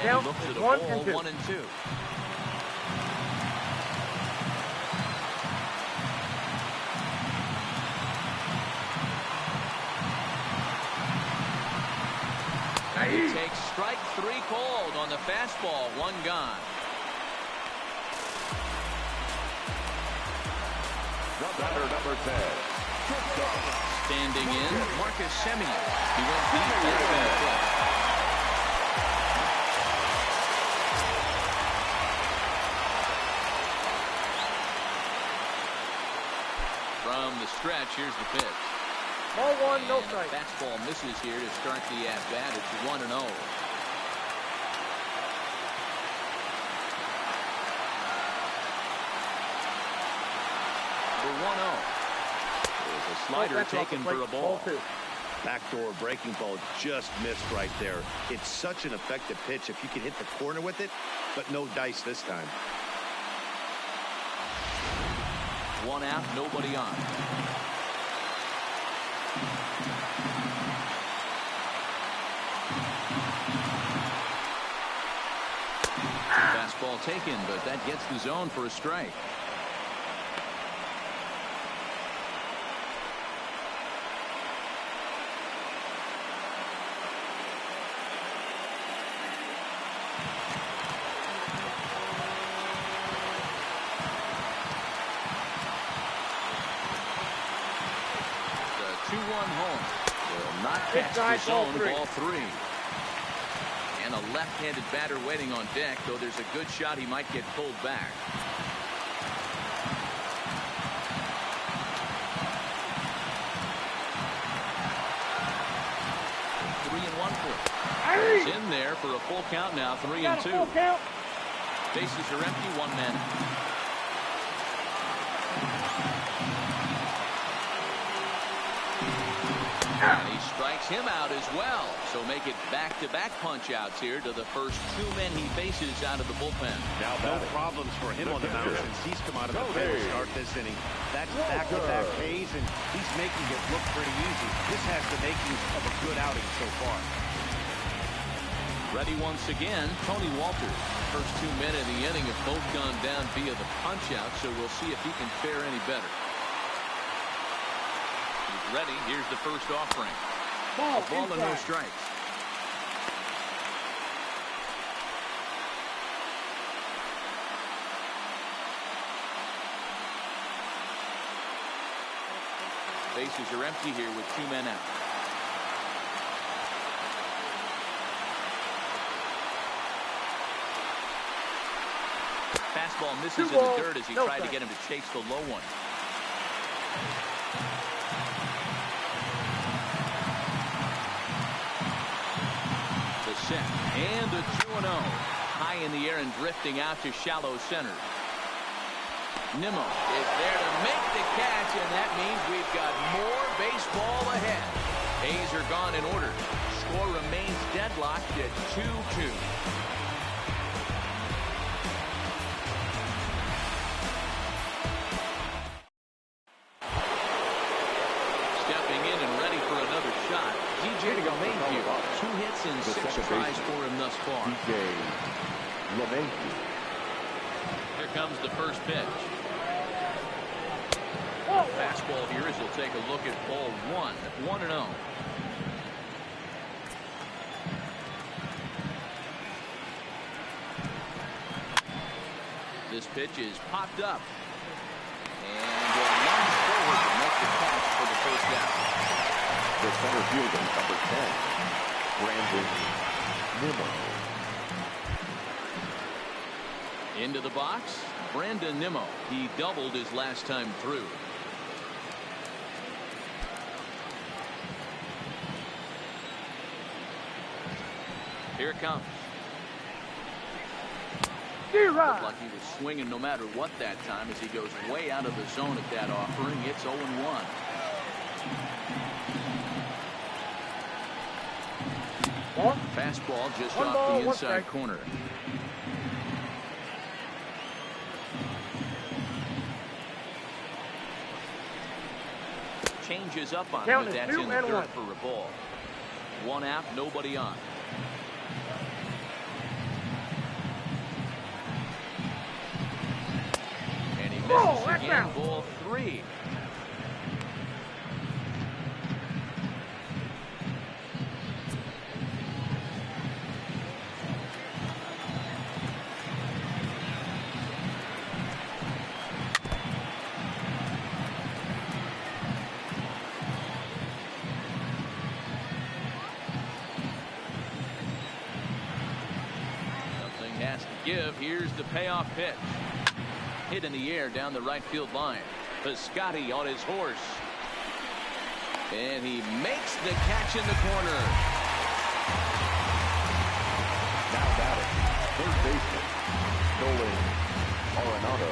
Count Looks at a 1 ball, and 2. 1 and 2. He takes strike 3 called on the fastball. 1 gone. The batter, number 10. Standing in, Marcus Semien. He went deep there in the fifth. stretch. Here's the pitch. Ball one, no And a strike. fastball misses here to start the at-bat. It's 1-0. The 1-0. There's a slider taken for a ball. Two. Backdoor breaking ball just missed right there. It's such an effective pitch if you can hit the corner with it, but no dice this time. 1 out, nobody on. Fastball taken, but that gets the zone for a strike. The 2-1 home will not catch the zone. Ball 3. And a left-handed batter waiting on deck, though there's a good shot he might get pulled back. Three and 1 for him. He's in there for a full count now. 3-2. Full count. Bases are empty. 1 man. And he strikes him out as well. So make it back-to-back punch-outs here to the first 2 men he faces out of the bullpen. Now no problems for him on the mound since he's come out of the pen to start this inning. That's back-to-back Ks, and he's making it look pretty easy. This has the makings of a good outing so far. Ready once again, Tony Walters. First 2 men in the inning have both gone down via the punch-out, so we'll see if he can fare any better. He's ready. Here's the first offering. Ball And no strikes. Bases are empty here with 2 men out. Fastball misses in the dirt as he tried to get him to chase the low one. The set and a 2-0. High in the air and drifting out to shallow center. Nimmo is there to make the catch, and that means we've got more baseball ahead. A's are gone in order. Score remains deadlocked at 2-2. Stepping in and ready for another shot. DJ LeMahieu. 2 hits and 6 tries for him thus far. DJ LeMahieu. Here comes the first pitch. Fastball here as he'll take a look at ball 1. 1-0. This pitch is popped up. And will lunge forward to make the catch for the first out. The center fielder, number 10, Brandon Nimmo. Into the box, Brandon Nimmo. He doubled his last time through. Here it comes. Looked like he was swinging no matter what that time as he goes way out of the zone at that offering. It's 0-1. Fastball just off the inside corner. Changes up on him, but that's in the dirt for a ball. 1 out, nobody on. And he misses again, ball 3. Here's the payoff pitch. Hit in the air down the right field line. Piscotty on his horse. And he makes the catch in the corner. Now batting, third baseman, Nolan Arenado.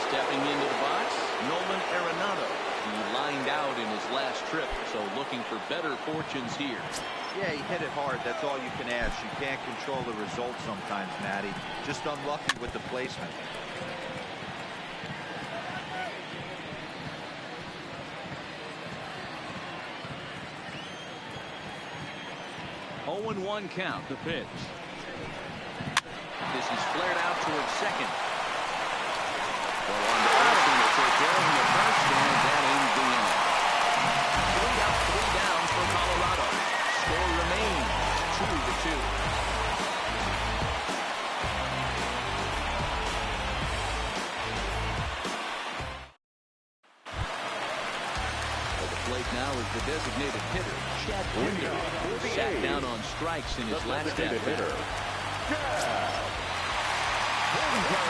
Stepping into the box, Nolan Arenado. He lined out in his last trip, so looking for better fortunes here. Yeah, he hit it hard. That's all you can ask. You can't control the result sometimes, Matty. Just unlucky with the placement. Oh, 0-1 count. The pitch. This is flared out towards second. Well, on the first, and will take care of him at first, and that ends the inning. 3 up, 3 down for Colorado. Score remains 2-2. At the plate now is the designated hitter, Chad Pinder, who sat down on strikes in his last Designated at-bat. hitter, Chad Pinder.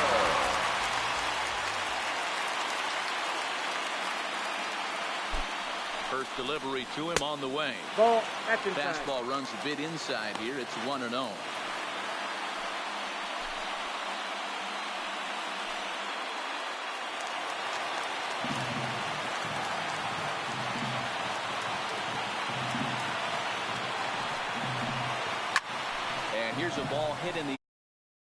First delivery to him on the way. Ball. That's inside. Fastball runs a bit inside here. It's 1-0. And here's a ball hit in the